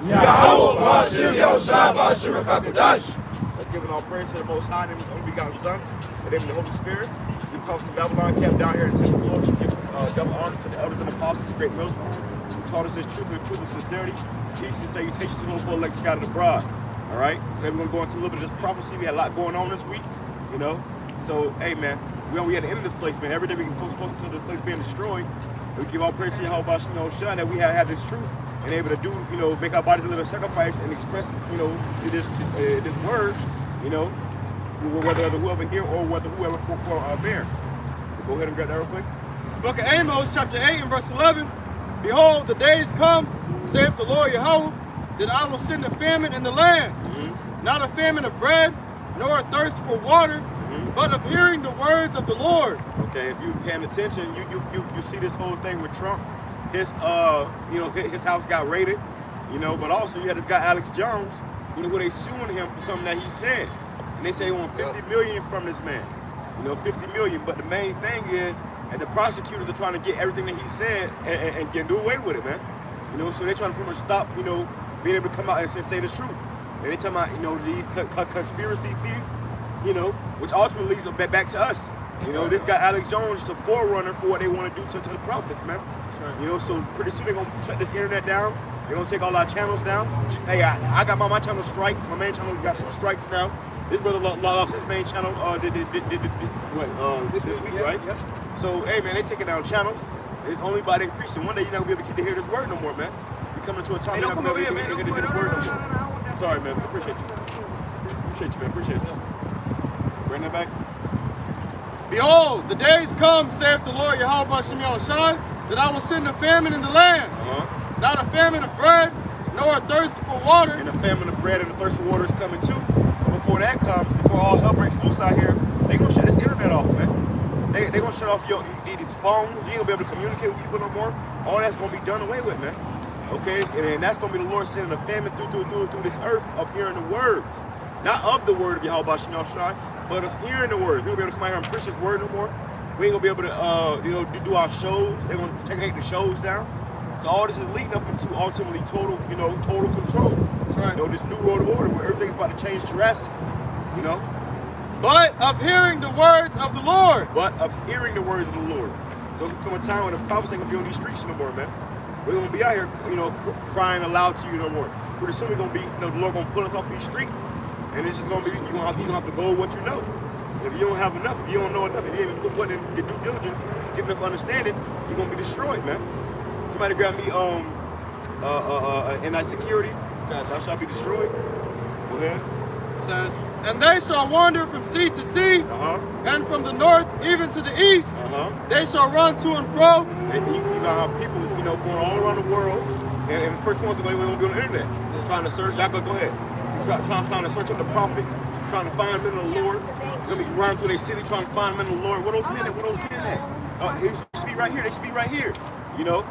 Yahweh Ba'Shem Yahushua Ba'Shem HaKadosh. Let's give it all praise to the Most High, name of His only begotten Son, in the name of the Holy Spirit. We come from Babylon, camped down here in Temple, Florida. We give double honors to the elders and apostles, great millstone, who taught us this truth and truth and sincerity, peace and salutations to the whole elect scattered abroad. All right? Today we're going to go into a little bit of this prophecy. We had a lot going on this week, you know. So, hey, man, we at the end of this place, man. Every day we get closer to this place being destroyed. We give all praise to Yahweh Ba'Shem Yahushua that we have had this truth and able to do, you know, make our bodies a living sacrifice and express, you know, this word, you know, whether whoever here or whether whoever for our bear. So go ahead and grab that real quick. It's the book of Amos, chapter 8 and verse 11. Behold, the days come, saith the Lord Yahweh, that I will send a famine in the land, not a famine of bread, nor a thirst for water, but of hearing the words of the Lord. Okay, if you're paying attention, you see this whole thing with Trump. His you know, his house got raided, you know, but also you had this guy Alex Jones, you know, where they suing him for something that he said, and they say they want 50 million from this man, you know, 50 million. But the main thing is, and the prosecutors are trying to get everything that he said and do away with it, man. You know, so they're trying to pretty much stop, you know, being able to come out and say the truth. And they talking about, you know, these conspiracy theories, you know, which ultimately leads back to us. You know, this guy Alex Jones is a forerunner for what they want to do to the prophets, man. You know, so pretty soon they're gonna shut this internet down. They're gonna take all our channels down. Hey, I got my channel strike. My main channel got 2 strikes now. This brother lost his main channel this week, right? Yep. So hey, man, they taking down channels. It's only by increasing. One day you're not gonna be able to hear this word no more, man. You're coming to a time you're not gonna be able to hear this word no more. Sorry, man. Appreciate you. Appreciate you, man. Appreciate you. Bring that back. Behold, the days come, saith the Lord Yahweh Ba'Shem Yahushua, that I will send a famine in the land, not a famine of bread, nor a thirst for water. And the famine of bread and the thirst for water is coming too. But before that comes, before all hell breaks loose out here, they gonna shut this internet off, man. They gonna shut off these phones. You ain't gonna be able to communicate with people no more. All that's gonna be done away with, man. Okay, and that's gonna be the Lord sending a famine through this earth of hearing the words, not of the word of Yahweh Ba'Shem Yahushua, but of hearing the word. We ain't gonna be able to come out here and preach His word no more. We ain't gonna be able to, you know, do our shows. They're gonna take the shows down. So all this is leading up into ultimately total control. That's right. You know, this new world order where everything's about to change drastically. You know. But of hearing the words of the Lord. But of hearing the words of the Lord. So it's come a time when the prophets ain't gonna be on these streets no more, man. We're gonna be out here, you know, crying aloud to you no more. Pretty soon we're gonna be, you know, the Lord gonna pull us off these streets, and it's just gonna be you're gonna have to go with what you know. If you don't have enough, if you don't know enough, if you ain't put in the due diligence, get enough understanding, you're gonna be destroyed, man. Somebody grab me NI security. Thou shalt be destroyed. Go ahead. It says, and they shall wander from sea to sea, and from the north even to the east. They shall run to and fro. And you gonna have people, you know, going all around the world, and the first ones are gonna be on the internet, trying to search. Go ahead. Trying to search up the prophets, trying to find men of the Lord. They're gonna be running through their city trying to find men of the Lord. Where those men at? They speak right here. They speak right here. You know,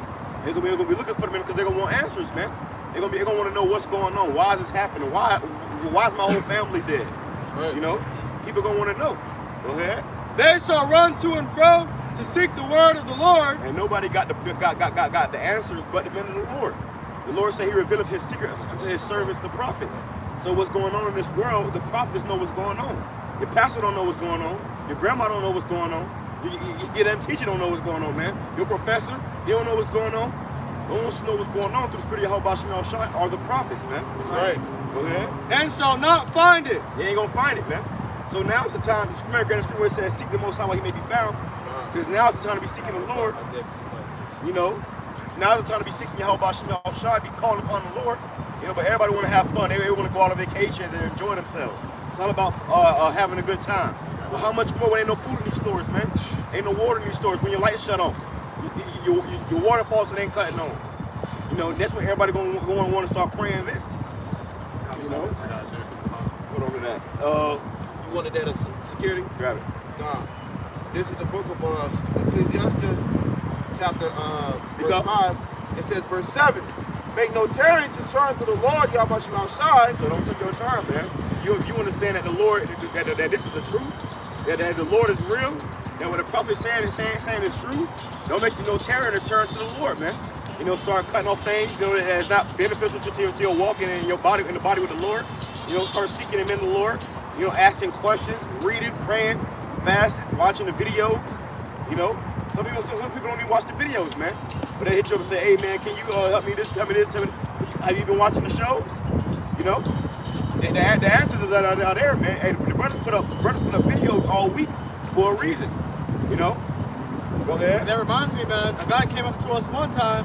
they're gonna be looking for them because they're gonna want answers, man. They're gonna want to know what's going on. Why is this happening? Why is my whole family dead? That's right. You know, people gonna want to know. Go ahead. They shall run to and fro to seek the word of the Lord. And nobody got the answers but the men of the Lord. The Lord said He revealeth His secrets unto His servants, the prophets. So what's going on in this world, the prophets know what's going on. Your pastor don't know what's going on. Your grandma don't know what's going on. Your damn teacher don't know what's going on, man. Your professor, he don't know what's going on. The only ones who know what's going on through the Spirit of Yahweh Ba'Shem Yahushua are the prophets, man. That's right. Go ahead. And shall not find it. You ain't gonna find it, man. So now's the time. The Scripture where it says, "Seek the Most High while He may be found," because now's the time to be seeking the Lord. You know, now's the time to be seeking Yahweh Ba'Shem Yahushua, be calling upon the Lord. You know, but everybody want to have fun. Everybody want to go out on vacations and enjoy themselves. It's all about having a good time. Well, how much more when ain't no food in these stores, man? Ain't no water in these stores. When your lights shut off, your waterfalls and ain't cutting on. You know, that's when everybody gonna want to start praying then. You know. What over that? You wanted that security? Grab it. God. This is the book of Ecclesiastes, chapter verse 5. It says, verse 7. Make no tarrying to turn to the Lord, Yahweh Ba'Shem Yahushua. So don't take your time, man. You understand that the Lord, that this is the truth, that the Lord is real, that what the prophet is saying is true. Don't make you no tarrying to turn to the Lord, man. You know, start cutting off things, you know, that's not beneficial to your walk in your body, in the body with the Lord. You know, start seeking Him in the Lord. You know, asking questions, reading, praying, fasting, watching the videos. You know, some people don't even watch the videos, man. But they hit you up and say, hey, man, can you help me this, tell me this, tell me. Have you been watching the shows? You know, the answers are out there, man. Hey, the brothers put up videos all week for a reason. You know. Go ahead. And that reminds me, man, a guy came up to us one time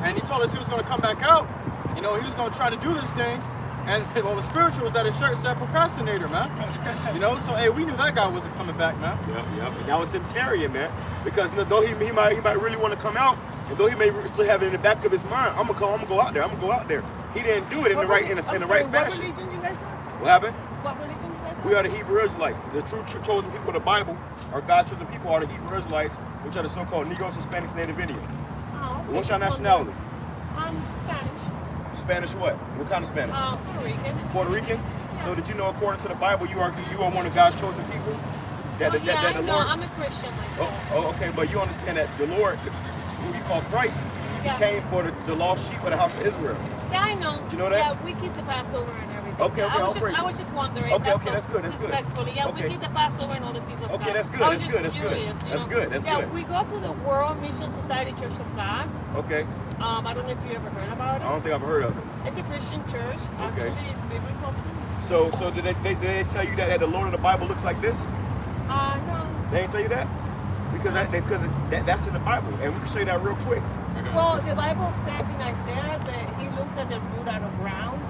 and he told us he was going to come back out. You know, he was going to try to do this thing. And well, the spiritual was that his shirt said procrastinator, man. You know, so hey, we knew that guy wasn't coming back, man. Yep. And that was Septarian, man. Because though he might really want to come out, and though he may still have it in the back of his mind, I'm gonna go out there. He didn't do it in the right fashion. What religion you guys are? What happened? What religion you guys are? We are the Hebrew Israelites. The true chosen people of the Bible, our God's chosen people, are the Hebrew Israelites, which are the so-called Negroes, Hispanics, Native Indians. Oh, okay. What's your nationality? Spanish. Spanish what? What kind of Spanish? Puerto Rican. Puerto Rican? Yeah. So did you know, according to the Bible, you are one of God's chosen people? I know. I'm a Christian myself. Oh, okay, but you understand that the Lord, who you call Christ, He came for the lost sheep of the house of Israel. Yeah, I know. Do you know that? Yeah, we keep the Passover and everything. Okay, I was just wondering. Okay, that's good. Respectfully, yeah, we keep the Passover and all the feasts of God. Okay, that's good. I was That's just good. curious, That's good. That's yeah, good. we go to the World Mission Society Church of God. Okay. I don't know if you ever heard about it. I don't think I've heard of it. It's a Christian church. Okay. Actually, it's biblical too. So did they tell you that the Lord of the Bible looks like this? No. They didn't tell you that? Because that's in the Bible, and we can show you that real quick. Well, the Bible says in Isaiah that He looks at the root out of the ground.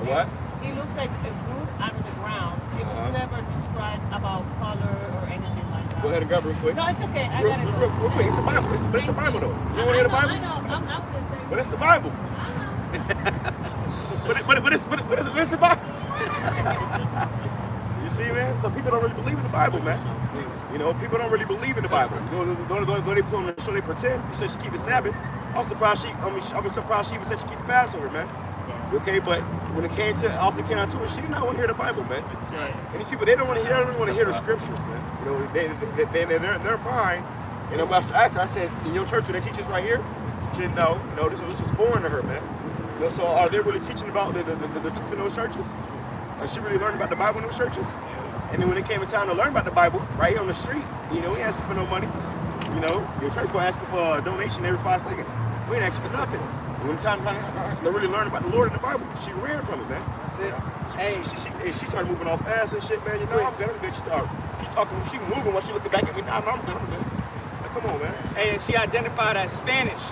A what? He looks like a root out of the ground. It was never described about color or anything like that. Go ahead and grab it real quick. No, it's okay. I Real, gotta real, go. real quick. It's the Bible. It's the Bible though. You don't want to hear the Bible? I know. I'm good. Thank But you. it's the Bible. But it's the Bible. You see, man? So people don't really believe in the Bible, man. You know, people don't really believe in the Bible. Though they put on the show, they pretend. You said she keep the Sabbath. I'm surprised she even said she keep the Passover, man. Okay, but when it came down to it, she did not want to hear the Bible, man. And these people, they don't want to hear the scriptures, man. You know, they in their mind. And I asked her, I said, in your church, do they teach this right here? She said, no, this was foreign to her, man. You know, so are they really teaching about the truth in those churches? She really learned about the Bible in those churches? And then when it came time to learn about the Bible, right here on the street, you know, we ain't asking for no money. You know, your church gonna ask you for a donation every 5 seconds. We ain't asking for nothing. And when time to really learn about the Lord in the Bible, she ran from it, man. That's it. Hey, she started moving all fast and shit, man. You know, I'm good. She moving while she looking back at me. Nah, I'm good. Like, come on, man. Hey, and she identified as Spanish,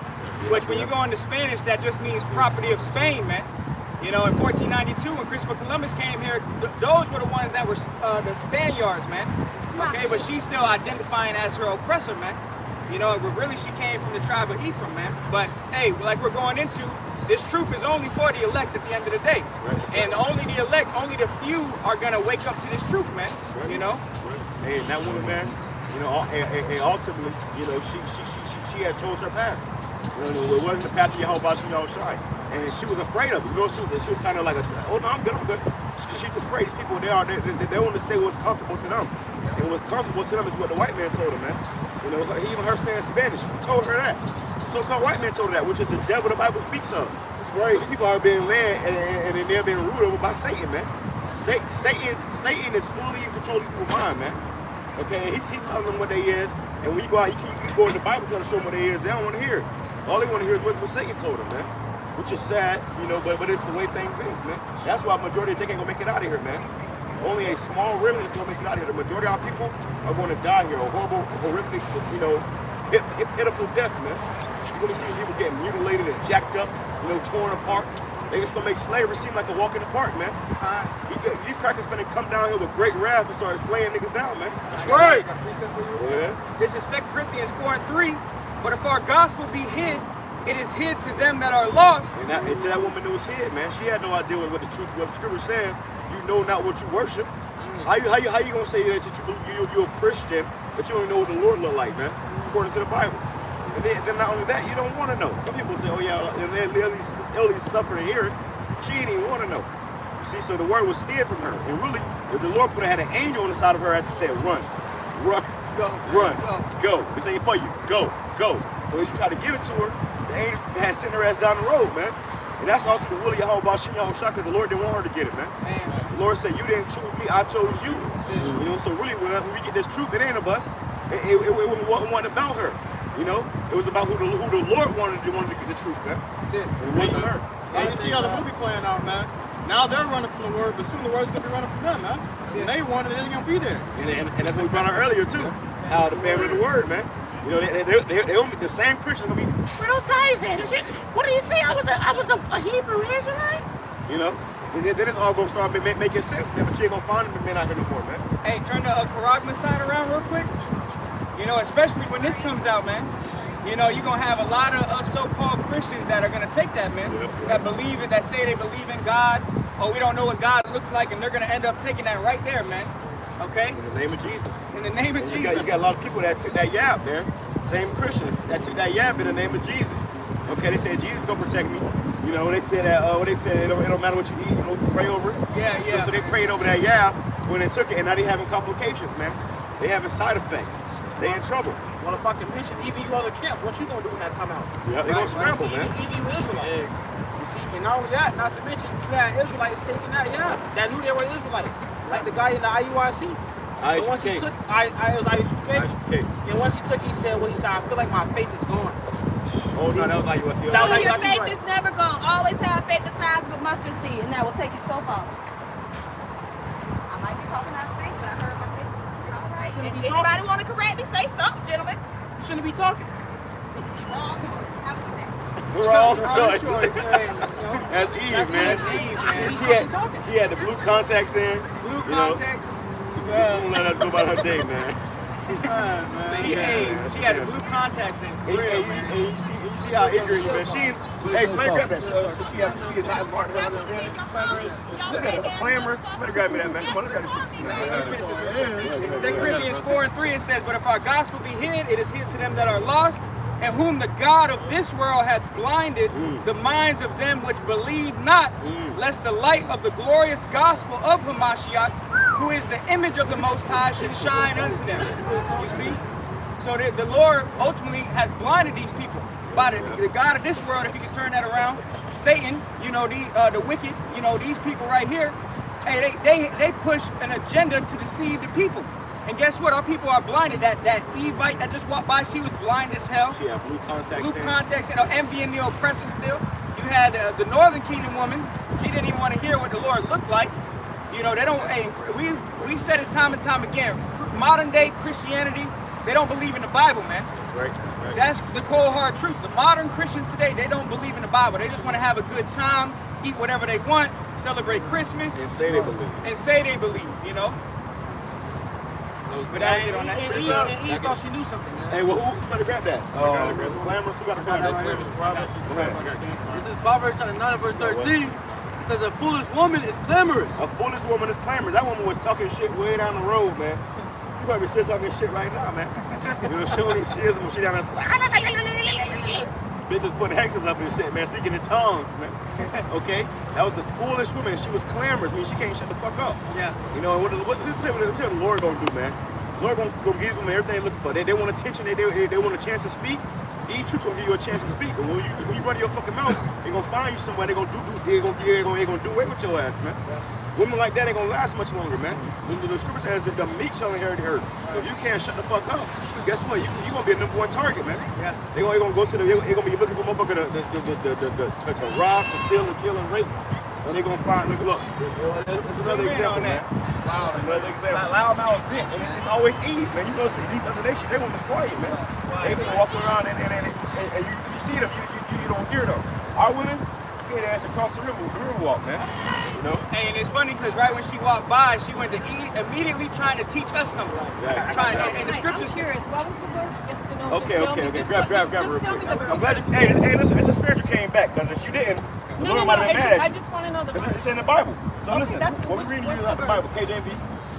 which when you go into Spanish, that just means property of Spain, man. You know, in 1492, when Christopher Columbus came here, those were the ones that were the Spaniards, man. Okay, but she's still identifying as her oppressor, man. You know, but really she came from the tribe of Ephraim, man. But hey, like we're going into, this truth is only for the elect at the end of the day. And only the elect, only the few are gonna wake up to this truth, man. You know? Hey, and that woman, man, you know, and ultimately, you know, she had chose her path. You know, it wasn't the path of Yahweh Shai. And she was afraid of it. You know, she was kind of like, oh no, I'm good. She's afraid. These people, they want to stay what's comfortable to them. And what's comfortable to them is what the white man told her, man. You know, even her saying Spanish, he told her that. The so-called white man told her that, which is the devil the Bible speaks of. That's right. These people are being led and they're being ruled over by Satan, man. Satan is fully in control of these people's mind, man. Okay, and he's telling them what they is. And when you go out, you go in the Bible trying to show them what they is. They don't want to hear it. All they want to hear is what Satan told them, man. Which is sad, you know, but it's the way things is, man. That's why the majority of them ain't gonna make it out of here, man. Only a small remnant is gonna make it out of here. The majority of our people are gonna die here. A horrible, horrific, you know, pitiful death, man. You're gonna see people getting mutilated and jacked up, you know, torn apart. They just gonna make slavery seem like a walk in the park, man. These crackers finna come down here with great wrath and start slaying niggas down, man. That's right. Yeah. This is 2 Corinthians 4:3. But if our gospel be hid, it is hid to them that are lost. And to that woman that was hid, man, she had no idea what the truth, what the scripture says. You know not what you worship. How you gonna say that you're a Christian, but you don't know what the Lord look like, man? According to the Bible. And then not only that, you don't want to know. Some people say, oh yeah, Ellie's suffered to hear it. She didn't even want to know. You see, so the word was hid from her. And really, if the Lord had an angel on the side of her as he said, run, go. This ain't for you. Go. So as you try to give it to her, the angel had sent her ass down the road, man. And that's all through the will of Yahweh Bashim Yahushua, because the Lord didn't want her to get it, man. The Lord said, you didn't choose me, I chose you. You know, so really, when we get this truth, it ain't of us. It wasn't about her. You know, it was about who the Lord wanted to get the truth, man. That's it. And it wasn't her. And you see how the movie playing out, man. Now they're running from the word, but soon the word's gonna be running from them, man. And they wanted it, ain't gonna be there. And that's what we brought out earlier too. How the family of the word, man. You know, the same Christians gonna be. Where those guys at? What did he say? I was a Hebrew Israelite. You know, and then it's all gonna start making sense, man. But you ain't gonna find them men out here no more, man. Hey, turn the Karagma sign around real quick. You know, especially when this comes out, man. You know, you're going to have a lot of so-called Christians that are going to take that, man. That believe it, that say they believe in God. Or we don't know what God looks like, and they're going to end up taking that right there, man. Okay? In the name of Jesus. In the name of Jesus. You got a lot of people that took that yab, man. Same Christians that took that yab in the name of Jesus. Okay, they said Jesus gonna protect me. You know, they said that. They said it don't matter what you eat, you know, pray over it. Yeah. So they prayed over that yab when they took it, and now they having complications, man. They having side effects. They in trouble. Well, if I can mention EBU other camps, what you gonna do when that come out? Yeah, they gonna scramble, man. EBU Israelites. You see, and not only that, not to mention, you had Israelites taking that, that knew they were Israelites. Like the guy in the IUIC. And once he took, it was ISUK. And once he took, he said, I feel like my faith is going. Oh, no, that was IUIC. Your faith is never gone. Always have faith the size of a mustard seed, and that will take you so far. I might be talking out of space, but I heard my faith. All right. Anybody want to correct me? Say something, gentlemen. You shouldn't be talking. Wrong choice. Have a good day. Wrong choice. That's Eve, man. That's Eve, man. She had the blue contacts in. Blue contacts. She won't let us go about her day, man. She had the blue contacts in. You see how ignorant you been. Hey, somebody grab that. She is not smart. Look at her, clamorous. Somebody grab me that, man. Come on, let's grab this shit. 2 Corinthians 4:3, it says, but if our gospel be hid, it is hid to them that are lost, and whom the God of this world hath blinded the minds of them which believe not, lest the light of the glorious gospel of Hamashiach, who is the image of the Most High, should shine unto them. You see? So the Lord ultimately has blinded these people by the God of this world, if you can turn that around. Satan, you know, the wicked, you know, these people right here, hey, they push an agenda to deceive the people. And guess what? Our people are blinded. That Evite that just walked by, she was blind as hell. She had blue contacts. Blue contacts, envying the oppressor still. You had the Northern Kingdom woman. She didn't even want to hear what the Lord looked like. You know, they don't. Hey, we've said it time and time again. Modern day Christianity, they don't believe in the Bible, man. That's right. That's the cold hard truth. The modern Christians today, they don't believe in the Bible. They just want to have a good time, eat whatever they want, celebrate Christmas, And say they believe. and say they believe. You know. But that was it on that. And Eve thought she knew something, man. Hey, well, who's gonna grab that? Clamorous, who got to grab that? Clamorous Proverbs. Go ahead. This is Proverbs chapter 9 verse 13. It says a foolish woman is clamorous. A foolish woman is clamorous. That woman was talking shit way down the road, man. You probably still talking shit right now, man. You know, she only sees when she down there. Bitches putting hexes up and shit, man. Speaking in tongues, man. Okay? That was a foolish woman. She was clamorous. I mean, she can't shut the fuck up. Yeah. You know, what the Lord gonna do, man? The Lord gonna give them everything they're looking for. They want attention. They want a chance to speak. These troops gonna give you a chance to speak. And when you run your fucking mouth, they gonna find you somewhere. They gonna do away with your ass, man. Women like that ain't gonna last much longer, man. The scripture says that the meek shall inherit the earth. So if you can't shut the fuck up, guess what? You gonna be a number one target, man. Yeah. They gonna go to they gonna be looking for motherfucker to rob, to steal, and kill, and rape. And they gonna find. Look, it's another example, man. Wow, it's another example. Loudmouth bitch. And it's always Eve, man. You know, these other nations, they want us quiet, man. They gonna walk around and you see them, you don't hear them. Our women, get their ass across the river walk, man. You know? Hey, and it's funny because right when she walked by, she went to eat, immediately trying to teach us something. Exactly. And the scriptures. I'm curious. What was the verse? Just to know. Okay. Grab real quick. I'm glad Just hey, listen, it's a spirit you came back, because if you didn't, the Lord might have been mad I at you. just want to know the Because verse. it's in the Bible. So Okay, listen, that's what we what's- reading what's you out the the Bible, KJV.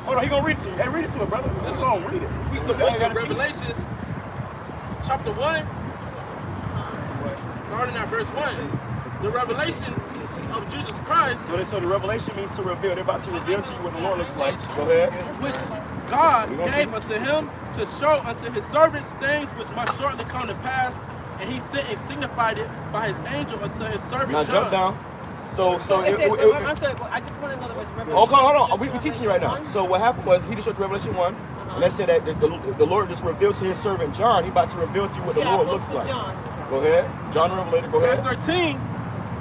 Hold on, he gonna read it to you. Hey, read it to him, brother. Let's go on, read it. It's the book of Revelations, chapter 1, starting at verse 1. The revelation of Jesus Christ, So the revelation means to reveal. They're about to reveal to you what the Lord looks like. Go ahead. which God We gonna gave see. unto him to show unto his servants things which must shortly come to pass. and he sent and signified it by his angel unto his servant Now John. jump down. So I'm sorry, but I just want to know the Revelation. Oh, hold on. Just We're teaching you right now. Revelation So what happened was he just showed Revelation 1, and that said that the Lord just revealed to his servant John. He about to reveal to you what the Lord looks like. John. Go ahead. John Revelator, go Verse ahead. 13,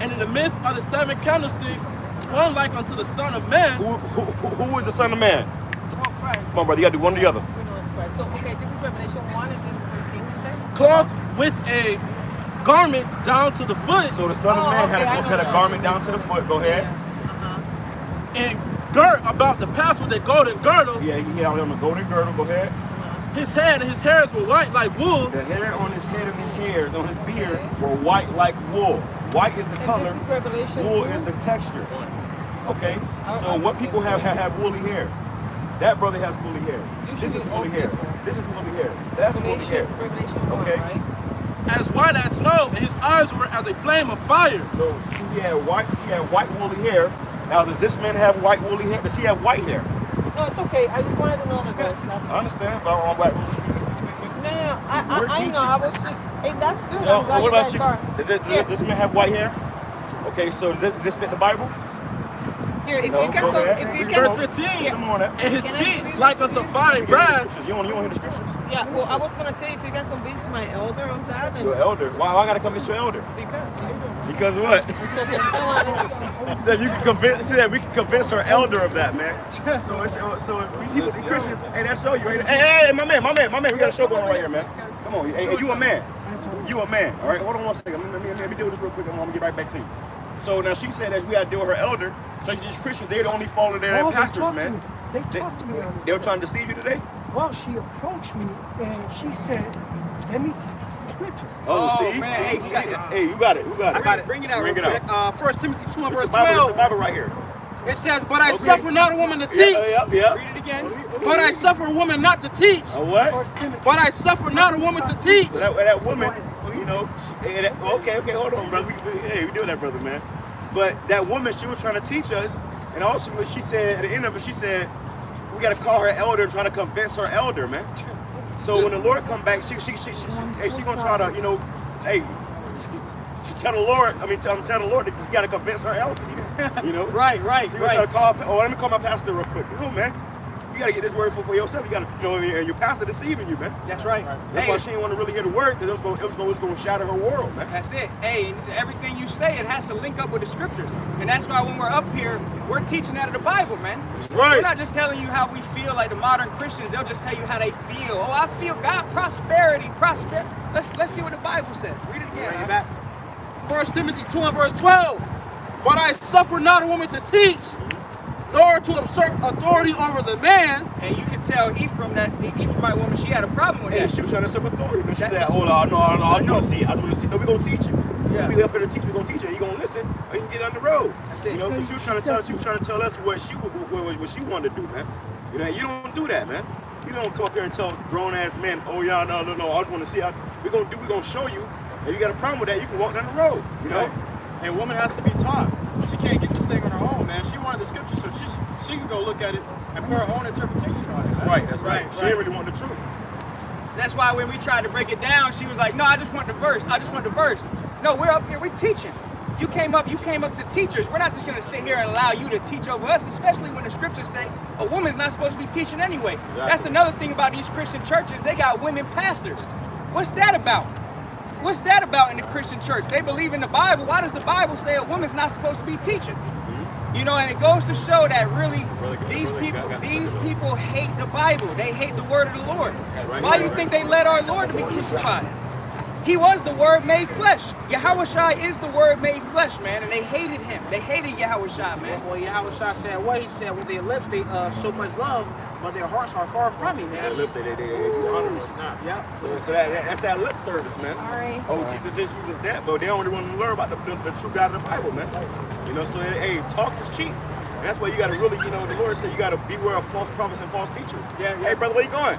and in the midst of the 7 candlesticks, one like unto the Son of Man. Who is the Son of Man? Oh, Christ. Come on, brother. You got to do one or the other. We know it's Christ. So, okay, this is Revelation 1 and then 13, you say? Clothed with a garment down to the foot, So the Son of Man okay, I had know a garment down to the foot. Go ahead. and girt about the pass with a golden girdle. Yeah, he had on the golden girdle. Go ahead. His head and his hairs were white like wool, The hair on his head and his hairs on his beard were white like wool. White is the And color. this is Revelation. Wool is the texture. Okay. So what people have woolly hair. That brother has woolly hair. This is woolly hair. This is woolly hair. That's woolly hair. Revelation 1, Okay. right? as white as snow, and his eyes were as a flame of fire. So he had white woolly hair. Now does this man have white woolly hair? Does he have white hair? No, it's okay. I just wanted to know the verse. That's I understand, but I'm like, No, I know. I was just. Hey, that's good. so I'm glad what about guys are. you? Does Yeah. this man have white hair? Okay, so does this fit the Bible? Here, if No, you can go come, ahead. if you Verse can. 15, Come on, and his Can I feet read like this unto to fine brass. You don't hear the scriptures? Yeah, well, I was gonna tell you if you can convince my elder of that, and Your elder. Why I gotta convince your elder? because you know. Because of what? She said you can convince. She said we can convince her elder of that, man. So people, Christians, hey, that show you right. Hey, my man, we got a show going on right here, man. Come on, hey, you a man. You a man. All right, hold on one second. Let me do this real quick. I'm gonna get right back to you. So now she said that we gotta deal with her elder. So these Christians, they the only follow their Well, they pastors, talked to man. me. They talked to me on They were trying to deceive you today. Well, she approached me and she said, let me teach you some scripture. Oh, Oh, see, man, see, hey, see. you got it. Hey, you got it. I got it. Bring it out. Bring it real out. quick. 1 Timothy 2 and It's verse the Bible, it's 12. the Bible right here. It says, but I Okay. suffer not a woman to teach, Yeah. Read it again. but I suffer a woman not to teach. A what? First Timothy. But I suffer not a woman to teach. So that woman, you know, okay, hold on, brother. We do that, brother, man. But that woman, she was trying to teach us, and also what she said at the end of it, she said we got to call her elder and try to convince her elder, man. So when the Lord come back, she gonna try to, you know, hey, tell the Lord. I mean, tell the Lord that you got to convince her elder, you know. Right. She gonna try to call. Oh, let me call my pastor real quick. No, man. You gotta get this word for yourself. You gotta, you know, and your pastor deceiving you, man. That's right. That's Hey, why she didn't want to really hear the word, because it was going to shatter her world, man. That's it. Hey, everything you say, it has to link up with the scriptures. And that's why when we're up here, we're teaching out of the Bible, man. right. We're not just telling you how we feel like the modern Christians. They'll just tell you how they feel. Oh, I feel God, prosperity. Let's see what the Bible says. Read it again. Bring huh? it back. 1 Timothy 2 and verse 12. But I suffer not a woman to teach, nor to usurp authority over the man. And you can tell Ephraim, that the Ephraimite woman, she had a problem with Hey, that. she was trying to serve authority, but she said, hold on, no, I just want to see. No, we're going to teach you. Yeah. We up here to teach, we're going to teach you. You're going to listen, or you can get on the road. That's it. You know, so she was trying to tell us what she wanted to do, man. You know, you don't do that, man. You don't come up here and tell grown-ass men, oh, yeah, no, I just want to see how we're going to show you. If you got a problem with that, you can walk down the road, you know? A woman has to be taught. She can't get this thing on her own, man. She wanted the scripture, so she can go look at it and put her own interpretation on it. That's right. She didn't really want the truth. That's why when we tried to break it down, she was like, no, I just want the verse. No, we're up here, we're teaching. You came up to teachers. We're not just gonna sit here and allow you to teach over us, especially when the scriptures say a woman's not supposed to be teaching anyway. Exactly. That's another thing about these Christian churches. They got women pastors. What's that about? What's that about in the Christian church? They believe in the Bible. Why does the Bible say a woman's not supposed to be teaching? You know, and it goes to show that really these people hate the Bible. They hate the word of the Lord. Why do you think they let our Lord to be crucified? He was the Word made flesh. Yahushua is the Word made flesh, man, and they hated him. They hated Yahushua, man. Well, Yahushua said what he said. With their lips, they show much love, but their hearts are far from me, That man. lip, they snap. Yep. So that's that lip service, man. Sorry. Oh, Jesus this, Jesus that, but they don't really want to learn about the true God of the Bible, man. You know, so hey, talk is cheap. And that's why you got to really, you know, the Lord said you got to beware of false prophets and false teachers. Yeah. Hey, brother, where you going?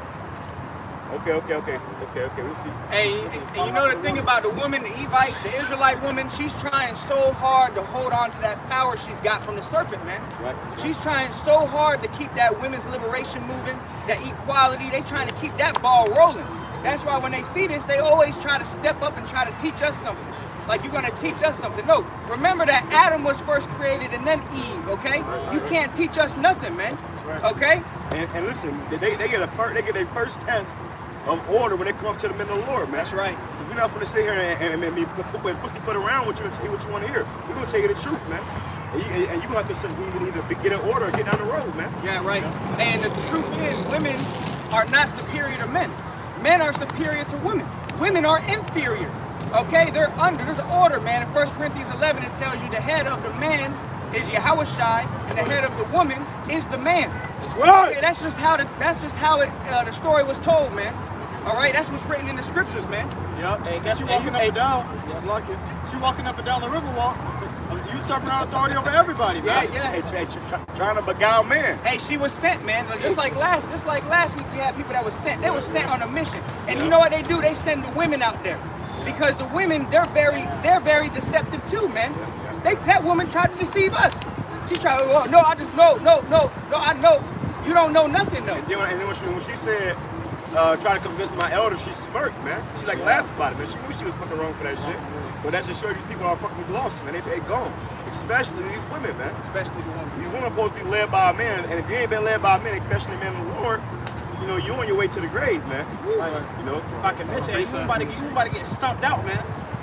Okay, we'll see. Hey, and you know the thing about the woman, the Evite, the Israelite woman, she's trying so hard to hold on to that power she's got from the serpent, man. Right. She's trying so hard to keep that women's liberation moving, that equality. They trying to keep that ball rolling. That's why when they see this, they always try to step up and try to teach us something. Like you're gonna teach us something. No, remember that Adam was first created and then Eve, okay? You can't teach us nothing, man. Okay? And listen, they get their first test of order when they come to the men of the Lord, man. That's right. Because we're not gonna sit here and be pussyfoot around with you and tell you what you want to hear. We're gonna tell you the truth, man. And you gonna have to say we either get in order or get down the road, man. Yeah, right. And the truth is, women are not superior to men. Men are superior to women. Women are inferior. Okay, they're under. There's an order, man. In 1 Corinthians 11, it tells you the head of the man is Yahushai, and the head of the woman is the man. That's right. Okay, that's just how the story was told, man. All right, that's what's written in the scriptures, man. Yep. And she walking up and down. It's lucky. She walking up and down the river walk. Usurping our authority over everybody, man. Yeah. Trying to beguile men. Hey, she was sent, man. Just like last week, we had people that was sent. They were sent on a mission, and you know what they do? They send the women out there, because the women they're very deceptive too, man. That woman tried to deceive us. She tried. Oh, no, I just no. I know you don't know nothing though. And then when she said, try to convince my elder, she smirked, man. She like laughed about it, man. She knew she was fucking wrong for that shit. But that just shows these people are fucking lost, man. They gone. Especially these women, man. Especially the women. These women are supposed to be led by a man, and if you ain't been led by a man, especially a man of the Lord, you know, you on your way to the grave, man. Right. You know, if I can mention, you about to get stumped out, man.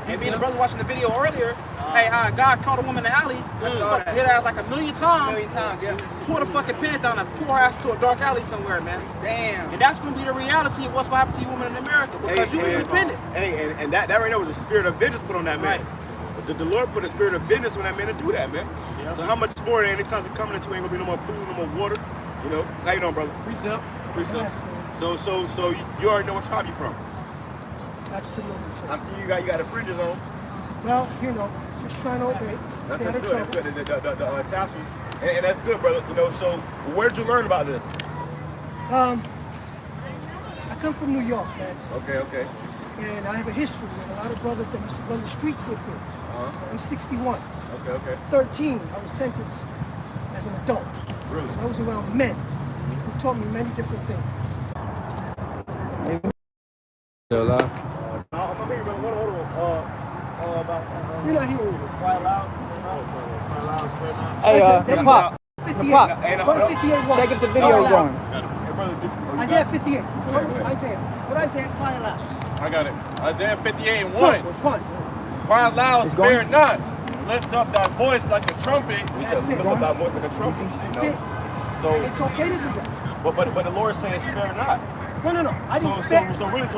And me and the brother watching the video earlier, hey, how God caught a woman in the alley, hit her ass like a million times, yeah. Tore the fucking pants down and tore her ass to a dark alley somewhere, man. Damn. And that's gonna be the reality of what's gonna happen to you women in America, because you independent. Hey, and that right now was a spirit of vengeance put on that man. Right. The Lord put a spirit of vengeance on that man to do that, man. Yeah. So how much more anytime you're coming into, ain't gonna be no more food, no more water. You know, how you doing, brother? Precept. Yes, so you already know what tribe you from. absolutely, sir. I see you got the fringes on. Well, you know, just trying to obey. That's Stay out of good. trouble. That's good. The tassels, and that's good, brother. You know, so where did you learn about this? I come from New York, man. Okay. And I have a history with a lot of brothers that used to run the streets with me. I'm 61. Okay. 13, I was sentenced as an adult. Really? So I was around men who taught me many different things. I'm here, brother. You're not hearing me. Quiet loud. Hey, There you Pop. go. 58. 158 what? Check if the video going. Isaiah 58. Isaiah. What Isaiah? Quiet loud. I got it. Isaiah 58 and 1. One. Cry loud, spare not. Lift up thy voice like a trumpet. That's it. Lift up thy voice like a trumpet. That's it. So, It's okay to do that. but the Lord saying, spare not. No. I didn't So spare.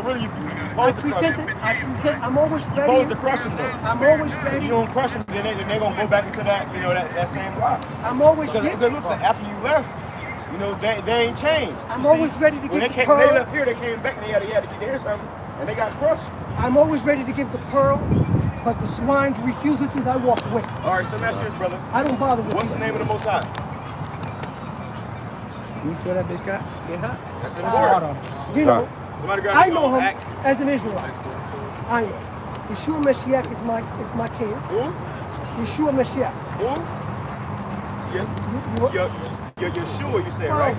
really, you I supposed to crush him. I'm always You're ready. supposed to crush him, though. I'm always If ready. you don't crush him, then they're gonna go back into that, you know, that same lie. I'm always Because listen, after you left, you know, they ain't changed. I'm You always see, ready to when give they the came, pearl. they left here, they came back and they had to get their something, and they got crushed. I'm always ready to give the pearl, but the swine refuses as I walk away. All right, so let me ask you this, brother. I don't bother with What's it. the name of the Most High? You see what that bitch got? That's in the word. You know, Somebody got I know him Acts. as an Israelite. I know. Yeshua Mashiach is my king. Who? Yeshua Mashiach. Who? Yeshua, you said, right?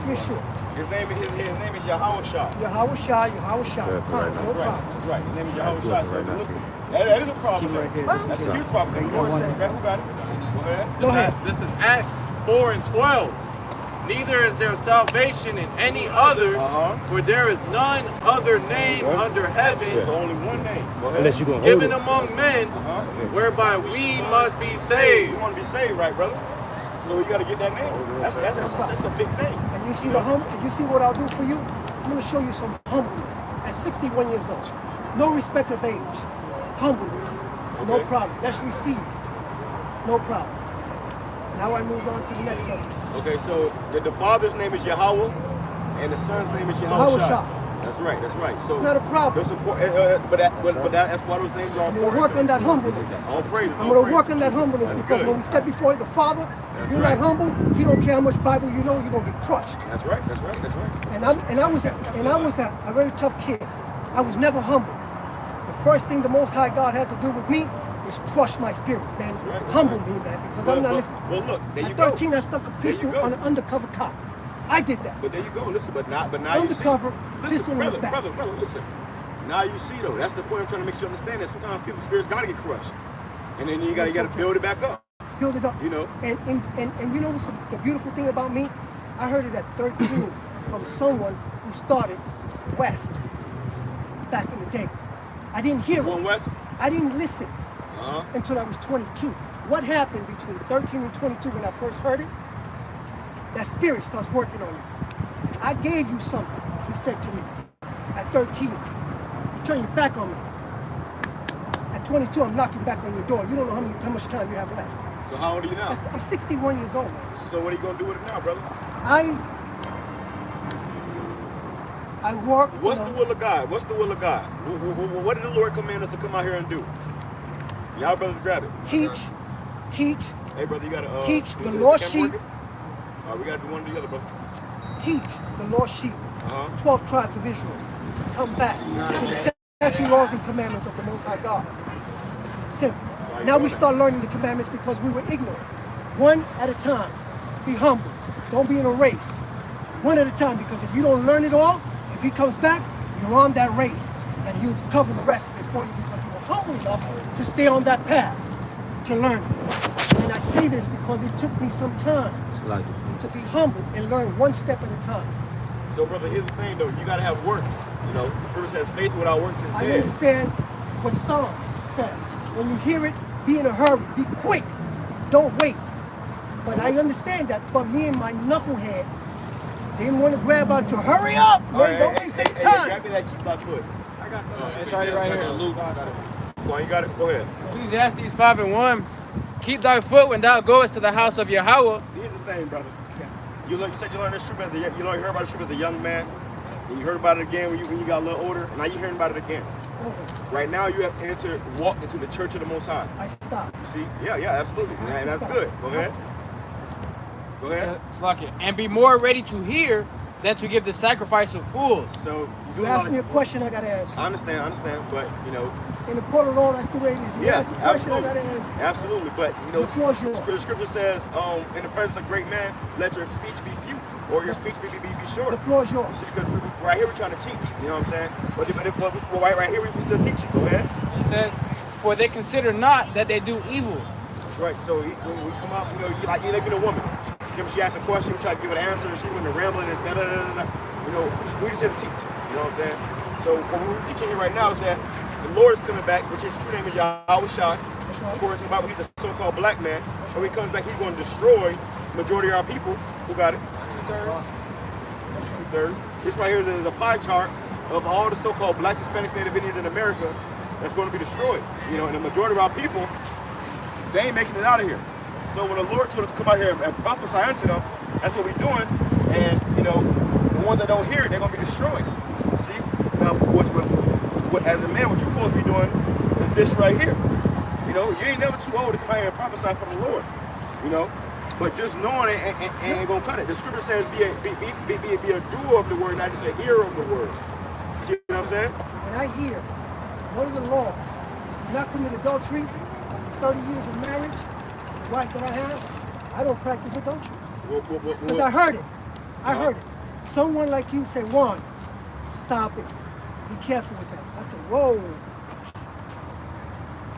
Yeshua. His name is Yahushua. Yahweh Shai. Fine, no problem. That's right. His name is Yahushua. So listen, that is a problem. That's a huge problem. Because the Lord said, who got it? Go ahead. Go ahead. This is Acts 4 and 12. Neither is there salvation in any other, for there is none other name under heaven There's only one name. Go ahead. Unless you're going to given among men, whereby we must be saved. You want to be saved, right, brother? So you got to get that name. That's a big thing. And you see you see what I'll do for you? I'm going to show you some humbleness. At 61 years old, no respect of age, humbleness, no Okay. problem. That's received, no problem. Now I move on to the next subject. Okay, so the father's name is Yahweh, and the son's name is Yahushua. That's right. So It's not a problem. That's important, but that's why those names are I'm going to important. work on that humbleness. All praises. I'm going to work on that humbleness That's because good. when we step before the Father, if you're right. not humble, He don't care how much Bible you know, you're going to get crushed. That's right. And I was a very tough kid. I was never humble. The first thing the Most High God had to do with me is crush my spirit, man. right, that's Humble right. me, man, because I'm not listening. Well, look, there you At go. 13, I stuck a pistol go. on an undercover cop. I did that. But there you go. Listen, but now you see. Undercover, Listen, pistol in his back. brother, listen. Now you see though. That's the point I'm trying to make sure you understand that sometimes people's spirits gotta get crushed, and then you gotta build it back up. Build it up. You know. And you know what's the beautiful thing about me? I heard it at 13 from someone who started West back in the day. I didn't hear One it. West. I didn't listen until I was 22. What happened between 13 and 22 when I first heard it? That spirit starts working on me. I gave you something, he said to me at 13. You turn your back on me. At 22, I'm knocking back on your door. You don't know how much time you have left. So how old are you now? I'm 61 years old, man. So what are you gonna do with it now, brother? I work. What's the will of God? What's the will of God? What did the Lord command us to come out here and do? Y'all brothers grab it. Teach. Hey brother, you gotta teach the lost sheep. All right, we gotta do one or the other, brother. Teach the lost sheep. 12 tribes of Israel. Come back to the statutes, laws, and commandments of the Most High God. Simple. Now we start learning the commandments because we were ignorant. One at a time. Be humble. Don't be in a race. One at a time, because if you don't learn it all, if he comes back, you're on that race, and he'll cover the rest of it for you because you were humble enough to stay on that path to learn it. And I say this because it took me some time to be humble and learn one step at a time. So brother, here's the thing though, you gotta have works. You know, the scripture says faith without works is I dead. understand what Psalms says. When you hear it, be in a hurry, be quick, don't wait. But I understand that, but me and my knucklehead didn't want to grab on to hurry up, man, don't waste any time. Grab me that keep thy foot. I got it's right here. Luke. Go on, you got it, go ahead. Ecclesiastes 5:1. Keep thy foot when thou goest to the house of Yahweh. Here's the thing, brother. You said you learned this truth you heard about this truth as a young man, and you heard about it again when you got a little older, and now you're hearing about it again. Right now you have walked into the church of the Most High. I stopped. You see? Yeah, absolutely. And that's good. Go ahead. Go ahead. And be more ready to hear than to give the sacrifice of fools. So you asked me a question, I got to answer. I understand, but you know. In the court of law, that's the way it is. You ask a question, I got to answer. Absolutely, but you know, the floor is yours. The scripture says, in the presence of great men, let your speech be few, or your speech be short. The floor is yours. You see, because right here we're trying to teach. You know what I'm saying? But right here we still teaching. Go ahead. It says, for they consider not that they do evil. That's right. So when we come up, you know, you're like a woman. She asks a question, we try to give an answer, and she went to rambling and da-da-da-da-da. You know, we just here to teach. You know what I'm saying? So what we're teaching here right now is that the Lord is coming back, which his true name is Yahweh Shai. Of course, he's the so-called black man. So when he comes back, he's going to destroy the majority of our people. Who got it? Two-thirds. This right here is a pie chart of all the so-called blacks, Hispanics, Native Indians in America that's going to be destroyed. You know, and the majority of our people, they ain't making it out of here. So when the Lord told us to come out here and prophesy unto them, that's what we're doing. And, you know, the ones that don't hear it, they're going to be destroyed. See? Now, as a man, what you're supposed to be doing is this right here. You know, you ain't never too old to come out here and prophesy for the Lord. You know? But just knowing it ain't going to cut it. The scripture says be a doer of the word, not just a hearer of the word. See what I'm saying? When I hear one of the laws, not commit adultery, 30 years of marriage, right that I have, I don't practice adultery. Because I heard it. I heard it. Someone like you say, Juan, stop it. Be careful with that. I said, whoa.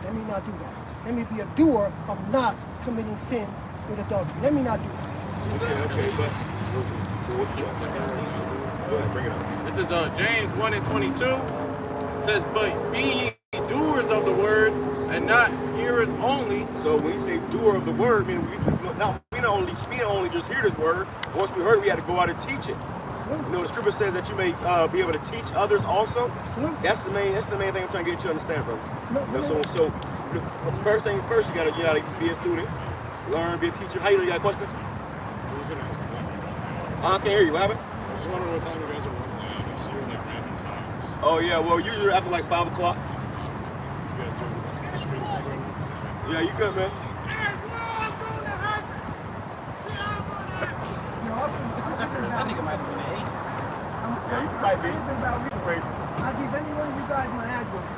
Let me not do that. Let me be a doer of not committing sin with adultery. Let me not do that. Okay, but what you got? Go ahead, bring it up. This is James 1:22. It says, but be ye doers of the word and not hearers only. So when you say doer of the word, meaning we not only just hear this word. Once we heard it, we had to go out and teach it. Absolutely. You know, the scripture says that you may be able to teach others also. Absolutely. That's the main thing I'm trying to get you to understand, brother. No. So the first thing first, you gotta be a student, learn, be a teacher. How you doing? You got questions? I was gonna ask exactly. I can't hear you. What happened? I was just wondering what time you guys are running out. I see you're like random times. Oh yeah, well usually after like 5 o'clock. You guys doing streams program? Yeah, you good, man. That nigga might have been an 8. Yeah, you might be. I give any one of you guys my address.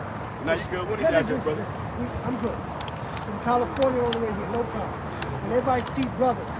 Now you good? What is your address, brother? I'm good. From California all the way here, no problem. Whenever I see brothers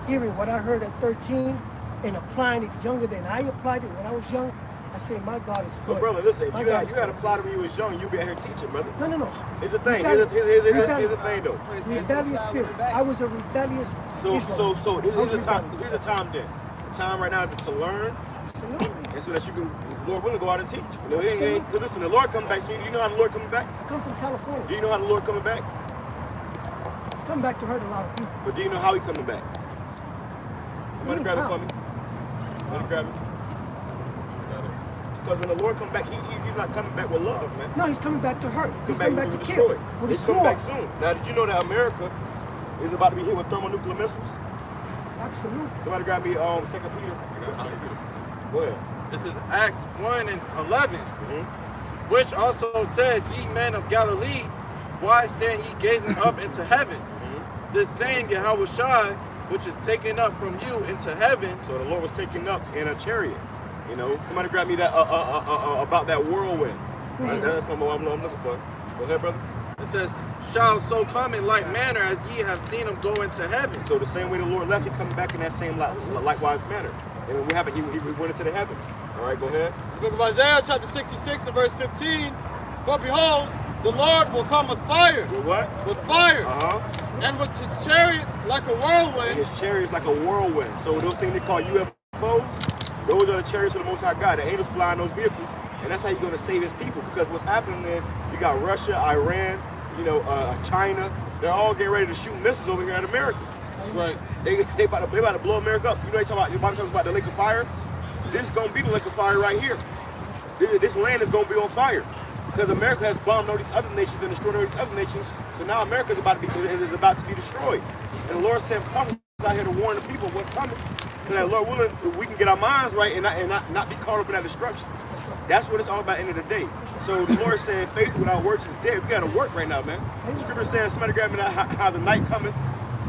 hearing what I heard at 13, and applying it younger than I applied it when I was young, I say my God is good. But brother, listen, if My you God had is to good. apply to me when you was young, you'd be out here teaching, brother. No. Here's the thing. Rebellious. Here's the thing, though. Rebellious spirit. I was a rebellious So Israelite. here's the time. Here's the time then. The time right now is to learn, Absolutely. and so that you can, Lord willing, go out and teach. You know, because listen, the Lord coming back soon. Do you know how the Lord coming back? I come from California. Do you know how the Lord coming back? It's come back to hurt a lot of people. But do you know how he coming back? Somebody grab it for me. Somebody grab it. Because when the Lord come back, he's not coming back with love, man. No, he's coming back to hurt. He's He's coming back to destroy. kill. With He's his coming sword. back soon. Now, did you know that America is about to be hit with thermonuclear missiles? Absolutely. Somebody grab me 2 Peter. Go ahead. This is Acts 1 and 11. Which also said, ye men of Galilee, why stand ye gazing up into heaven? This same Yahweh Shai, which is taken up from you into heaven. So the Lord was taken up in a chariot. You know, somebody grab me that about that whirlwind. Right? That's what I'm looking for. Go ahead, brother. It says, shall so come in like manner as ye have seen him go into heaven. So the same way the Lord left, he coming back in that same likewise manner. And what happened? He went into the heaven. All right, go ahead. The book of Isaiah, chapter 66 and verse 15. For behold, the Lord will come with fire. With what? With fire. And with his chariots like a whirlwind. And his chariots like a whirlwind. So those things they call UFOs, those are the chariots of the Most High God. The angels fly in those vehicles. And that's how you're going to save his people. Because what's happening is you got Russia, Iran, China. They're all getting ready to shoot missiles over here at America. That's right. They about to blow America up. You know, the Bible talks about the lake of fire. This is going to be the lake of fire right here. This land is going to be on fire. Because America has bombed all these other nations and destroyed all these other nations. So now America is about to be destroyed. And the Lord sent prophets out here to warn the people of what's coming. So that Lord willing, we can get our minds right and not be caught up in that destruction. That's what it's all about at the end of the day. So the Lord said, faith without works is dead. We got to work right now, man. The scripture says, somebody grab me how the night cometh.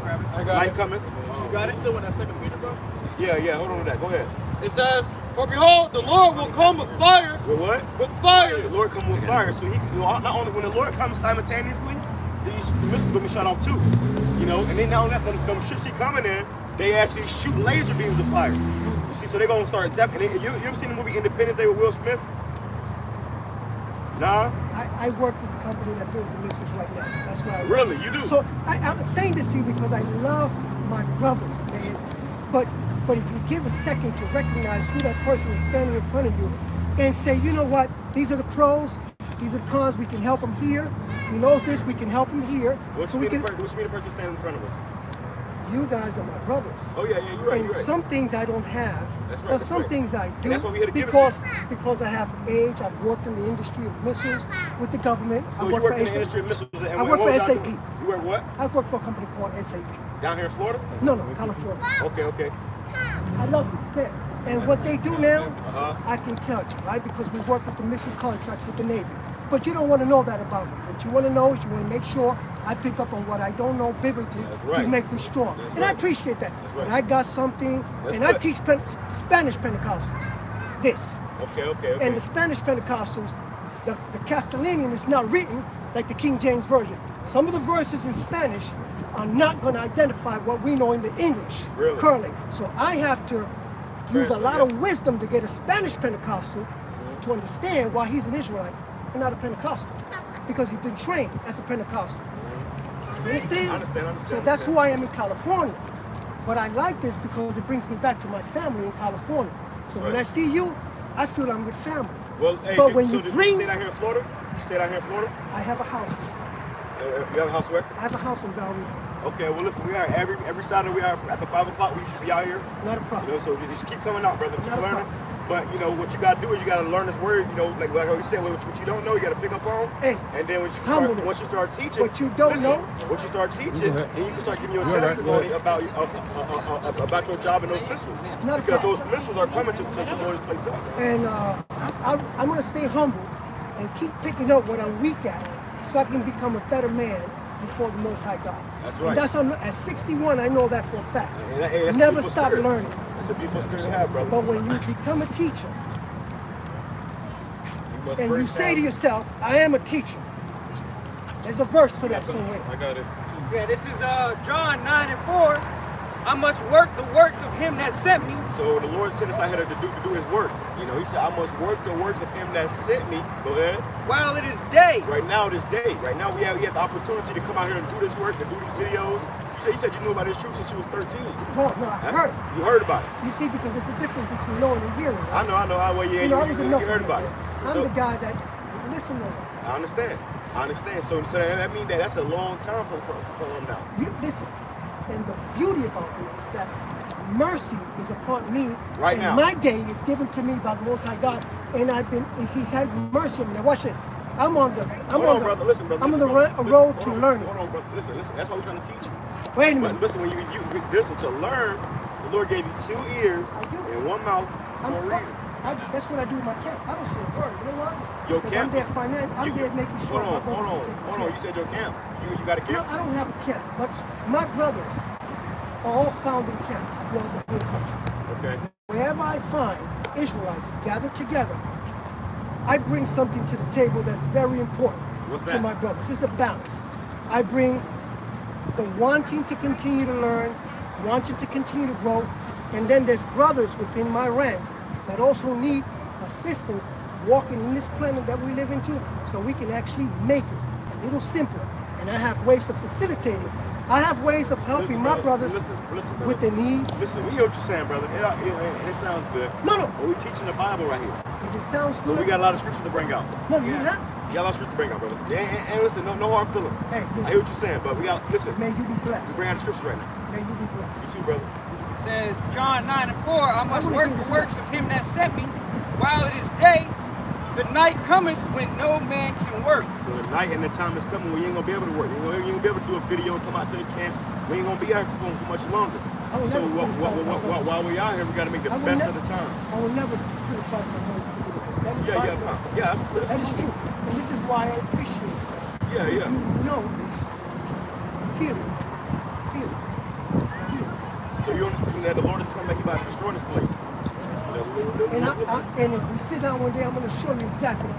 Night cometh. You got it still in that 2 Peter, bro? Yeah, hold on to that. Go ahead. It says, for behold, the Lord will come with fire. With what? With fire. The Lord come with fire. So not only when the Lord comes simultaneously, the missiles will be shot off too. You know, and then now that them ships he coming in, they actually shoot laser beams of fire. You see, so they're gonna start zapping. You ever seen the movie Independence Day with Will Smith? Nah. I work with the company that builds the missiles right now. That's what I work. Really, you do? So I'm saying this to you because I love my brothers, man. But if you give a second to recognize who that person is standing in front of you and say, you know what, these are the pros, these are the cons, we can help him here. He knows this, we can help him here. What's the person standing in front of us? You guys are my brothers. Oh yeah, you're right. And some things I don't have, that's right, but some things I do. And that's what we here to give because I have age. I've worked in the industry of missiles with the government. So I you work work for in the SAP. industry of missiles. And I work for SAP. You work what? I work for a company called SAP. Down here in Florida? No, California. Okay. I love you. Yeah. And what they do now, I can tell you, right? Because we work with the missile contracts with the Navy. But you don't want to know that about me. What you want to know is you want to make sure I pick up on what I don't know biblically to make me strong. And I appreciate that. But I got something, and I teach Spanish Pentecostals. This. Okay. And the Spanish Pentecostals, the Castellanian is not written like the King James Version. Some of the verses in Spanish are not going to identify what we know in the English currently. So I have to use a lot of wisdom to get a Spanish Pentecostal to understand why he's an Israelite and not a Pentecostal, because he's been trained as a Pentecostal. You understand? I understand. So that's who I am in California. But I like this because it brings me back to my family in California. So when I see you, I feel I'm with family. Well, hey, but when you stay down here in Florida? You stay down here in Florida? I have a house. You have a house where? I have a house in Valley. Okay, well listen, we are every Saturday we are after 5 o'clock. We should be out here. Not a problem. You know, so just keep coming out, brother. Keep Not learning. But you know what you gotta do is you gotta learn this word. You know, like we said, what you don't know, you gotta pick up on. Hey, and then once you start teaching, what you don't know, once you start teaching, then you can start giving your testimony about your job in those missiles. Because those missiles are coming to blow this place up. And I'm gonna stay humble and keep picking up what I'm weak at, so I can become a better man before the Most High God. That's right. And at 61, I know that for a fact. Hey, never stop learning. That's a beautiful spirit to have, brother. But when you become a teacher, and you say to yourself, I am a teacher. There's a verse for that somewhere. I got it. Yeah, this is John 9:4. I'm must work the works of him that sent me. So the Lord sent us out here to do his work. You know, he said, I must work the works of him that sent me. Go ahead. While it is day. Right now, this day. Right now, we have the opportunity to come out here and do this work, to do these videos. You said you knew about this truth since you was 13. No, I heard. You heard about it. You see, because there's a difference between knowing and hearing. Right? I know. Well, yeah, you heard about it. I'm the guy that listen to him. I understand. So that means that's a long time from him now. Listen, and the beauty about this is that mercy is upon me. Right and now. My day is given to me by the Most High God, and He's had mercy on me. Now watch this. I'm on the road to learning. Hold on, brother. Listen. That's why we're trying to teach you. Wait a minute. But listen, when you listen to learn, the Lord gave you 2 ears and 1 mouth for a reason. That's what I do in my camp. I don't say a word. You know what? Your Because camp? I'm there making sure. Hold on. You said your camp. You got a camp? No, I don't have a camp, but my brothers are all found in camps throughout the whole country. Okay. Wherever I find Israelites gathered together, I bring something to the table that's very important to my brothers. It's a balance. I bring the wanting to continue to learn, wanting to continue to grow, and then there's brothers within my ranks that also need assistance walking in this planet that we live into so we can actually make it a little simpler. And I have ways of facilitating. I have ways of helping my brothers with their needs. Listen, we hear what you're saying, brother. It sounds good. No. But we're teaching the Bible right here. If it sounds good. So we got a lot of scriptures to bring out. No, you have. You got a lot of scriptures to bring out, brother. And listen, no hard feelings. Hey, listen. I hear what you're saying, but we got, listen. May you be blessed. We bring out the scriptures right now. May you be blessed. You too, brother. It says, John 9:4, I must work the works of him that sent me while it is day. The night cometh when no man can work. So the night and the time is coming when you ain't gonna be able to work. You ain't gonna be able to do a video and come out to the camp. We ain't gonna be out here for much longer. So while we out here, we gotta make the best of the time. I will never criticize my mother for doing this. That is Yeah, absolutely. That is true. And this is why I appreciate it. Yeah. You know, feel it. So you understand that the Lord is coming back about to destroy this place. And if we sit down one day, I'm going to show you exactly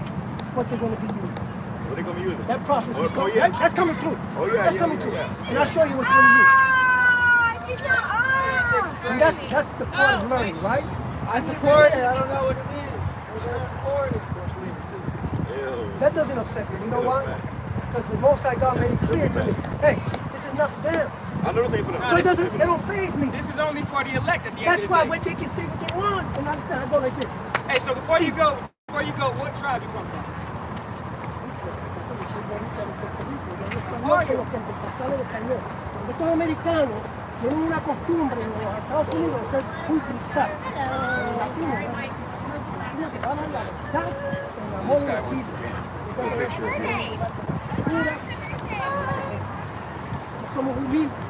what they're going to be using. What they're going to be using? That prophecy is coming. Yeah. That's coming through. Oh, yeah. That's coming through. And I'll show you what they're going to use. And that's the part of learning, right? I support it. I don't know what it is. I support it. That doesn't upset me. You know why? Because the Most High God made it clear to me. Hey, this is not for them. I know this ain't for them. So it don't faze me. This is only for the elect at the end That's of the why day. when they can say what they want, and I decide I go like this. Hey, so before you go, what tribe you come from? Estos americanos tienen una costumbre en los Estados Unidos de ser muy cristal. Los latinos, que van a la verdad, el amor y la vida. Somos humildes,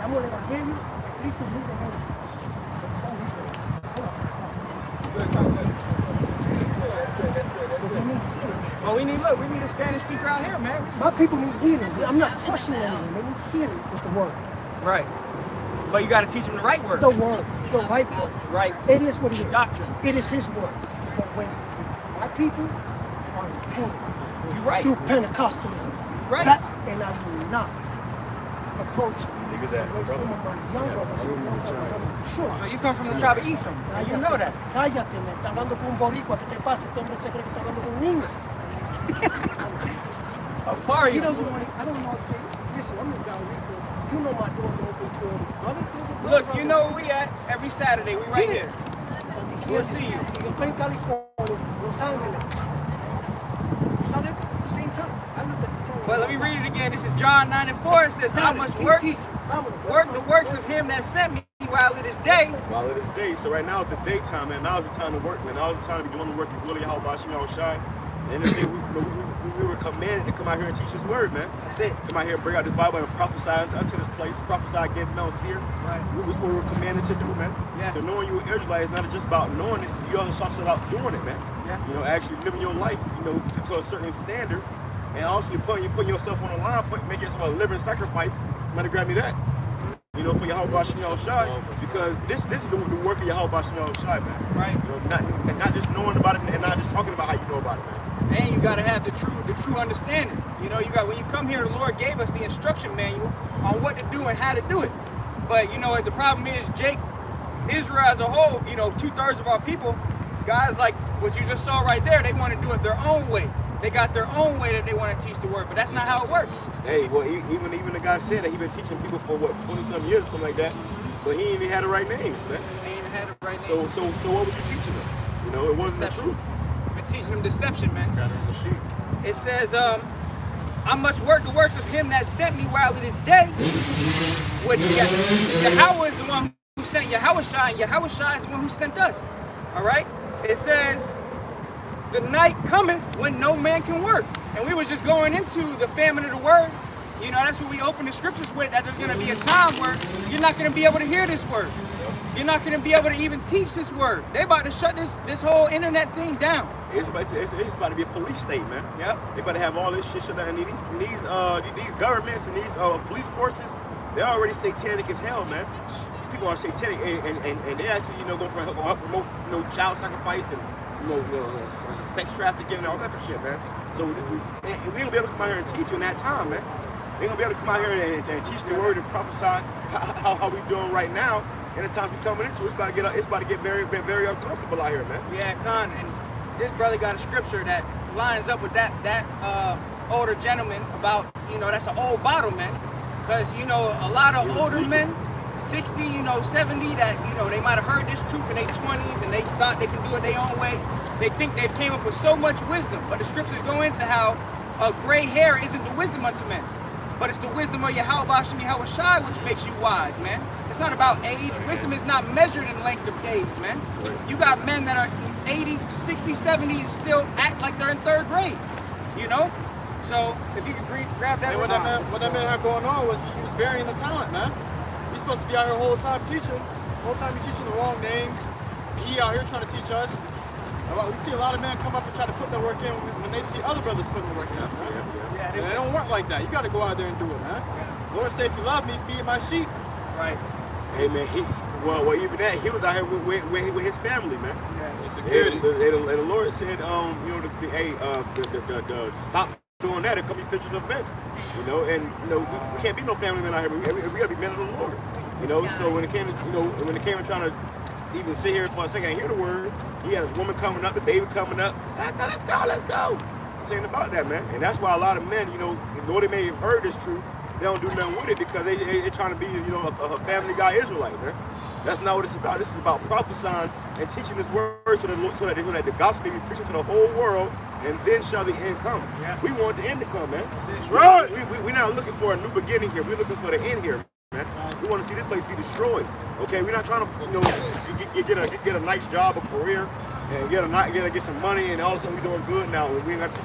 damos el evangelio de Cristo humildemente. Well, we need a Spanish speaker out here, man. My people need healing. I'm not crushing anyone. They need healing with the word. Right. But you got to teach them the right word. The word, the right word. Right. It is what it is. Doctrine. It is His word. But when my people are in pain through Pentecostalism, and I will not approach the way some of my young brothers sure. So you come from the tribe of Ephraim. You know that. Cállate, me está hablando con un boricua. ¿Qué te pasa? Este hombre se cree que está hablando con un niño. He doesn't want to, I don't know if they, listen, I'm in Val Rico. You know my doors are open to all these brothers. Look, you know where we at every Saturday. We right here. We'll see you. Yo estoy en California, Los Angeles. Now they're at the same time. I looked at the time. Well, let me read it again. This is John 9:4. It says, I must work the works of him that sent me while it is day. While it is day. So right now it's the daytime, man. Now is the time to work, man. Now is the time to be doing the work of really how Bashim Yahushai. And we were commanded to come out here and teach His word, man. That's it. Come out here and bring out this Bible and prophesy unto this place, prophesy against Mount Seir. Right. That's what we were commanded to do, man. Yeah. So knowing you were Israelite is not just about knowing it, you also talk about doing it, man. Yeah. You know, actually living your life, you know, to a certain standard. And also you're putting yourself on the line, making yourself a living sacrifice. Somebody grab me that. You know, for Yahweh Bashim Yahushai, because this is the work of Yahweh Bashim Yahushai, man. Right. You know, not just knowing about it and not just talking about how you know about it, man. And you got to have the true understanding. You know, when you come here, the Lord gave us the instruction manual on what to do and how to do it. But you know, the problem is, Jake, Israel as a whole, you know, 2/3 of our people, guys like what you just saw right there, they want to do it their own way. They got their own way that they want to teach the word, but that's not how it works. Hey, well, even the guy said that he been teaching people for what 20-some years, something like that, but he ain't even had the right names, man. They ain't even had the right names. So what was you teaching them? You know, it wasn't the truth. Been teaching them deception, man. It says, I must work the works of him that sent me while it is day. Which Yahweh is the one who sent Yahushua, and Yahushua is the one who sent us. All right? It says, the night cometh when no man can work. And we was just going into the famine of the word. You know, that's what we open the scriptures with, that there's going to be a time where you're not going to be able to hear this word. You're not going to be able to even teach this word. They about to shut this whole internet thing down. It's about to be a police state, man. Yep. They about to have all this shit shut down. And these governments and these police forces, they're already satanic as hell, man. These people are satanic, and they actually, you know, going to promote, you know, child sacrifice and sex trafficking and all that of shit, man. So we ain't gonna be able to come out here and teach you in that time, man. We ain't gonna be able to come out here and teach the word and prophesy how we doing right now. And the times we coming into, it's about to get very, very uncomfortable out here, man. Yeah, Con, and this brother got a scripture that lines up with that older gentleman about, you know, that's an old bottle, man. Because, you know, a lot of older men, 60, you know, 70, that, you know, they might have heard this truth in their 20s and they thought they can do it their own way. They think they've came up with so much wisdom, but the scriptures go into how gray hair isn't the wisdom unto men, but it's the wisdom of Yahweh Hashem Yahushua which makes you wise, man. It's not about age. Wisdom is not measured in length of days, man. You got men that are 80, 60, 70 and still act like they're in 3rd grade, you know? So if you could grab that. And what that man had going on was he was burying the talent, man. He's supposed to be out here the whole time teaching. The whole time he's teaching the wrong names. He out here trying to teach us. We see a lot of men come up and try to put their work in when they see other brothers putting the work in, man. Yeah, and they don't work like that. You got to go out there and do it, man. Lord said, if you love me, feed my sheep. Right. Hey, man, well, even that, he was out here with his family, man. Yeah. Security. And the Lord said, you know, stop doing that and come be fishers of men. You know, and you know, we can't be no family men out here. We gotta be men of the Lord. You know, so when it came to, you know, when it came to trying to even sit here for a second and hear the word, he had his woman coming up, the baby coming up. Let's go. It's ain't about that, man. And that's why a lot of men, you know, though they may have heard this truth, they don't do nothing with it because they're trying to be, you know, a family guy Israelite, man. That's not what it's about. This is about prophesying and teaching this word so that the gospel may be preached to the whole world, and then shall the end come. Yeah. We want the end to come, man. That's right. We're not looking for a new beginning here. We're looking for the end here, man. We want to see this place be destroyed. Okay, we're not trying to, you know, get a nice job, a career, and get some money, and all of a sudden we're doing good now. We ain't got to,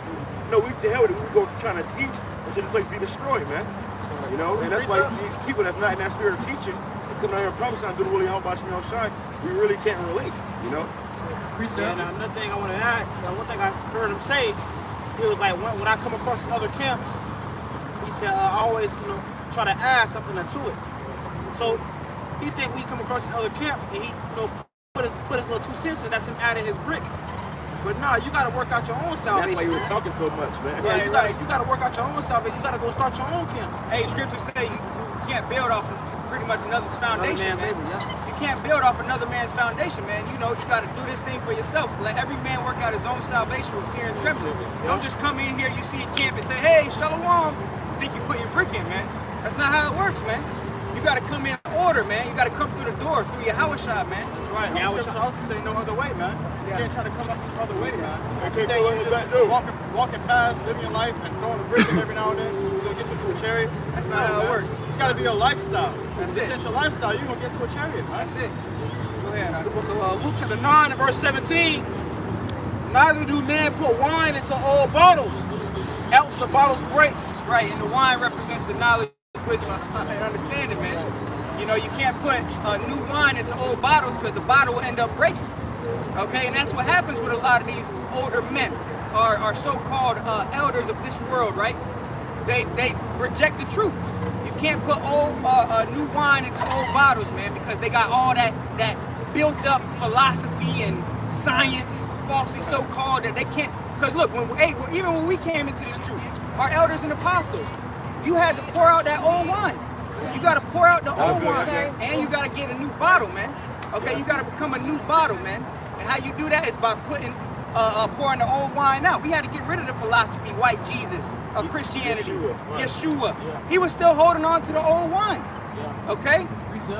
no, we to hell with it. We go trying to teach until this place be destroyed, man. You know, and that's why these people that's not in that spirit of teaching, coming out here and prophesying, doing the will of Yahweh Hashem Yahushua, we really can't relate, you know. And another thing I want to add, one thing I heard him say, he was like, when I come across other camps, he said, I always, you know, try to add something to it. So he think we come across other camps and he, you know, put his little 2 cents in, that's him adding his brick. But nah, you gotta work out your own salvation. That's why he was talking so much, man. Yeah, you gotta work out your own salvation. You gotta go start your own camp. Hey, scriptures say you can't build off of pretty much another's foundation, man. Labor, yeah. You can't build off another man's foundation, man. You know, you gotta do this thing for yourself. Let every man work out his own salvation with fear and trembling. Don't just come in here, you see a camp and say, hey, shalom. Think you put your brick in, man. That's not how it works, man. You gotta come in order, man. You gotta come through the door, through your Yahushua, man. That's right. And the scripture also say no other way, man. You can't try to come up some other way, man. Okay, so walking past, living your life, and throwing a brick in every now and then, it's gonna get you into a chariot. That's not how it works. It's gotta be a lifestyle. That's it's essential lifestyle. You're gonna get into a chariot, man. That's it. Go ahead. The book of Luke chapter 9 and verse 17. Neither do men put wine into old bottles, else the bottles break. Right, and the wine represents the knowledge, wisdom, and understanding, man. You know, you can't put new wine into old bottles because the bottle will end up breaking. Okay, and that's what happens with a lot of these older men, or so-called elders of this world, right? They reject the truth. You can't put old new wine into old bottles, man, because they got all that built-up philosophy and science, falsely so-called, that they can't. Because look, even when we came into this truth, our elders and apostles, you had to pour out that old wine. You got to pour out the old good, wine, okay. and you got to get a new bottle, man. Okay, you got to become a new bottle, man. And how you do that is by pouring the old wine out. We had to get rid of the philosophy, white Jesus, of Christianity, Yeshua. Yeah. He was still holding on to the old wine. Yeah. Okay.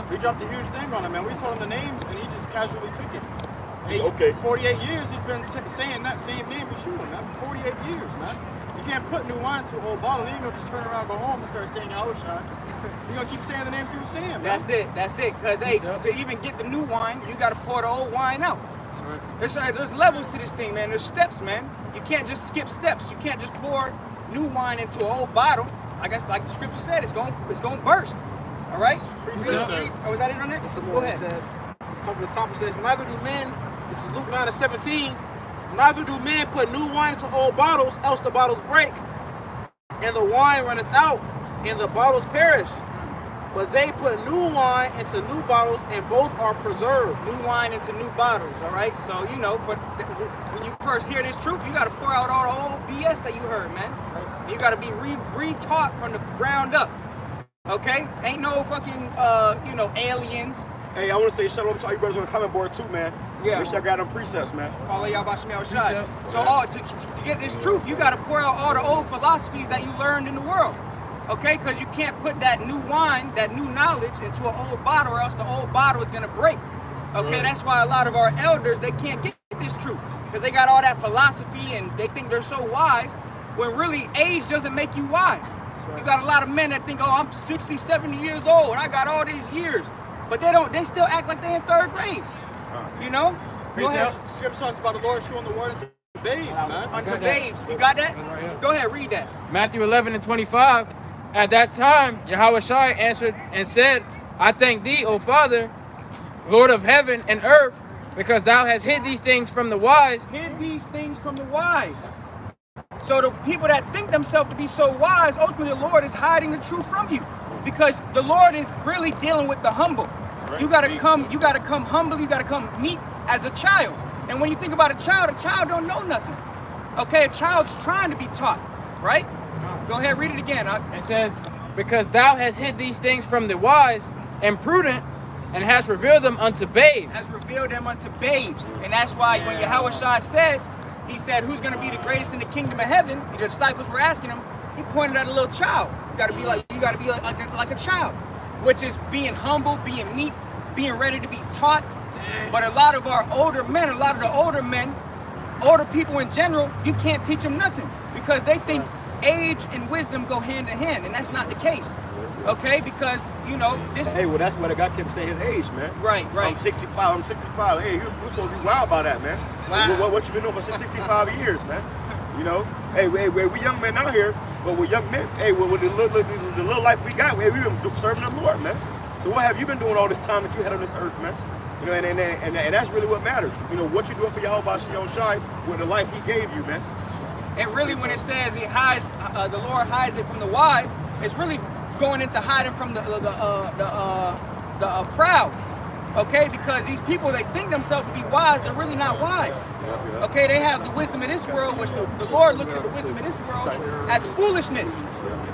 We dropped a huge thing on him, man. We told him the names, and he just casually took it. And Okay. 48 years he's been saying that same name, Yeshua, man. For 48 years, man. You can't put new wine to a whole bottle. He ain't gonna just turn around, go home, and start saying Yahushua. You're gonna keep saying the names he was saying, man. That's it. That's it. Cause hey, to even get the new wine, you got to pour the old wine out. There's levels to this thing, man. There's steps, man. You can't just skip steps. You can't just pour new wine into an old bottle. I guess, like the scripture said, it's going burst. All right. Oh, was that it on there? Some Go more. It ahead. says, come from the top. It says, neither do men. This is Luke 9:17. Neither do men put new wine into old bottles, else the bottles break, and the wine runneth out, and the bottles perish. But they put new wine into new bottles, and both are preserved. New wine into new bottles. All right. So you know, when you first hear this truth, you got to pour out all the old BS that you heard, man. You got to be re-taught from the ground up. Okay? Ain't no fucking aliens. Hey, I want to say shalom to all you brothers on the comment board too, man. Yeah. Make sure I got them precepts, man. All y'all about Shemel Shai. So to get this truth, you got to pour out all the old philosophies that you learned in the world. Okay? Because you can't put that new wine, that new knowledge into an old bottle, or else the old bottle is going to break. Okay? That's why a lot of our elders, they can't get this truth. Because they got all that philosophy and they think they're so wise, when really age doesn't make you wise. You got a lot of men that think, oh, I'm 60, 70 years old and I got all these years. But they still act like they're in third grade. You know? Go ahead. Scripture talks about the Lord showing the word into babes, man. Unto babes. You got that? Go ahead, read that. Matthew 11:25. At that time, Yahushua answered and said, I thank thee, O Father, Lord of heaven and earth, because thou hast hid these things from the wise. Hid these things from the wise. So the people that think themselves to be so wise, ultimately the Lord is hiding the truth from you. Because the Lord is really dealing with the humble. You gotta come humble, you gotta come meek as a child. And when you think about a child don't know nothing. Okay, a child's trying to be taught, right? Go ahead, read it again. It says, because thou hast hid these things from the wise and prudent, and hast revealed them unto babes. Has revealed them unto babes. And that's why when Yahushua said, he said, who's going to be the greatest in the kingdom of heaven? The disciples were asking him. He pointed at a little child. You got to be like a child, which is being humble, being meek, being ready to be taught. But a lot of our older men, older people in general, you can't teach them nothing because they think age and wisdom go hand in hand, and that's not the case. Okay, because this. Hey, well, that's why the guy kept saying his age, man. Right. I'm 65. Hey, you're supposed to be wild about that, man. Wow. What you been doing for 65 years, man? Hey, we young men out here, but we're young men. Hey, with the little life we got, we've been serving the Lord, man. So what have you been doing all this time that you had on this earth, man? And that's really what matters. What you're doing for Yahweh Shemel Shai with the life He gave you, man. And really, when it says He hides, the Lord hides it from the wise, it's really going into hiding from the proud. Okay, because these people, they think themselves to be wise, they're really not wise. Okay, they have the wisdom of this world, which the Lord looks at the wisdom of this world as foolishness.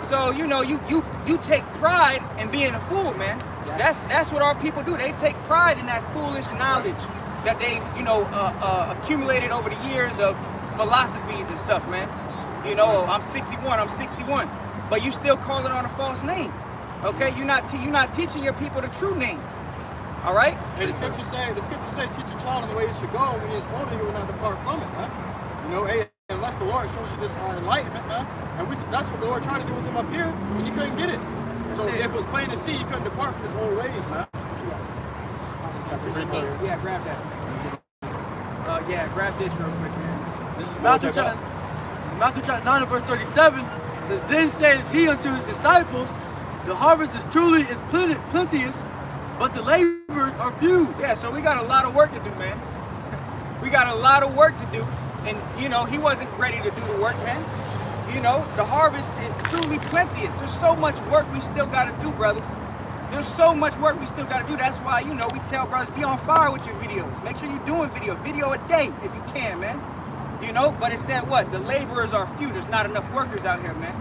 So you take pride in being a fool, man. That's what our people do. They take pride in that foolish knowledge that they've accumulated over the years of philosophies and stuff, man. I'm 61, but you still call it on a false name. Okay, you're not teaching your people the true name. All right. Hey, the scriptures say, teach a child in the way he should go. When he is older, he will not depart from it, man. Hey, unless the Lord shows you this enlightenment, man. And that's what the Lord tried to do with him up here, and he couldn't get it. So if it was plain to see, he couldn't depart from his old ways, man. Yeah, grab that. Grab this real quick, man. This is Matthew chapter 9 and verse 37. It says, then saith he unto his disciples, the harvest is plenteous, but the laborers are few. Yeah, so we got a lot of work to do, man. We got a lot of work to do. And, he wasn't ready to do the work, man. The harvest is truly plenteous. There's so much work we still got to do, brothers. There's so much work we still got to do. That's why, we tell brothers, be on fire with your videos. Make sure you're doing video a day if you can, man. But it said what? The laborers are few. There's not enough workers out here, man.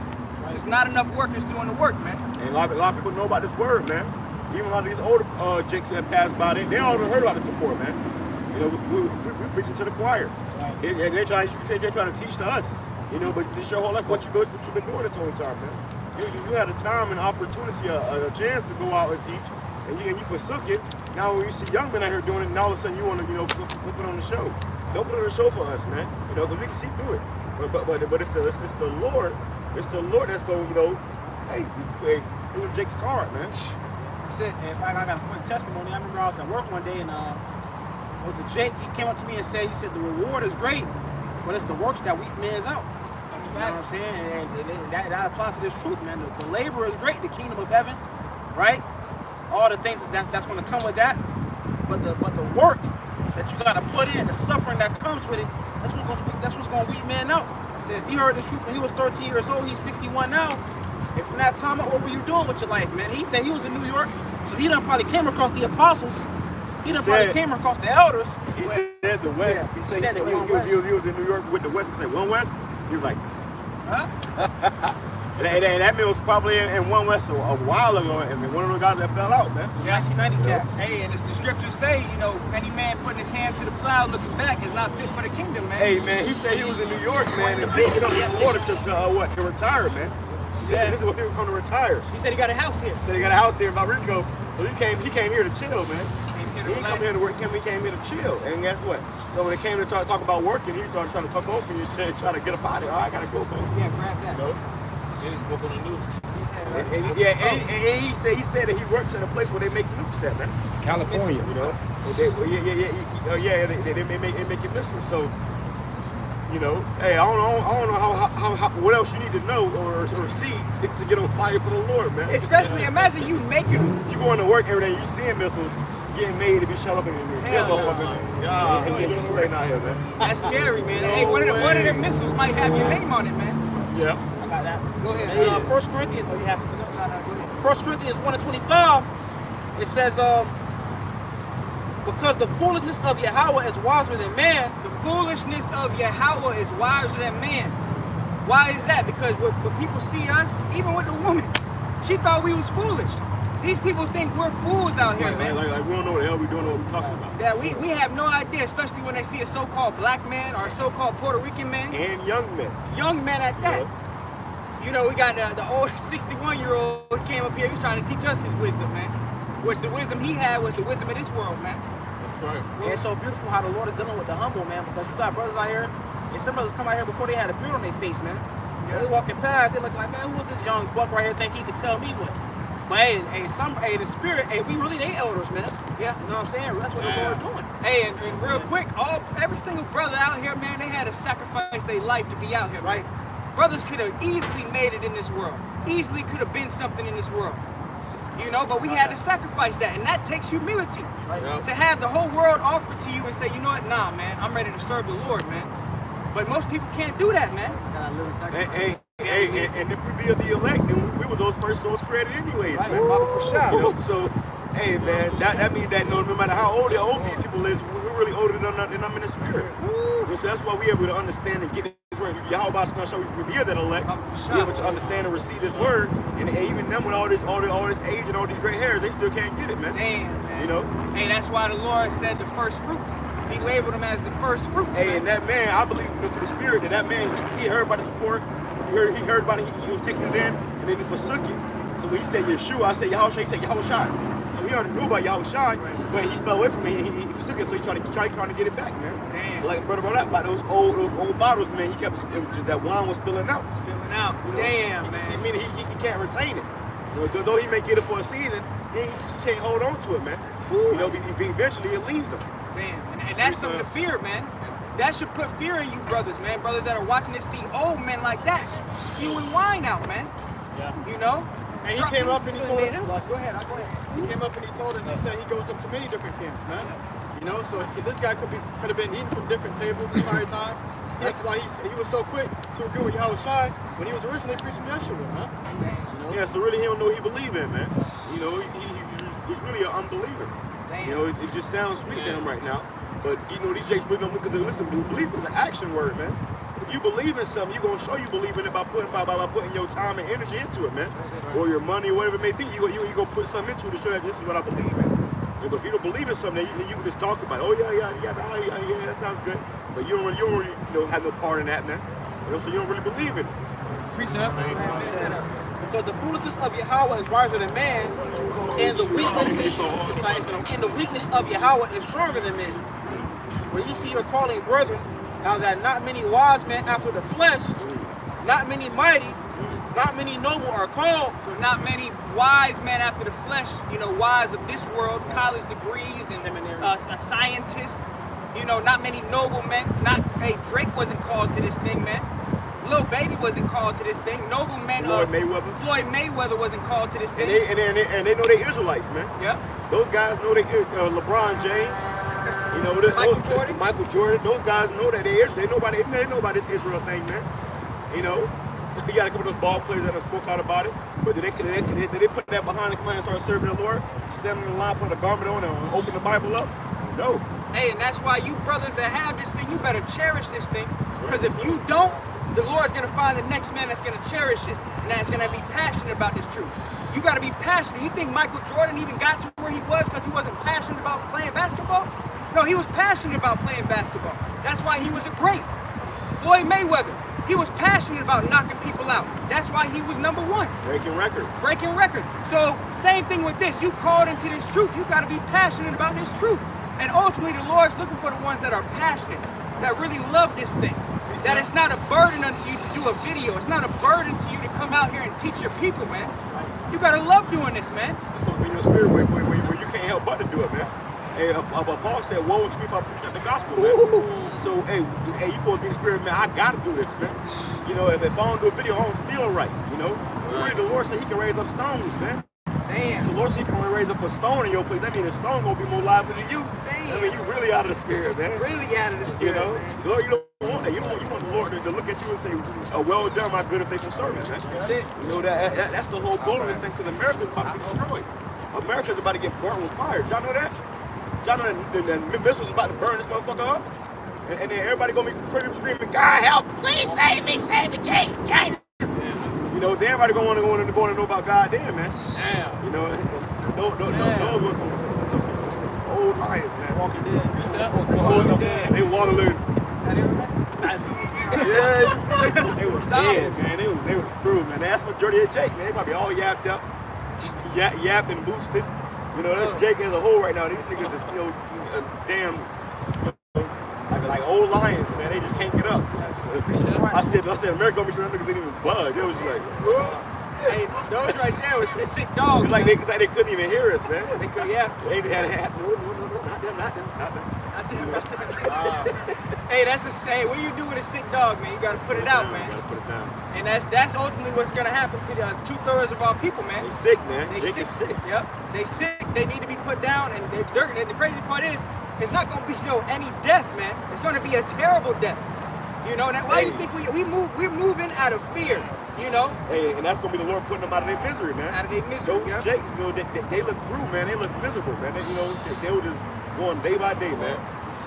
There's not enough workers doing the work, man. And a lot of people know about this word, man. Even a lot of these older jakes that passed by, they all heard about it before, man. You know, we preaching to the choir. Right. And they're trying to teach to us. You know, but this your whole life, what you've been doing this whole time, man. You had a time and opportunity, a chance to go out and teach, and you forsook it. Now when you see young men out here doing it, and all of a sudden you want to, put on the show. Don't put on the show for us, man. You know, because we can see through it. But it's the Lord. It's the Lord that's going, hey, do Jake's card, man. That's it. And if I got a quick testimony, I remember I was at work one day and it was a Jake. He came up to me and said, the reward is great, but it's the works that weak man's out. You know what I'm saying? And that applies to this truth, man. The labor is great, the kingdom of heaven, right? All the things that's going to come with that. But the work that you got to put in, the suffering that comes with it, that's what's going to weed man out. He heard the truth when he was 13 years old. He's 61 now. And from that time on, what were you doing with your life, man? He said he was in New York, so he done probably came across the apostles. He done probably came across the elders. He said the West. Yeah. He said he was in New York with the West. He said One West. He was like, huh? and that man was probably in One West a while ago, and one of the guys that fell out, man. 1990 caps. Hey, and the scriptures say, any man putting his hand to the plow looking back is not fit for the kingdom, man. Hey, man, he said he was in New York, man, and he don't get water to retire, man. Yeah, this is what he was going to retire. He said he got a house here. He said he got a house here in Valrico, so he came here to chill, man. He didn't come here to work, he came here to chill, and guess what? So when it came to talk about working, he started trying to talk over me and said, trying to get up out of here. Oh, I gotta go, man. Yeah, grab that. And he spoke on the news. And he said that he works at a place where they make nukes at, man. California. They make it missiles. So, hey, I don't know how what else you need to know or see to get on fire for the Lord, man. Especially imagine you making you going to work every day, you seeing missiles getting made to be shot up in your man. That's scary, man. Hey, one of them missiles might have your name on it, man. Yeah. I got that. Go ahead. 1 Corinthians. Oh, you have something else? 1 Corinthians 1:25. It says, because the foolishness of Yahweh is wiser than man. The foolishness of Yahweh is wiser than man. Why is that? Because when people see us, even with the woman, she thought we was foolish. These people think we're fools out here, man. Like we don't know what the hell we doing or what we're talking about. Yeah, we have no idea, especially when they see a so-called black man or a so-called Puerto Rican man. And young men. Young men at that. Yeah. We got the old 61-year-old who came up here. He was trying to teach us his wisdom, man. Which the wisdom he had was the wisdom of this world, man. That's right. Yeah, it's so beautiful how the Lord is dealing with the humble, man, because you got brothers out here, and some brothers come out here before they had a beard on their face, man. So they walking past, they look like, man, who is this young buck right here think he could tell me what? But hey, the spirit, we really they elders, man. Yeah. You know what I'm saying? That's what the Lord doing. Hey, and real quick, every single brother out here, man, they had to sacrifice their life to be out here, right? Brothers could have easily made it in this world. Easily could have been something in this world. But we had to sacrifice that, and that takes humility. Right. To have the whole world offer to you and say, you know what, nah, man, I'm ready to serve the Lord, man. But most people can't do that, man. And if we be of the elect, then we were those first souls created anyways, man. So, hey, man, that means that no matter how old these people is, we're really older than them in the spirit. So that's why we're able to understand and get this word. Yahweh is going to show we be of that elect, be able to understand and receive this word. And even them with all this age and all these gray hairs, they still can't get it, man. Damn, man. Hey, that's why the Lord said the first fruits. He labeled them as the first fruits. Hey, man. And that man, I believe through the spirit that man, he heard about this before. He heard about it. He was taking it in, and then he forsook it. So when he said Yeshua, I said Yahushua. He said Yahushua. So he already knew about Yahushua, but he fell away from it. He forsook it, so he trying to get it back, man. Damn. Like brother brought up about those old bottles, man. It was just that wine was spilling out. Damn, man. I mean, he can't retain it. Though he may get it for a season, he can't hold on to it, man. Eventually it leaves him. Damn. And that's something to fear, man. That should put fear in you brothers, man. Brothers that are watching this see old men like that spewing wine out, man. Yeah. And he came up and he told us. Go ahead. He came up and he told us. He said he goes up to many different camps, man. So this guy could have been eating from different tables the entire time. That's why he was so quick to agree with Yahushua when he was originally preaching Yeshua, man. Yeah, so really he don't know what he believe in, man. He's really an unbeliever. It just sounds sweet to him right now. But these jakes really don't, because listen, belief is an action word, man. If you believe in something, you're gonna show you believe in it by putting your time and energy into it, man. Or your money, or whatever it may be. You gonna put something into it to show that this is what I believe in. But if you don't believe in something, you can just talk about it. Oh yeah, that sounds good. But you don't really have no part in that, man. So you don't really believe in it. Because the foolishness of Yahweh is wiser than man, and the weakness of Yahweh is stronger than men. When you see your calling brethren, now that not many wise men after the flesh, not many mighty, not many noble are called. So not many wise men after the flesh, wise of this world, college degrees and a scientist. Not many noble men. Drake wasn't called to this thing, man. Lil Baby wasn't called to this thing. Noble men. Floyd Mayweather wasn't called to this thing. And they know they Israelites, man. Yeah. Those guys know they LeBron James. Michael Jordan. Those guys know that they know about this Israel thing, man. You got a couple of those ball players that have spoke out about it, but did they put that behind and come out and start serving the Lord, stand in the line, put a garment on, and open the Bible up? No. Hey, and that's why you brothers that have this thing, you better cherish this thing, because if you don't, the Lord's gonna find the next man that's gonna cherish it, and that's gonna be passionate about this truth. You gotta be passionate. You think Michael Jordan even got to where he was because he wasn't passionate about playing basketball? No, he was passionate about playing basketball. That's why he was a great. Floyd Mayweather, he was passionate about knocking people out. That's why he was number one. Breaking records. So same thing with this. You called into this truth. You gotta be passionate about this truth. And ultimately the Lord's looking for the ones that are passionate, that really love this thing. That it's not a burden unto you to do a video. It's not a burden to you to come out here and teach your people, man. You gotta love doing this, man. It's supposed to be in your spirit where you can't help but to do it, man. Hey, Paul said, woe to me if I preach the gospel, man. So, hey, you supposed to be in the spirit, man. I gotta do this, man. If I don't do a video, I don't feel right, The Lord said he can raise up stones, man. Damn. The Lord said he can raise up a stone in your place. That means the stone gonna be more lively than you. Damn. I mean, you really out of the spirit, man. Really out of the spirit. Lord, you don't want that. You want the Lord to look at you and say, well done, my good and faithful servant, man. That's it. That's the whole goal of this thing, because America's about to be destroyed. America's about to get burnt with fire. Y'all know that? Y'all know that the missiles about to burn this motherfucker up? And then everybody gonna be screaming, God help, please save me, Jay. Then everybody gonna want to know about God then, man. Damn. Those were some old lions, man. Walking Dead. They Waterloo. Yeah, you see, they was dead, man. They was through, man. That's majority of Jake, man. They probably all yapped up, yapped and boosted. That's Jake as a whole right now. These niggas is damn, like old lions, man. They just can't get up. I said, America gonna be sure them niggas didn't even budge. It was like, hey, those right there was some sick dogs. It's like they couldn't even hear us, man. They could, yeah. They had no, not them. Hey, that's the same. What do you do with a sick dog, man? You gotta put it out, man. You gotta put it down. And that's ultimately what's gonna happen to the 2/3 of our people, man. They sick, man. They sick. Yep. They sick. They need to be put down. And the crazy part is, it's not gonna be any death, man. It's gonna be a terrible death. Why do you think we're moving out of fear? Hey, and that's gonna be the Lord putting them out of their misery, man. Out of their misery. Those Jakes, they look through, man. They look miserable, man. They were just going day by day, man.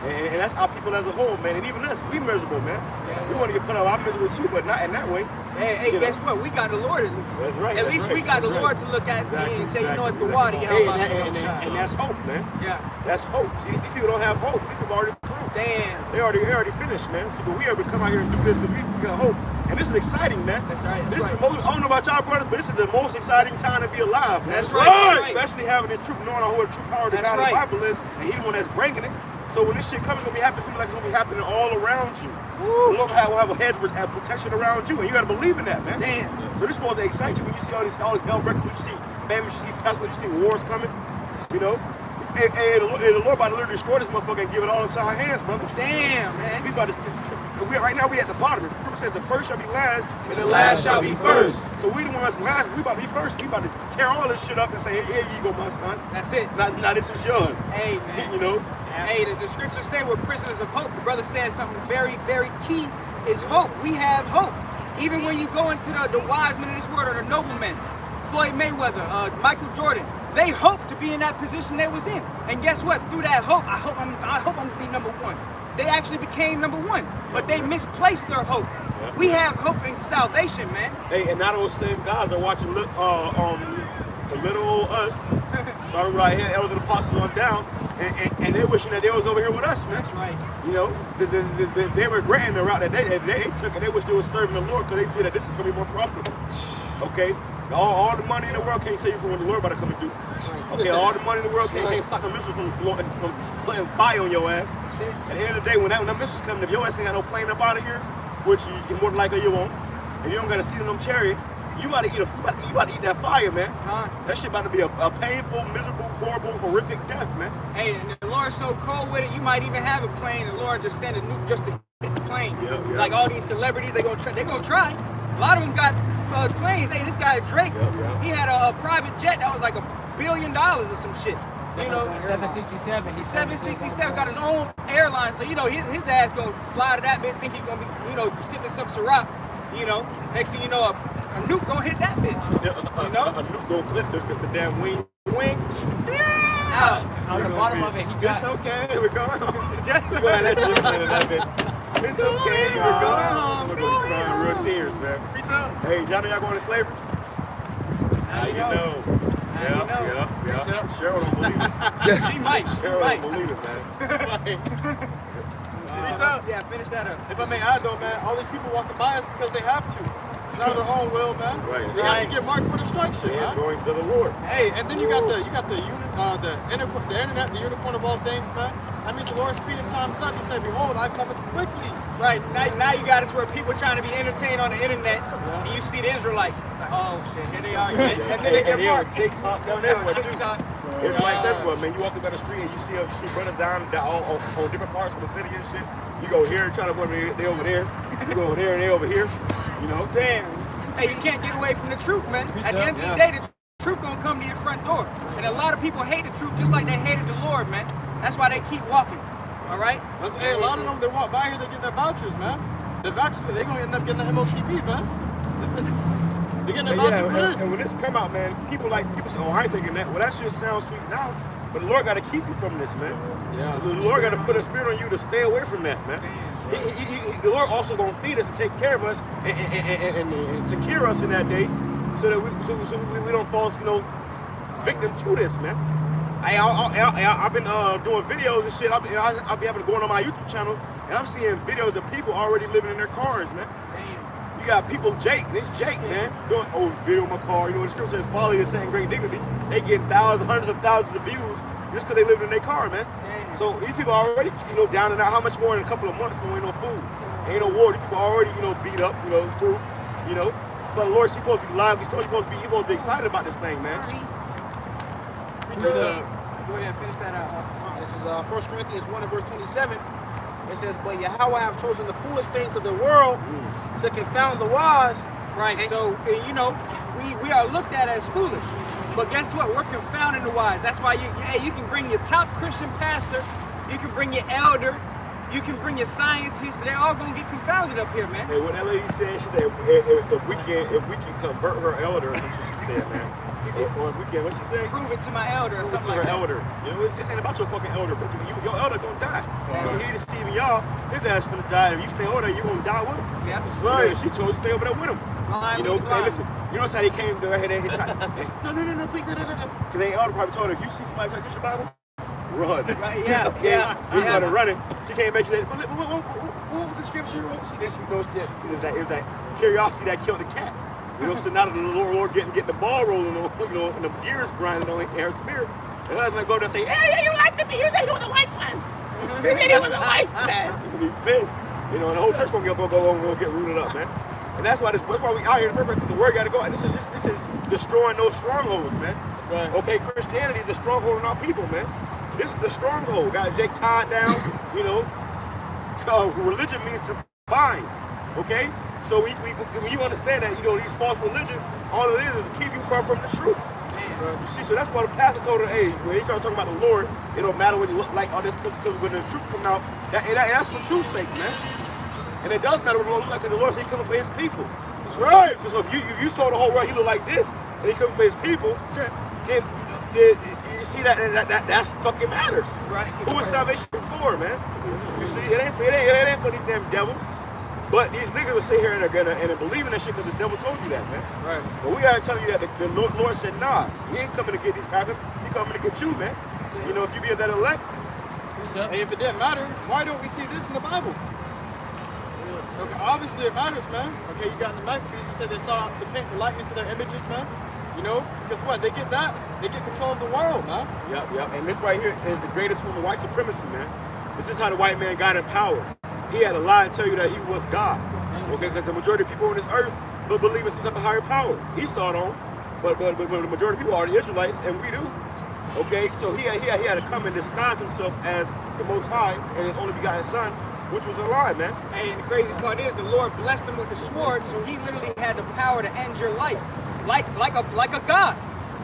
And that's our people as a whole, man. And even us, we miserable, man. Yeah. We want to get put out our misery too, but not in that way. Hey, guess what? We got the Lord at least. That's right. At least we got the Lord to look at me and say, you know what, the water, and that's hope, man. Yeah. That's hope. See, these people don't have hope. These people are already through. Damn. They already finished, man. So, but we able to come out here and do this because we got hope. And this is exciting, man. That's right. This is I don't know about y'all brothers, but this is the most exciting time to be alive, man. That's right. Especially having this truth, knowing who the true power of the God of the Bible is, and He the one that's bringing it. So when this shit comes, it's gonna be happening like it's gonna be happening all around you. The Lord will have a hedge of protection around you, and you gotta believe in that, man. Damn. So this is supposed to excite you when you see all these hell breakers, you see famines, you see pestilence, you see wars coming. And the Lord about to literally destroy this motherfucker and give it all into our hands, brother. Damn, man. We about to right now we at the bottom. The Scripture says the first shall be last, and the last shall be first. So we the ones last. We about to be first. We about to tear all this shit up and say, hey, here you go, my son. That's it. Now this is yours. Hey, man. Hey, the scriptures say we're prisoners of hope. The brother said something very, very key is hope. We have hope. Even when you go into the wise men of this world or the noblemen, Floyd Mayweather, Michael Jordan, they hoped to be in that position they was in. And guess what? Through that hope, I hope I'm gonna be number one. They actually became number one, but they misplaced their hope. Yeah. We have hope in salvation, man. Hey, and now those same guys are watching the little old us, starting right here, elders and apostles on down, and they're wishing that they was over here with us, man. That's right. You know, they're regretting the route that they took, and they wish they were serving the Lord because they see that this is going to be more profitable. Okay? All the money in the world can't save you from what the Lord about to come and do. Okay, all the money in the world can't stop the missiles from putting fire on your ass. At the end of the day, when that missiles come, if your ass ain't got no plane up out of here, which you more than likely you won't, and you don't got to see them chariots, you about to eat that fire, man. That shit about to be a painful, miserable, horrible, horrific death, man. Hey, and the Lord's so cold with it, you might even have a plane, and the Lord just send a nuke just to hit the plane. Yeah. Like all these celebrities, they gonna try. A lot of them got planes. Hey, this guy Drake, he had a private jet that was like $1 billion or some shit. You know, 767. He's 767, got his own airline, so you know his ass gonna fly to that bit, think he gonna be, you know, sipping some Ciroc. You know, next thing you know, a nuke gonna hit that bitch. You know, a nuke gonna clip the damn wing. On the bottom of it, he got. It's okay, we're going home. Just We're gonna let you explain that bit. It's okay, we're going home. We're gonna be crying real tears, man. Hey, y'all know y'all going to slavery? Now you know. Yep. Cheryl don't believe it. She might. Cheryl don't believe it, man. Yeah, finish that up. If I may add though, man, all these people walking by us because they have to. It's not of their own will, man. Right. They have to get marked for destruction, It's man. going to the Lord. Hey, and then you got the internet, the unicorn of all things, man. That means the Lord's speeding times up. He said, "Behold, I cometh quickly." Right, now you got it to where people trying to be entertained on the internet, and you see the Israelites. Oh shit, here they are. And then they get marked. TikTok down everywhere too. Israelites everywhere, man. You walk down the street and you see brothers down all on different parts of the city and shit. You go here trying to they over there. You go over there and they over here. You know, damn. Hey, you can't get away from the truth, man. At the end of the day, the truth gonna come to your front door. And a lot of people hate the truth just like they hated the Lord, man. That's why they keep walking. All right? Hey, a lot of them, they walk by here, they get their vouchers, man. The vouchers, they're gonna end up getting the MOTB, man. They're getting a voucher for this. And when this come out, man, people say, "Oh, I ain't taking that." Well, that shit sounds sweet now, but the Lord got to keep you from this, man. Yeah. The Lord got to put a spirit on you to stay away from that, man. The Lord also gonna feed us and take care of us and secure us in that day, so that we don't fall, victim to this, man. I've been doing videos and shit. I'll be able to go on my YouTube channel, and I'm seeing videos of people already living in their cars, man. You got people, Jake, man, doing video in my car. You know, the scripture says, "Follow your saying great dignity." They getting thousands, hundreds of thousands of views just because they lived in their car, man. So these people are already, down and out. How much more in a couple of months when ain't no food, ain't no water? These people are already, beat up, through, So the Lord's supposed to be live. You're supposed to be excited about this thing, man. Go ahead, finish that out. This is 1 Corinthians 1 and verse 27. It says, "But Yahweh have chosen the foolish things of the world to confound the wise." Right. So we are looked at as foolish, but guess what? We're confounding the wise. That's why you can bring your top Christian pastor, you can bring your elder, you can bring your scientists. They're all gonna get confounded up here, man. Hey, what that lady said, she said, if we can convert her elder, that's what she said, man. Or if we can, what she said? Prove it to my elder or something to her like that. elder. This ain't about your fucking elder, but your elder gonna die. He deceiving y'all, his ass finna die. If you stay over there, you gonna die with him. Yeah, that's right. She chose to stay over there with him. Hey, listen, you know how they came to her head and tried, no, please, no. Because they elder probably told her, if you see somebody try to teach the Bible, run. Right, yeah, okay. He started running. She came back, she said, what was the scripture? It was that curiosity that killed the cat. So now that the Lord getting the ball rolling, and the gears grinding on her spirit, the husband go there and say, "Hey, you like me? You said he was a white man. You said he was a white man." He'll be pissed. And the whole church gonna go get rooted up, man. And that's why we out here in the first place, because the word gotta go. And this is destroying those strongholds, man. That's right. Okay, Christianity is a stronghold in our people, man. This is the stronghold. Got Jake tied down. Religion means to bind. Okay. So when you understand that, these false religions, all it is to keep you from the truth. You see, so that's why the pastor told her, hey, when he started talking about the Lord, it don't matter what he look like, all this, because when the truth come out, that's for truth's sake, man. And it does matter what the Lord look like, because the Lord said he coming for his people. That's right. So if you told the whole world he look like this, and he coming for his people, then you see that's fucking matters. Right. Who is salvation for, man? You see, it ain't for these damn devils. But these niggas will sit here and believe in that shit because the devil told you that, man. Right. But we gotta tell you that the Lord said, nah, he ain't coming to get these crackers. He coming to get you, man. You know, if you be that elect. And if it didn't matter, why don't we see this in the Bible? Okay, obviously it matters, man. Okay, you got the Maccabees, you said they sought out to paint the likeness of their images, man. You know, because what? They get that, they get control of the world, man. Yep. And this right here is the greatest form of white supremacy, man. This is how the white man got in power. He had to lie and tell you that he was God. Okay, because the majority of people on this earth believe in some type of higher power. He saw it on, but the majority of people are the Israelites, and we do. Okay, so he had to come and disguise himself as the Most High and his only begotten Son, which was a lie, man. Hey, and the crazy part is the Lord blessed him with the sword, so he literally had the power to end your life, like a god.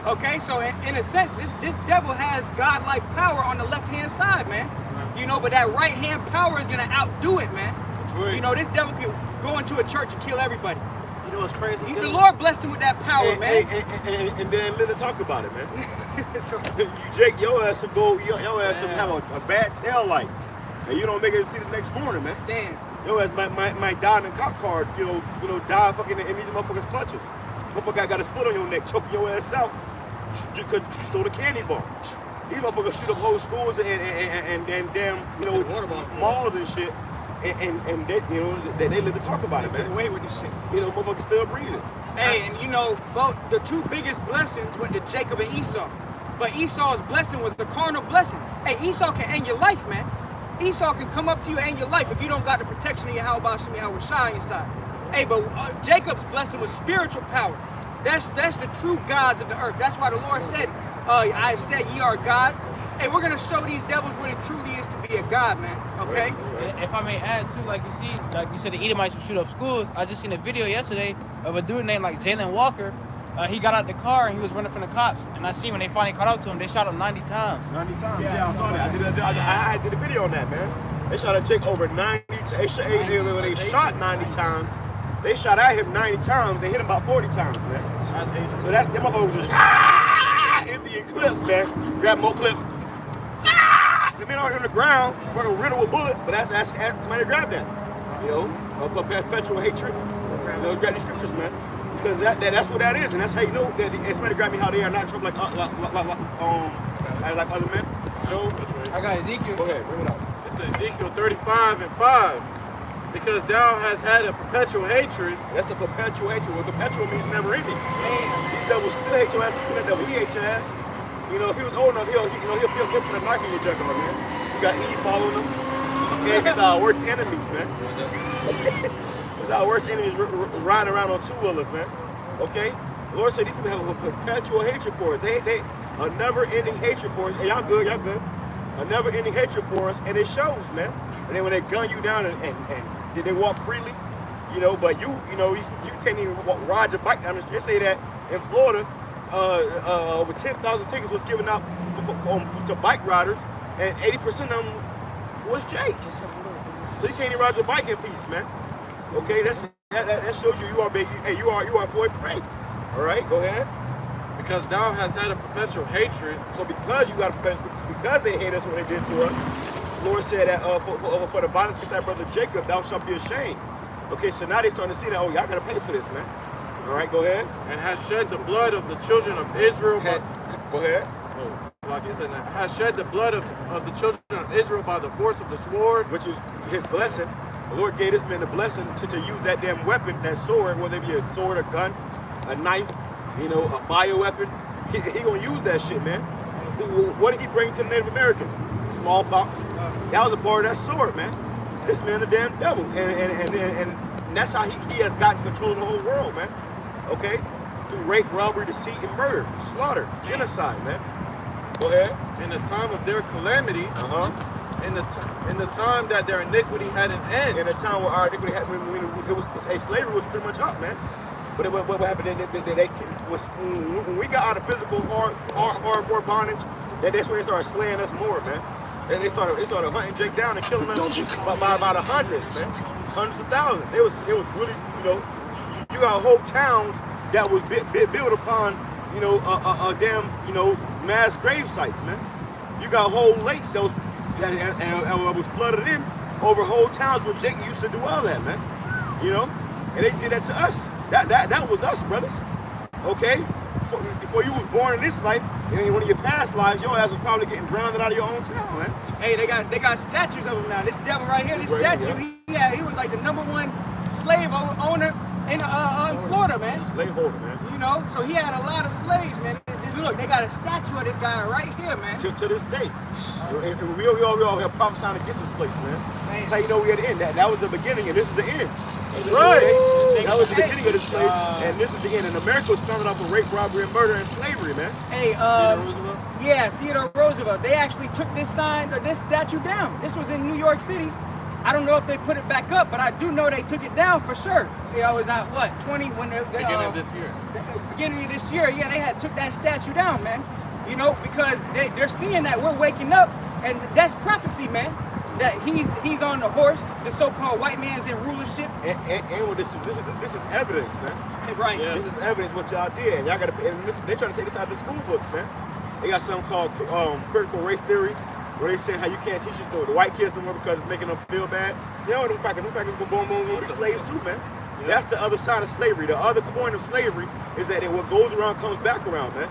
Okay, so in a sense, this devil has God-like power on the left-hand side, man. You know, but that right-hand power is gonna outdo it, man. Right. You know, this devil can go into a church and kill everybody. You know what's crazy? The Lord blessed him with that power, man. And then let us talk about it, man. Jake, your ass will go, your ass will have a bad tail light, and you don't make it to see the next morning, man. Damn. Your ass might die in a cop car, you know, die fucking in these motherfuckers' clutches. Motherfucker got his foot on your neck, choking your ass out because you stole a candy bar. These motherfuckers shoot up whole schools and damn, you know, malls and shit. And they, you know, they live to talk about it, man. Get away with this shit. You know, motherfuckers still breathing. Hey, and you know, both the two biggest blessings went to Jacob and Esau. But Esau's blessing was the carnal blessing. Hey, Esau can end your life, man. Esau can come up to you and end your life if you don't got the protection of Yahweh Shem Yahweh Shai on your side. Hey, but Jacob's blessing was spiritual power. That's the true gods of the earth. That's why the Lord said, I have said ye are gods. Hey, we're gonna show these devils what it truly is to be a god, man. Okay? If I may add too, like you said, the Edomites would shoot up schools. I just seen a video yesterday of a dude named like Jalen Walker. He got out the car and he was running from the cops. And I seen when they finally caught up to him, they shot him 90 times. 90 times? Yeah, I saw that. I did a video on that, man. They shot a chick over 90 times. They shot 90 times. They shot at him 90 times. They hit him about 40 times, man. So that's them motherfuckers was Indian clips, man. Grab more clips. The men are on the ground, fucking riddled with bullets, but that's somebody grabbed that. You know, perpetual hatred. You know, grab these scriptures, man. Because that's what that is, and that's how you know that somebody grab me how they are not in trouble like other men. Job. I got Ezekiel. Go ahead, bring it up. It's Ezekiel 35:5. Because thou hast had a perpetual hatred. That's a perpetual hatred. Well, perpetual means never ending. These devils still hate your ass. That devil, he hate your ass. You know, if he was old enough, he'll put a knife in your jugular, man. You got Eve following him. Okay, he's our worst enemies, man. He's our worst enemies riding around on two-wheelers, man. Okay? The Lord said these people have a perpetual hatred for us. They a never-ending hatred for us. Hey, y'all good. A never-ending hatred for us, and it shows, man. And then when they gun you down and they walk freely, you know, but you can't even ride your bike down the street. They say that in Florida, over 10,000 tickets was given out to bike riders, and 80% of them was Jakes. So you can't even ride your bike in peace, man. Okay, that shows you you are for a prey. All right, go ahead. Because thou hast had a perpetual hatred. So because they hate us when they did to us, the Lord said that for the violence against that brother Jacob, thou shalt be ashamed. Okay, so now they starting to see that, oh, y'all gotta pay for this, man. All right, go ahead. And has shed the blood of the children of Israel. Go ahead. Like he said, has shed the blood of the children of Israel by the force of the sword. Which is his blessing. The Lord gave this man the blessing to use that damn weapon, that sword, whether it be a sword, a gun, a knife, you know, a bioweapon. He gonna use that shit, man. What did he bring to the Native Americans? Smallpox. That was a part of that sword, man. This man, the damn devil, and that's how he has gotten control of the whole world, man. Okay, through rape, robbery, deceit, and murder, slaughter, genocide, man. Go ahead. In the time of their calamity, in the time that their iniquity had an end. In the time where our iniquity had, slavery was pretty much up, man. But what happened? When we got out of physical hardcore bondage, that's when they started slaying us more, man. And they started hunting Jake down and killing us by about the hundreds, man, hundreds of thousands. It was really, you know, you got whole towns that was built upon, you know, a damn, you know, mass grave sites, man. You got whole lakes that was flooded in over whole towns where Jacob used to dwell at, man. You know, and they did that to us. That was us, brothers. Okay, before you was born in this life, in one of your past lives, your ass was probably getting drowned out of your own town, man. Hey, they got statues of him now. This devil right here, this statue, he was like the #1 slave owner in Florida, man. Slave holder, man. You know, so he had a lot of slaves, man. Look, they got a statue of this guy right here, man. To this day. And we all have prophesying against this place, man. That's how you know we at the end. That was the beginning, and this is the end. That's right. That was the beginning of this place, and this is the end. And America was founded off of rape, robbery, and murder, and slavery, man. Hey, yeah, Theodore Roosevelt. They actually took this sign or this statue down. This was in New York City. I don't know if they put it back up, but I do know they took it down for sure. It was at what, 20 when they Beginning of this year. Beginning of this year, yeah, they had took that statue down, man. You know, because they're seeing that we're waking up, and that's prophecy, man. That he's on the horse, the so-called white man's in rulership. And this is evidence, man. Right. Yeah. This is evidence what y'all did. And y'all gotta, they're trying to take this out of the school books, man. They got something called critical race theory, where they say how you can't teach the white kids no more because it's making them feel bad. Tell them crackers gonna be slaves too, man. Yeah. That's the other side of slavery. The other coin of slavery is that what goes around comes back around, man.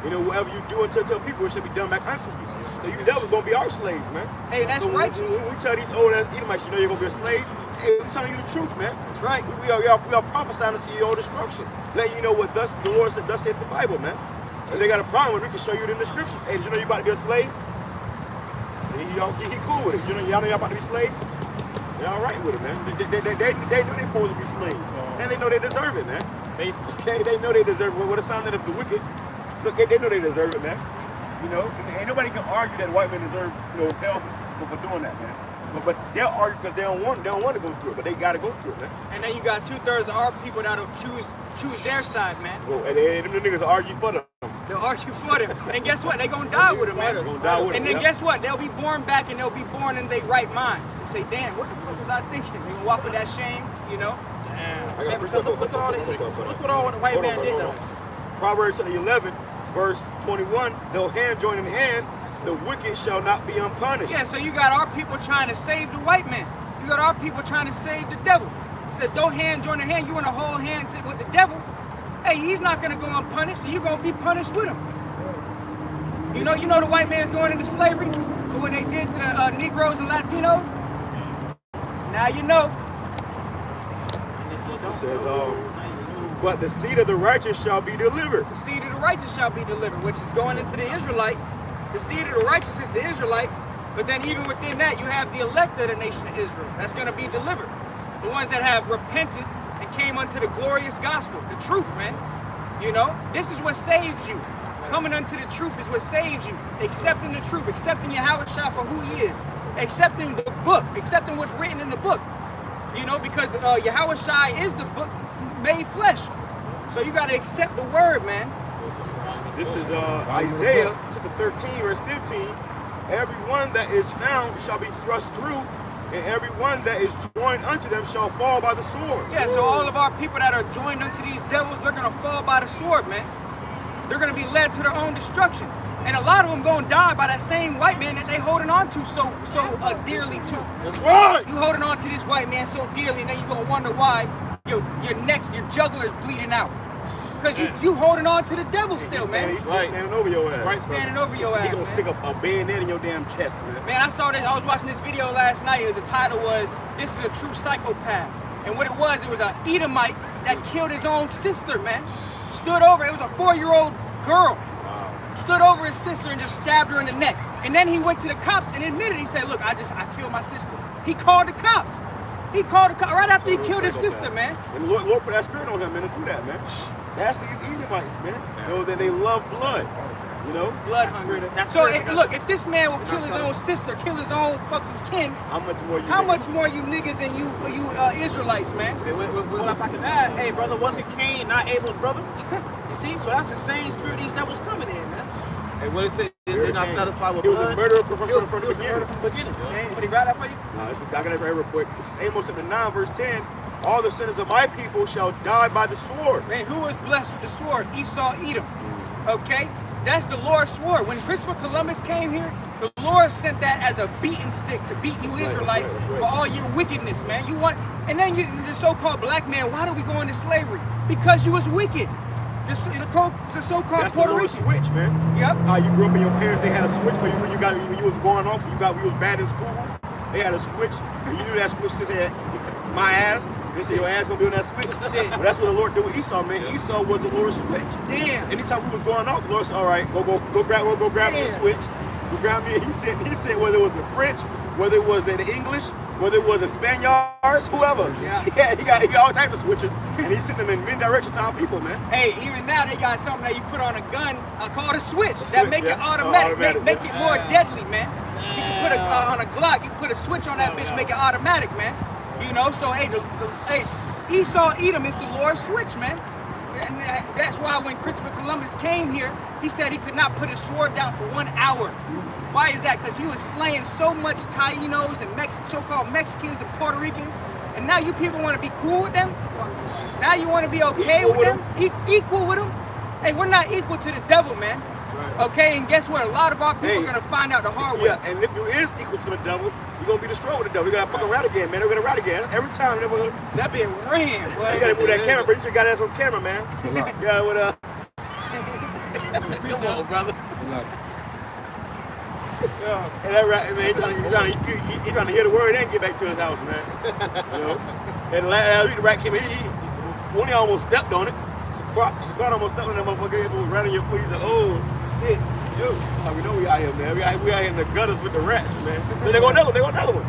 You know, whatever you do unto people, it should be done back unto you. So you devils gonna be our slaves, man. Hey, that's so righteous. When we tell these old ass Edomites, you know you're gonna be a slave. Hey, we're telling you the truth, man. That's right. We are prophesying to see your destruction. Letting you know what the Lord said, thus saith the Bible, man. If they got a problem with it, we can show you it in the scriptures. Hey, did you know you about to be a slave? See, he cool with it. You know y'all about to be slaves? They all right with it, man. They know they're supposed to be slaves. And they know they deserve it, man. Okay, they know they deserve it. What a sign that of the wicked. Look, they know they deserve it, man. You know, ain't nobody can argue that white men deserve, you know, hell for doing that, man. But they'll argue because they don't want to go through it, but they got to go through it, man. And then you got 2/3 of our people that'll choose their side, man. Well, and them niggas argue for them. They'll argue for them. And guess what? They're going to die with them, man. And then guess what? They'll be born back and they'll be born in their right mind. They say, damn, what the fuck was I thinking? They gonna walk with that shame, you know? Damn. Look what all the white man did though. Proverbs 11, verse 21, though hand join in hand, the wicked shall not be unpunished. Yeah, so you got our people trying to save the white man. You got our people trying to save the devil. He said, though hand join in hand, you want to hold hands with the devil. Hey, he's not going to go unpunished, and you're going to be punished with him. You know the white man's going into slavery for what they did to the Negroes and Latinos? Now you know. It says, but the seed of the righteous shall be delivered. The seed of the righteous shall be delivered, which is going into the Israelites. The seed of the righteous is the Israelites, but then even within that, you have the elect of the nation of Israel. That's going to be delivered. The ones that have repented and came unto the glorious gospel, the truth, man. You know, this is what saves you. Coming unto the truth is what saves you. Accepting the truth, accepting Yahweh Shah for who he is. Accepting the book, accepting what's written in the book. You know, because Yahweh Shai is the book made flesh. So you got to accept the word, man. This is Isaiah chapter 13, verse 15. Everyone that is found shall be thrust through, and everyone that is joined unto them shall fall by the sword. Yeah, so all of our people that are joined unto these devils, they're going to fall by the sword, man. They're going to be led to their own destruction. And a lot of them going to die by that same white man that they holding on to so dearly too. That's right. You holding on to this white man so dearly, and then you're going to wonder why your jugular is bleeding out. Because you holding on to the devil still, man. He's right. Standing over your ass. Right, standing over your ass, He going to stick a bayonet in your damn chest, man. Man, I was watching this video last night. The title was, "This is a True Psychopath." And what it was an Edomite that killed his own sister, man. Stood over, it was a 4-year-old girl. Stood over his sister and just stabbed her in the neck. And then he went to the cops and admitted, he said, look, I killed my sister. He called the cops. He called the cops right after he killed his sister, man. And Lord put that spirit on him, man, to do that, man. That's these Edomites, man. You know, that they love blood. You know? Blood hungry. So, look, if this man will kill his own sister, kill his own fucking kin, how much more you niggas and you Israelites, man? Well, if I can add, hey, brother, wasn't Cain not Abel's brother? You see? So that's the same spirit these devils coming in, man. Hey, what it say? They're not satisfied with blood. He was a murderer from the beginning. But he read that for you? No, I got that right real quick. This is Amos chapter 9, verse 10. All the sinners of my people shall die by the sword. Man, who was blessed with the sword? Esau, Edom. Okay? That's the Lord's sword. When Christopher Columbus came here, the Lord sent that as a beating stick to beat you Israelites for all your wickedness, man. You want, and then you, the so-called black man, why do we go into slavery? Because you was wicked. The so-called Puerto Rican switch, man. Yep. How you grew up and your parents, they had a switch for you when you was going off, you was bad in school. They had a switch, and you knew that switch said, my ass. They said your ass gonna be on that switch. But that's what the Lord did with Esau, man. Esau was the Lord's switch. Damn. Anytime we was going off, the Lord said, all right, go grab me the switch. Go grab me. He said whether it was the French, whether it was the English, whether it was the Spaniards, whoever. Yeah, he got all types of switches, and he sent them in many directions to our people, man. Hey, even now they got something that you put on a gun called a switch that make it automatic, make it more deadly, man. You can put on a Glock, you can put a switch on that bitch, make it automatic, man. You know, so hey, Esau Edom is the Lord's switch, man. And that's why when Christopher Columbus came here, he said he could not put his sword down for 1 hour. Why is that? Because he was slaying so much Tainos and so-called Mexicans and Puerto Ricans, and now you people want to be cool with them? Now you want to be okay with them? Equal with them? Hey, we're not equal to the devil, man. Okay, and guess what? A lot of our people are gonna find out the hard way. Yeah, and if you is equal to the devil, you're gonna be destroyed with the devil. You gotta fucking ride again, man. They're gonna ride again. Every time they're gonna... That been ran, boy. You gotta move that camera, bro. You got ass on camera, man. Yeah, with come on, brother. Yeah. And that rat, man, he's trying to hear the word and get back to his house, man. You know? And last week the rat came in, one of y'all almost stepped on it. Squad almost stepped on that motherfucker. It was right on your foot. He said, oh, shit. Dude, we know we out here, man. We out here in the gutters with the rats, man. So they go another one.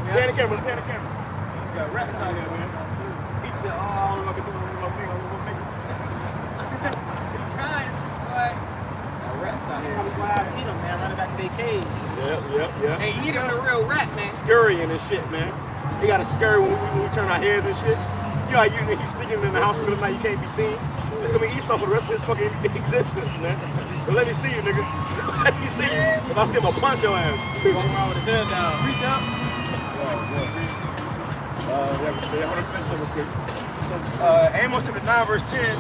Pan the camera. We got rats out here, man. He said, oh, I don't know what to do. He's trying, but rats out here. Eat them, man. Running back to their cage. Yeah. Hey, eat them the real rat, man. Scurrying and shit, man. He got to scurry when we turn our heads and shit. You know how he's sneaking in the house in the middle of the night, you can't be seen. It's gonna be Esau for the rest of his fucking existence, man. But let me see you, nigga. Let me see you. If I see him, I'll punch your ass. Walking around with his head down. Reach out. Amos chapter 9, verse 10.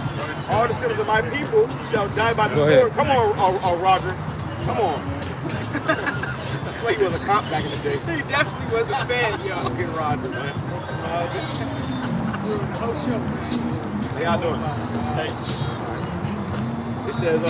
All the sinners of my people shall die by the sword. Come on, Roger. Come on. That's why he was a cop back in the day. He definitely was a fan, yo. Fucking Roger, man. How y'all doing? Hey. It says,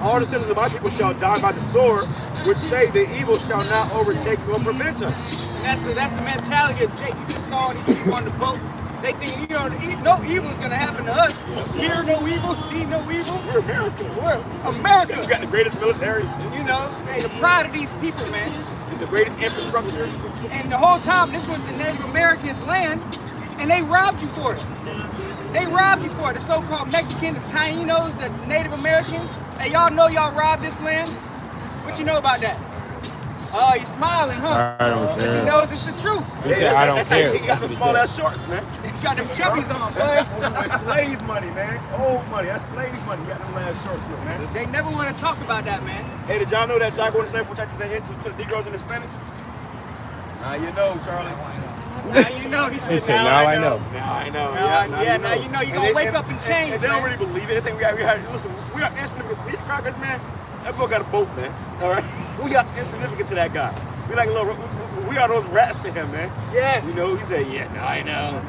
all the sinners of my people shall die by the sword, which say the evil shall not overtake nor prevent us. And that's the mentality of Jake. You just saw these people on the boat. They think, you know, no evil is going to happen to us. Hear no evil, see no evil. We're America. We're America. We got the greatest military. You know, hey, the pride of these people, man. The greatest infrastructure. And the whole time, this was the Native Americans' land, and they robbed you for it. They robbed you for it. The so-called Mexicans, the Tainos, the Native Americans. Hey, y'all know y'all robbed this land? What you know about that? Oh, he's smiling, huh? I don't care. He knows it's the truth. He said, I don't care. He got some small ass shorts, man. He's got them chubbies on, boy. That's slave money, man. Old money. That's slave money. You got them last shorts with, man. They never want to talk about that, man. Hey, did y'all know that Jack Gordon slave protected to the Negroes and Hispanics? Now you know, Charlie. Now you know. He said, now I know. Now I know. Now you know. You're going to wake up and change, and they don't really believe it. They think we are insignificant. These crackers, man. That boy got a boat, man. All right? We are insignificant to that guy. We are those rats to him, man. Yes. You know, he said, yeah, now I know.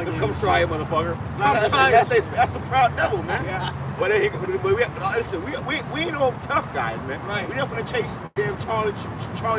Come Come try it, motherfucker. That's a proud devil, man. Yeah. But listen, we ain't no tough guys, man. Right. We not gonna chase damn Charlie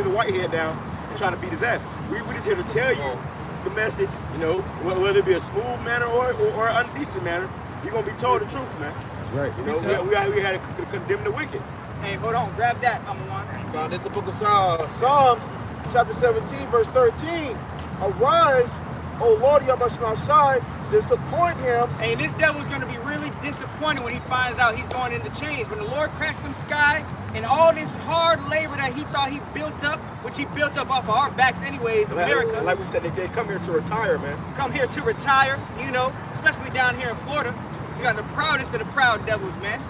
the Whitehead down and try to beat his ass. We just here to tell you the message, you know, whether it be a smooth manner or an undecent manner, you're gonna be told the truth, man. Right. You know, we had to condemn the wicked. Hey, hold on. Grab that, Amawan. God, this is the book of Psalms, chapter 17, verse 13. Arise, O Lord Yahweh Shai, disappoint him. Hey, this devil's going to be really disappointed when he finds out he's going into chains. When the Lord cracks some sky and all this hard labor that he thought he built up, which he built up off of our backs anyways, America. Like we said, they come here to retire, man. Come here to retire, you know, especially down here in Florida. You got the proudest of the proud devils, man.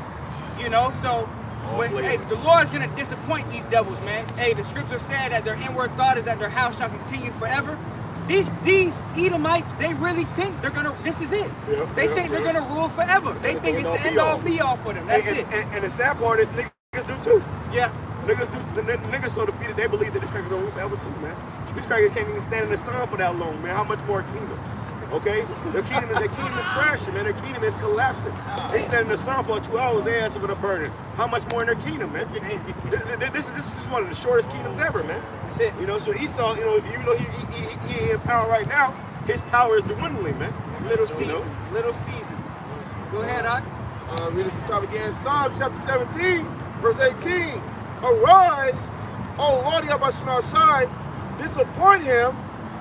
You know, so... Hey, the Lord's going to disappoint these devils, man. Hey, the scripture said that their inward thought is that their house shall continue forever. These Edomites, they really think they're gonna. This is it. They think they're gonna rule forever. They think it's the end all be all for them. That's it. And the sad part is niggas do too. Yeah. Niggas so defeated they believe that this crackers gonna rule forever too, man. These crackers can't even stand in the sun for that long, man. How much more kingdom? Okay? Their kingdom is crashing, man. Their kingdom is collapsing. They stand in the sun for 2 hours, their ass are gonna burn it. How much more in their kingdom, man? This is one of the shortest kingdoms ever, man. That's it. You know, so Esau, you know, even though he in power right now, his power is dwindling, man. Little season. Little season. Go ahead, Doc. Reading from the top again. Psalms chapter 17, verse 18. Arise, O Lord Yahweh Shema Shai, disappoint him,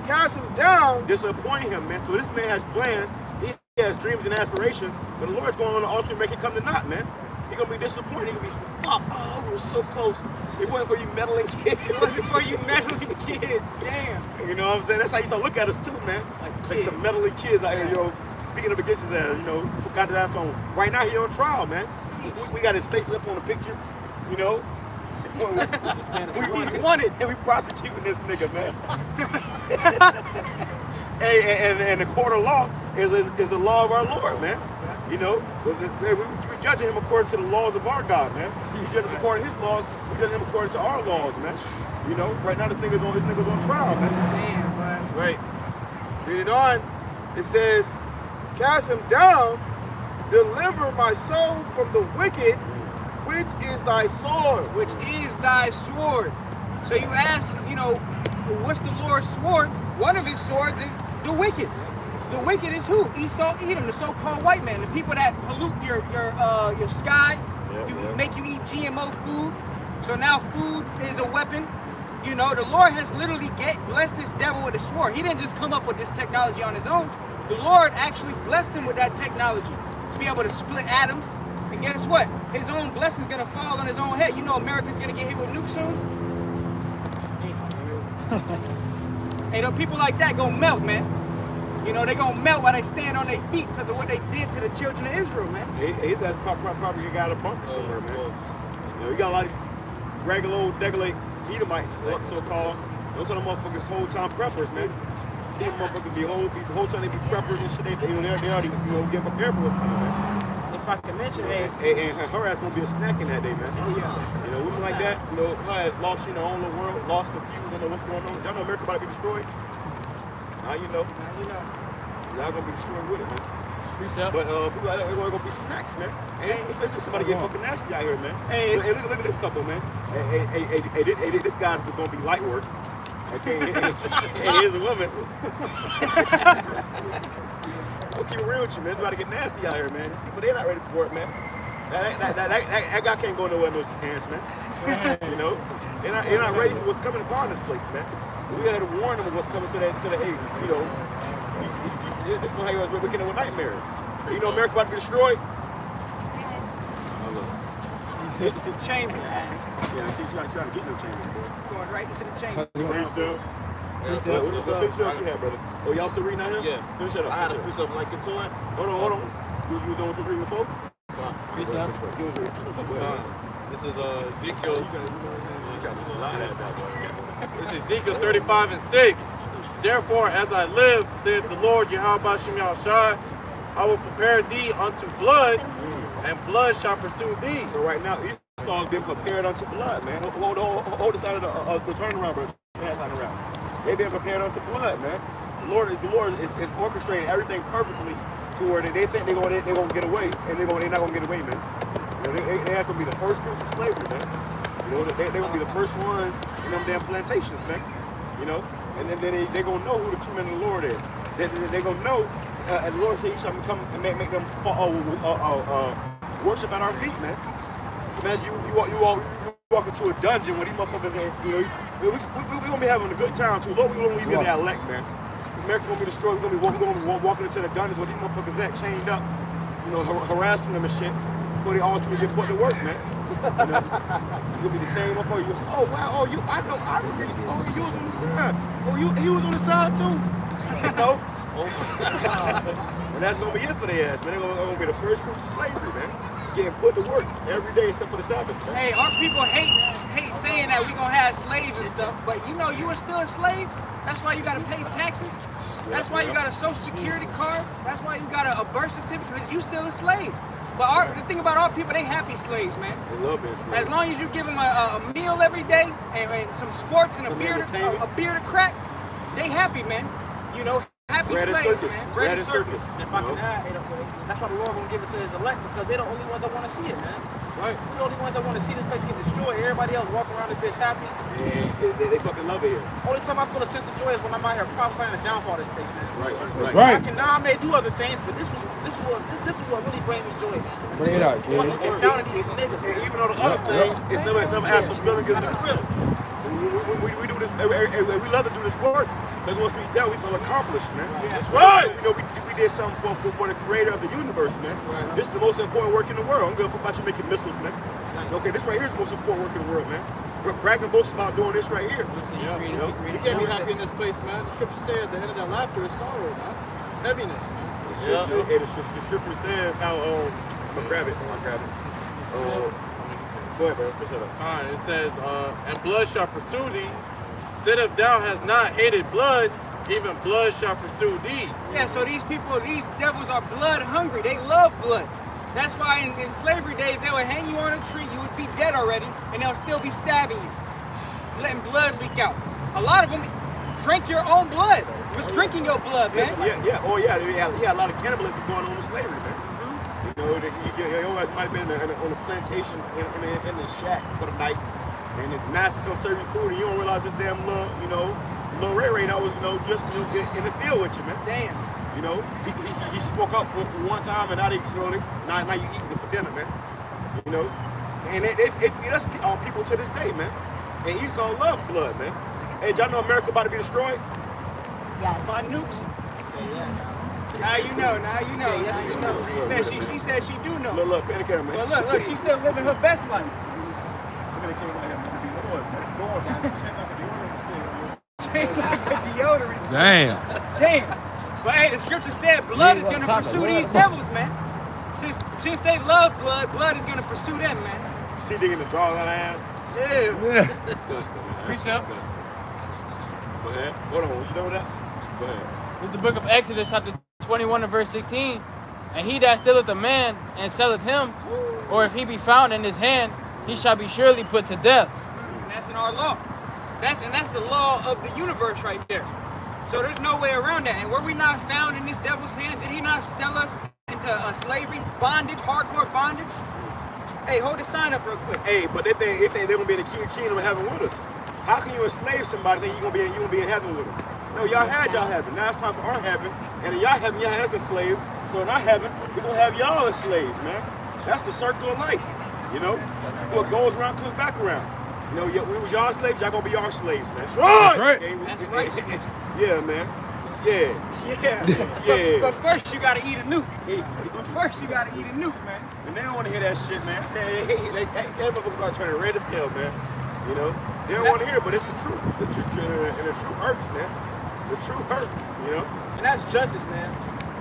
cast him down. Disappoint him, man. So this man has plans. He has dreams and aspirations, but the Lord's going to ultimately make it come to naught, man. He's going to be disappointed. He's going to be, oh, we were so close. It wasn't for you meddling kids. It wasn't for you meddling kids. Damn. You know what I'm saying? That's how he used to look at us too, man. Like some meddling kids out here, you know, speaking up against his ass, you know, got his ass on. Right now, he on trial, man. We got his face up on the picture, you know. He's wanted, and we prosecuting this nigga, man. and the court of law is the law of our Lord, man. You know, we judging him according to the laws of our God, man. We judge him according to his laws. We judge him according to our laws, man. You know, right now this nigga's on trial, man. Damn, man. Right. Reading on, it says, cast him down, deliver my soul from the wicked, which is thy sword. Which is thy sword. So you ask, you know, what's the Lord's sword? One of his swords is the wicked. The wicked is who? Esau, Edom, the so-called white man, the people that pollute your sky, make you eat GMO food. So now food is a weapon. You know, the Lord has literally blessed this devil with a sword. He didn't just come up with this technology on his own. The Lord actually blessed him with that technology to be able to split atoms. And guess what? His own blessing's gonna fall on his own head. You know America's gonna get hit with nukes soon? Hey, the people like that gonna melt, man. You know, they gonna melt while they stand on their feet because of what they did to the children of Israel, man. He's that probably got a bunker somewhere, man. You know, you got a lot of these regular old Edomites, so-called. Those are the motherfuckers whole time preppers, man. These motherfuckers the whole time they be preppers and shit. They already get prepared for what's coming, man. If I can mention it, and her ass gonna be a snack in that day, man. You know, women like that, you know, her ass lost in her own little world, lost, confused, don't know what's going on. Y'all know America about to be destroyed. Now you know. Y'all gonna be destroyed with it, man. But people like that, they're gonna be snacks, man. Hey, listen, somebody get fucking nasty out here, man. Hey, look at this couple, man. Hey, this guy's gonna be light work. Okay, here's a woman. I'll keep it real with you, man. It's about to get nasty out here, man. These people, they're not ready for it, man. That guy can't go nowhere in those pants, man. You know, they're not ready for what's coming upon this place, man. We gotta warn them of what's coming so that hey, you know, this is how you guys waking up with nightmares. You know, America about to be destroyed. Chambers. Yeah, she's trying to get no chambers, boy. Going right into the chambers. Finish up you had, brother. Oh, y'all still reading out here? Yeah. Finish it up. I had to put something like it to it. Hold on. You doing what you reading before? This is Ezekiel. This is Ezekiel 35 and 6. Therefore, as I live, saith the Lord Yahweh Shem Shai, I will prepare thee unto blood, and blood shall pursue thee. So right now, Esau's been prepared unto blood, man. Hold the side of the turnaround, bro. Turn around. They've been prepared unto blood, man. The Lord is orchestrating everything perfectly to where they think they're gonna get away, and they're not gonna get away, man. You know, they have to be the first fruits of slavery, man. You know, they're gonna be the first ones in them damn plantations, man. You know, and then they're gonna know who the true man of the Lord is. They're gonna know, and the Lord said, He shall come and make them worship at our feet, man. Imagine you walk into a dungeon when these motherfuckers, you know, we're gonna be having a good time too. Lord, we don't even be that elect, man. America gonna be destroyed. We're gonna be walking into the dungeons where these motherfuckers at chained up, you know, harassing them and shit, before they ultimately get put to work, man. You know, you'll be the same motherfucker. You'll say, oh wow, you was on the side. Oh, he was on the side too. You know? Oh my God. And that's gonna be it for their ass, man. They're gonna be the first fruits of slavery, man. Getting put to work every day except for the Sabbath. Man. Hey, our people hate hate saying that we gonna have slaves and stuff, but you know you are still a slave. That's why you gotta pay taxes. That's why you got a social security card. That's why you got a birth certificate, because you still a slave. But the thing about our people, they happy slaves, man. They love being slaves. As long as you give them a meal every day and some sports and a beer to crack, they happy, man. You know, happy slaves, man. Bread and circus. If I can add, that's why the Lord gonna give it to His elect, because they're the only ones that want to see it, man. Right? We're the only ones that want to see this place get destroyed. Everybody else walking around this bitch happy. Yeah, they fucking love it here. Only time I feel a sense of joy is when I'm out here prophesying the downfall of this place, man. Right. Right. I may do other things, but this is what really brings me joy, man. Bring it out, kid. Fucking confounding these niggas. And even though the other things, it's never as fulfilling as this feeling. We do this, we love to do this work, because once we done, we feel accomplished, man. That's right. You know, we did something for the creator of the universe, man. This is the most important work in the world. I'm good about you making missiles, man. Okay, this right here is the most important work in the world, man. We're bragging both about doing this right here. You know? You can't be happy in this place, man. The scripture says at the end of that laughter is sorrow, man. Heaviness, man. The scripture says how, I'll grab it. Go ahead, bro. Finish that up. All right, it says, and blood shall pursue thee. Said if thou hast not hated blood, even blood shall pursue thee. Yeah, so these people, these devils are blood hungry. They love blood. That's why in slavery days, they would hang you on a tree, you would be dead already, and they'll still be stabbing you, letting blood leak out. A lot of them drink your own blood. It was drinking your blood, man. Yeah. A lot of cannibalism going on in slavery, man. You know, you always might have been on a plantation in the shack for the night, and the master comes serve you food, and you don't realize this damn little Ray now was, just in the field with you, man. Damn. You know, he spoke up one time, and now now you eating it for dinner, man. You know, and it feed us people to this day, man. And Esau love blood, man. Hey, y'all know America about to be destroyed? Yes. By nukes. Say yes. Now you know. Yes, you know. She said she do know. Look, pay the camera, man. But look, she's still living her best life. Look at the camera right here. Deodorant. Damn. But hey, the scripture said blood is gonna pursue these devils, man. Since they love blood, blood is gonna pursue them, man. She digging the drawers out of ass. Yeah. Disgusting, man. Preach up. Go ahead. Hold on. You know that? Go ahead. It's the book of Exodus, chapter 21 and verse 16. And he that stealeth a man and selleth him, or if he be found in his hand, he shall be surely put to death. And that's in our law. That's the law of the universe right there. So there's no way around that. And were we not found in this devil's hand? Did he not sell us into slavery, bondage, hardcore bondage? Hey, hold the sign up real quick. Hey, but if they're gonna be in the kingdom of heaven with us, how can you enslave somebody that you gonna be in heaven with them? No, y'all had y'all heaven. Now it's time for our heaven. And in y'all heaven, y'all had us as slaves. So in our heaven, we're gonna have y'all as slaves, man. That's the circle of life. You know, what goes around comes back around. You know, we was y'all slaves, y'all gonna be our slaves, man. That's right. Okay, That's right. Yeah, man. Yeah. But first you gotta eat a nuke. First you gotta eat a nuke, man. And they don't want to hear that shit, man. They motherfuckers start turning red as hell, man. You know, they don't want to hear it, but it's the truth. The truth hurts, man. The truth hurts, you know. And that's justice, man.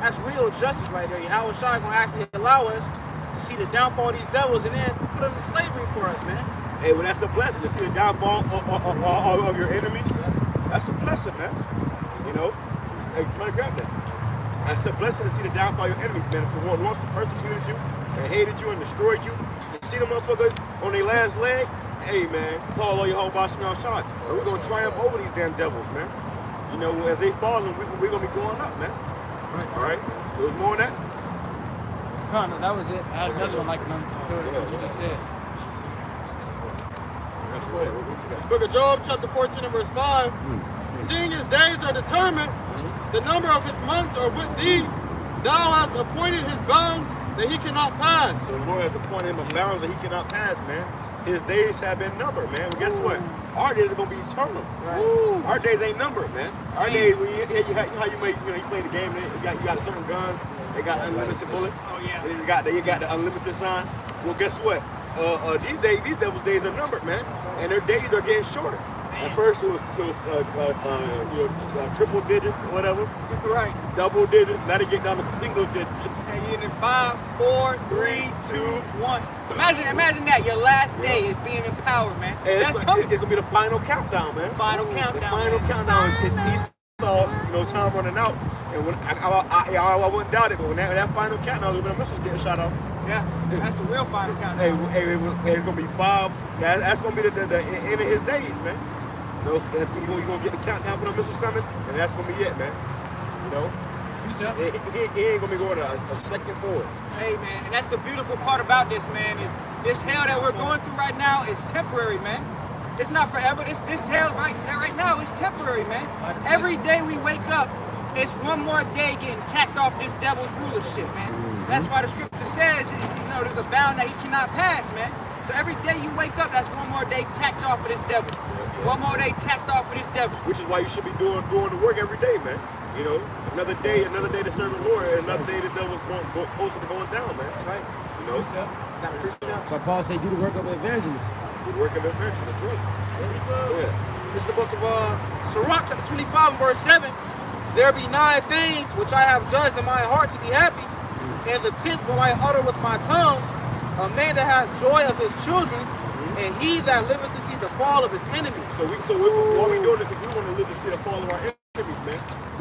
That's real justice right there. Yahweh Shai gonna actually allow us to see the downfall of these devils and then put them in slavery for us, man. Hey, well, that's a blessing to see the downfall of your enemies. That's a blessing, man. You know, hey, somebody grab that. That's a blessing to see the downfall of your enemies, man. The one once persecuted you and hated you and destroyed you, and see them motherfuckers on their last leg. Hey, man, call all your whole boss smell shot. And we're gonna triumph over these damn devils, man. You know, as they fall, we're gonna be going up, man. All right. There was more than that. No, that was it. I had another one like what you just said. Book of Job, chapter 14 and verse 5. Seeing his days are determined, the number of his months are with thee. Thou hast appointed his bounds that he cannot pass. The Lord has appointed him a bounds that he cannot pass, man. His days have been numbered, man. Well, guess what? Our days are gonna be eternal. Right. Our days ain't numbered, man. Our days, when you play the game, you got certain guns. They got unlimited bullets. Oh yeah. You got the unlimited sign. Well, guess what? These devil's days are numbered, man, and their days are getting shorter. At first, it was triple digits or whatever. Right. Double digits. Now they get down to single digits. And you're in 5, 4, 3, 2, 1. Imagine that, your last day is being in power, man. Hey, That's coming. It's gonna be the final countdown, man. Final countdown. The final countdown is Esau's, time running out. And when I wouldn't doubt it, but when that final countdown, when the missiles getting shot off. Yeah, that's the real final countdown. Hey, it's gonna be 5. That's gonna be the end of his days, man. That's gonna you're gonna get the countdown for the missiles coming, and that's gonna be it, man. He ain't gonna be going a second forward. Hey, man, and that's the beautiful part about this, man, is this hell that we're going through right now is temporary, man. It's not forever. This hell right now is temporary, man. Every day we wake up, it's one more day getting tacked off this devil's rulership, man. That's why the scripture says, there's a bound that he cannot pass, man. So every day you wake up, that's one more day tacked off for this devil. One more day tacked off for this devil. Which is why you should be doing the work every day, man. Another day to serve the Lord, and another day the devil's closer to going down, man. Right. So Paul said, do the work of an evangelist. Do the work of an evangelist, that's right. Yeah. This is the book of Sirach, chapter 25, and verse 7. There be 9 things which I have judged in my heart to be happy, and the 10th will I utter with my tongue. A man that hath joy of his children, and he that liveth to see the fall of his enemies. So why we doing this? Because we want to live to see the fall of our enemies, man.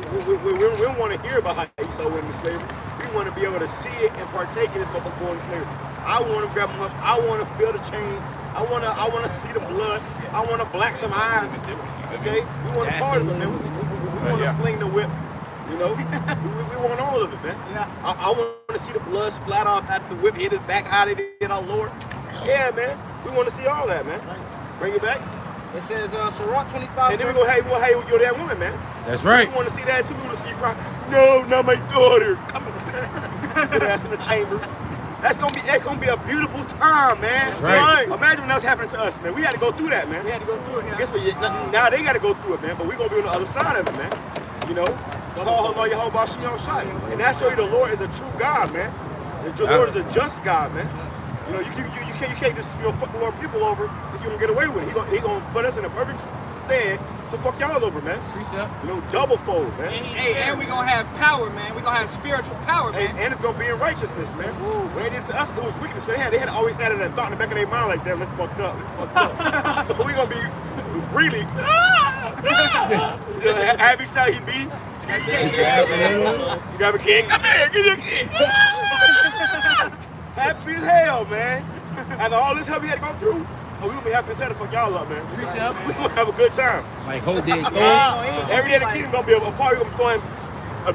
We don't want to hear about how Esau went into slavery. We want to be able to see it and partake in this before going to slavery. I want to grab them up. I want to feel the chains. I want to see the blood. I want to black some eyes. Okay? We want a part of it, man. We want to sling the whip. We want all of it, man. Yeah. I want to see the blood splat off after the whip hit his back. How they did our Lord. Yeah, man. We want to see all that, man. Bring it back. It says Sirach 25. And then we're going to hang with your that woman, man. That's right. We want to see that too. We want to see you cry. No, not my daughter. Come on. Get ass in the chamber. That's gonna be a beautiful time, man. That's right. Imagine when that was happening to us, man. We had to go through that, man. We had to go through it, yeah. Guess what? Now they got to go through it, man. But we're gonna be on the other side of it, man. Call her your whole about Shimon Shai. And that show you the Lord is a true God, man. The Lord is a just God, man. You can't just fuck the Lord people over if you don't get away with it. He gonna put us in a perfect stand to fuck y'all over, man. Double fold, man. And we're gonna have power, man. We're gonna have spiritual power, man. And it's gonna be in righteousness, man. When they did it to us, it was wickedness. So they had always had that thought in the back of their mind like, damn, let's fucked up. But we're gonna be freely. Abby shot he be. You grab a kid. Come here, get your kid. Happy as hell, man. After all this hell we had to go through, we're gonna be happy as hell to fuck y'all up, man. We're gonna have a good time. Like whole day. Every day the kingdom gonna be a party. We're gonna be throwing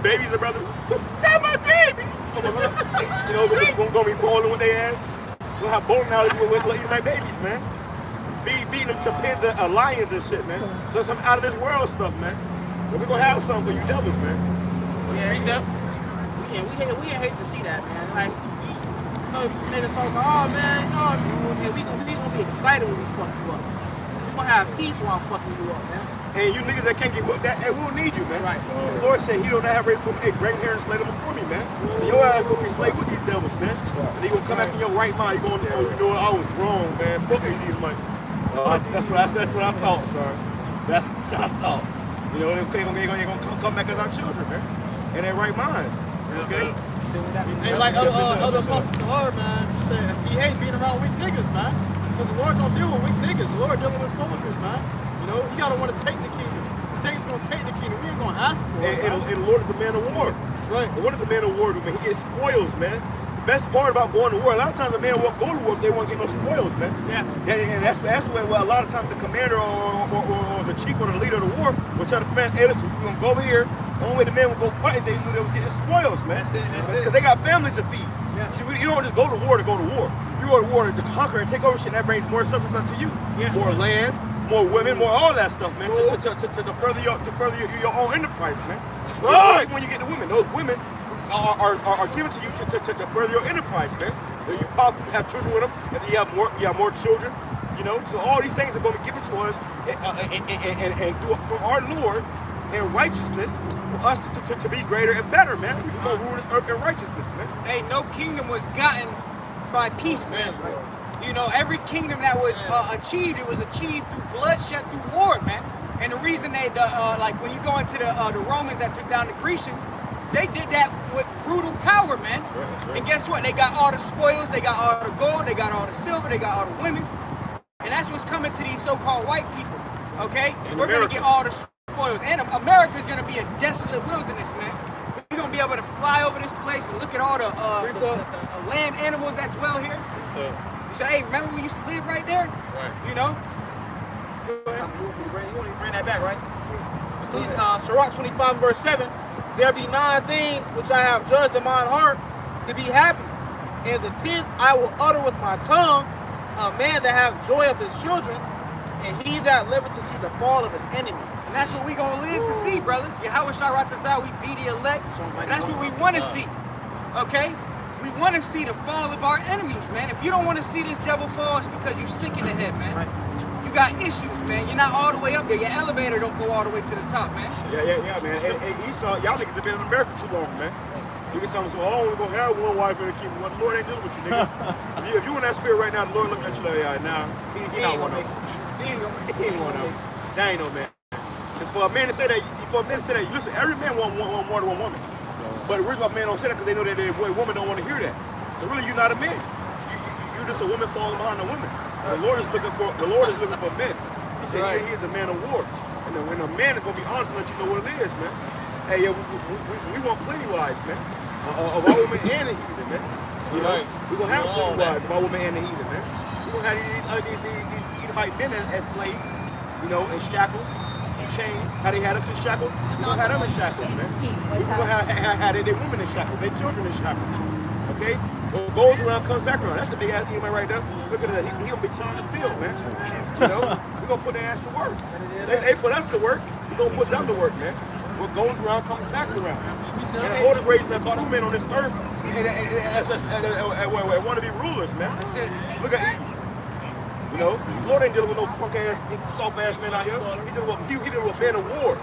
babies and brother. That's my baby. We're gonna be bowling with their ass. We'll have bowling alleys with eating like babies, man. Feeding them to pins and lions and shit, man. So some out of this world stuff, man. But we're gonna have something for you devils, man. Yeah, we ain't hate to see that, man. Like, niggas talking about, oh man, we gonna be excited when we fuck you up. We gonna have feasts while I'm fucking you up, man. And you niggas that can't get booked, we don't need you, man. Right. The Lord said he don't have raised for me. Hey, bring here and slay them before me, man. So your ass gonna be slayed with these devils, man. And he gonna come back in your right mind. You gonna what, I was wrong, man. Fuck these money. That's what I thought, sir. That's what I thought. They're gonna come back as our children, man. In their right minds. Okay? And like other apostles to her, man, he said he hate being around weak niggas, man. Because the Lord don't deal with weak niggas. The Lord dealing with soldiers, man. You gotta want to take the kingdom. He said he's gonna take the kingdom. We ain't gonna ask for it. And the Lord is the man of war. That's right. And what does the man of war do, man? He gets spoils, man. The best part about going to war, a lot of times a man won't go to war if they won't get no spoils, man. Yeah. And that's where a lot of times the commander or the chief or the leader of the war will tell the commander, hey, listen, we're gonna go over here. The only way the men would go fight is they knew they was getting spoils, man. That's it. Because they got families to feed. Yeah. See, you don't just go to war to go to war. You go to war to conquer and take over shit, and that brings more substance unto you. Yeah. More land, more women, more all that stuff, man. To further your own enterprise, man. Right. When you get the women, those women are given to you to further your enterprise, man. You have children with them, and you have more children. So all these things are going to be given to us and from our Lord in righteousness for us to be greater and better, man. We're going to rule this earth in righteousness, man. Hey, no kingdom was gotten by peace, man. Every kingdom that was achieved, it was achieved through bloodshed, through war, man. And the reason they, like when you go into the Romans that took down the Grecians, They did that with brutal power, man. Right. And guess what? They got all the spoils, they got all the gold, they got all the silver, they got all the women. And that's what's coming to these so-called white people, okay? We're going to get all the spoils. And America's going to be a desolate wilderness, man. We're going to be able to fly over this place and look at all the land animals that dwell here. You say, hey, remember we used to live right there? Right. You know? You want to bring that back, right? Please, Sirach 25 verse 7. There be 9 things which I have judged in mine heart to be happy. And the 10th I will utter with my tongue, a man that have joy of his children, and he that liveth to see the fall of his enemy. And that's what we gonna live to see, brothers. Yahweh Shai Ratazah, we be the elect. And that's what we want to see. Okay? We want to see the fall of our enemies, man. If you don't want to see this devil fall, it's because you're sick in the head, man. Right. You got issues, man. You're not all the way up there. Your elevator don't go all the way to the top, man. Yeah, man. Hey, Esau, y'all niggas have been in America too long, man. Niggas tell me, oh, we're gonna have one wife and keep one. The Lord ain't dealing with you, nigga. If you in that spirit right now, the Lord looking at you like, yeah, nah, he not one of them. He ain't one of them. That ain't no man. Because for a man to say that, listen, every man want more than one woman. But the reason why men don't say that because they know that women don't want to hear that. So really, you're not a man. You're just a woman falling behind a woman. The Lord is looking for men. He said he is a man of war. And then when a man is gonna be honest and let you know what it is, man. Hey, yeah, we want plenty wives, man. Of our women and the heathen, man. You know, we're gonna have plenty wives of our women and the heathen, man. We're gonna have these Edomite men as slaves, you know, in shackles, in chains. How they had us in shackles, we're gonna have them in shackles, man. We're gonna have their women in shackles, their children in shackles. Okay? What goes around comes back around. That's a big ass Edomite right there. Look at that. He gonna be telling the field, man. You know, we're gonna put their ass to work. They put us to work. We're gonna put them to work, man. What goes around comes back around. And the Lord is raising up two men on this earth and want to be rulers, man. Look at Eve. You know, the Lord ain't dealing with no punk ass, soft ass men out here. He dealing with men of war.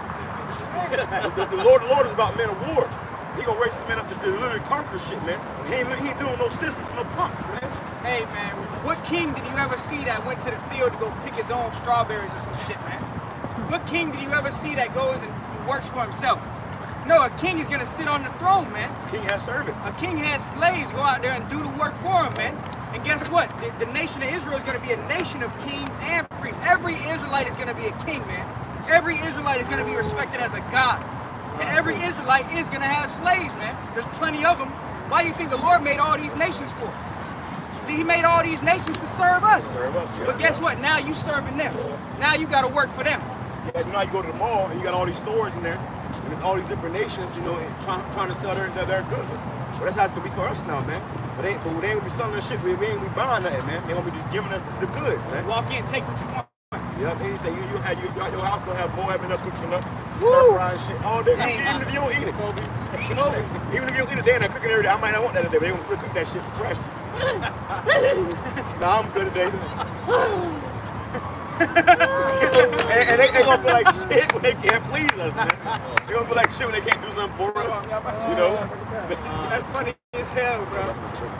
The Lord is about men of war. He gonna raise this man up to literally conquer shit, man. He ain't doing no sisters and no punks, man. Hey, man, what king did you ever see that went to the field to go pick his own strawberries or some shit, man? What king did you ever see that goes and works for himself? No, a king is gonna sit on the throne, man. King has servants. A king has slaves go out there and do the work for him, man. And guess what? The nation of Israel is gonna be a nation of kings and priests. Every Israelite is gonna be a king, man. Every Israelite is gonna be respected as a god. And every Israelite is gonna have slaves, man. There's plenty of them. Why do you think the Lord made all these nations for? He made all these nations to serve us. Yeah. But guess what? Now you serving them. Now you gotta work for them. Yeah, you know, you go to the mall and you got all these stores in there, and there's all these different nations, you know, trying to sell their goods. Well, that's how it's gonna be for us now, man. But they ain't gonna be selling the shit. We ain't buying nothing, man. They gonna be just giving us the goods, man. Walk in, take what you want. Yep, anything. You got your house gonna have Moab and up cooking up, stir frying shit all day. Even if you don't eat it, you know, even if you don't eat it, they're not cooking every day. I might not want that today, but they gonna cook that shit fresh. Nah, I'm good today. and they gonna feel like shit when they can't please us, man. They gonna feel like shit when they can't do something for us. You know? That's funny as hell, bro.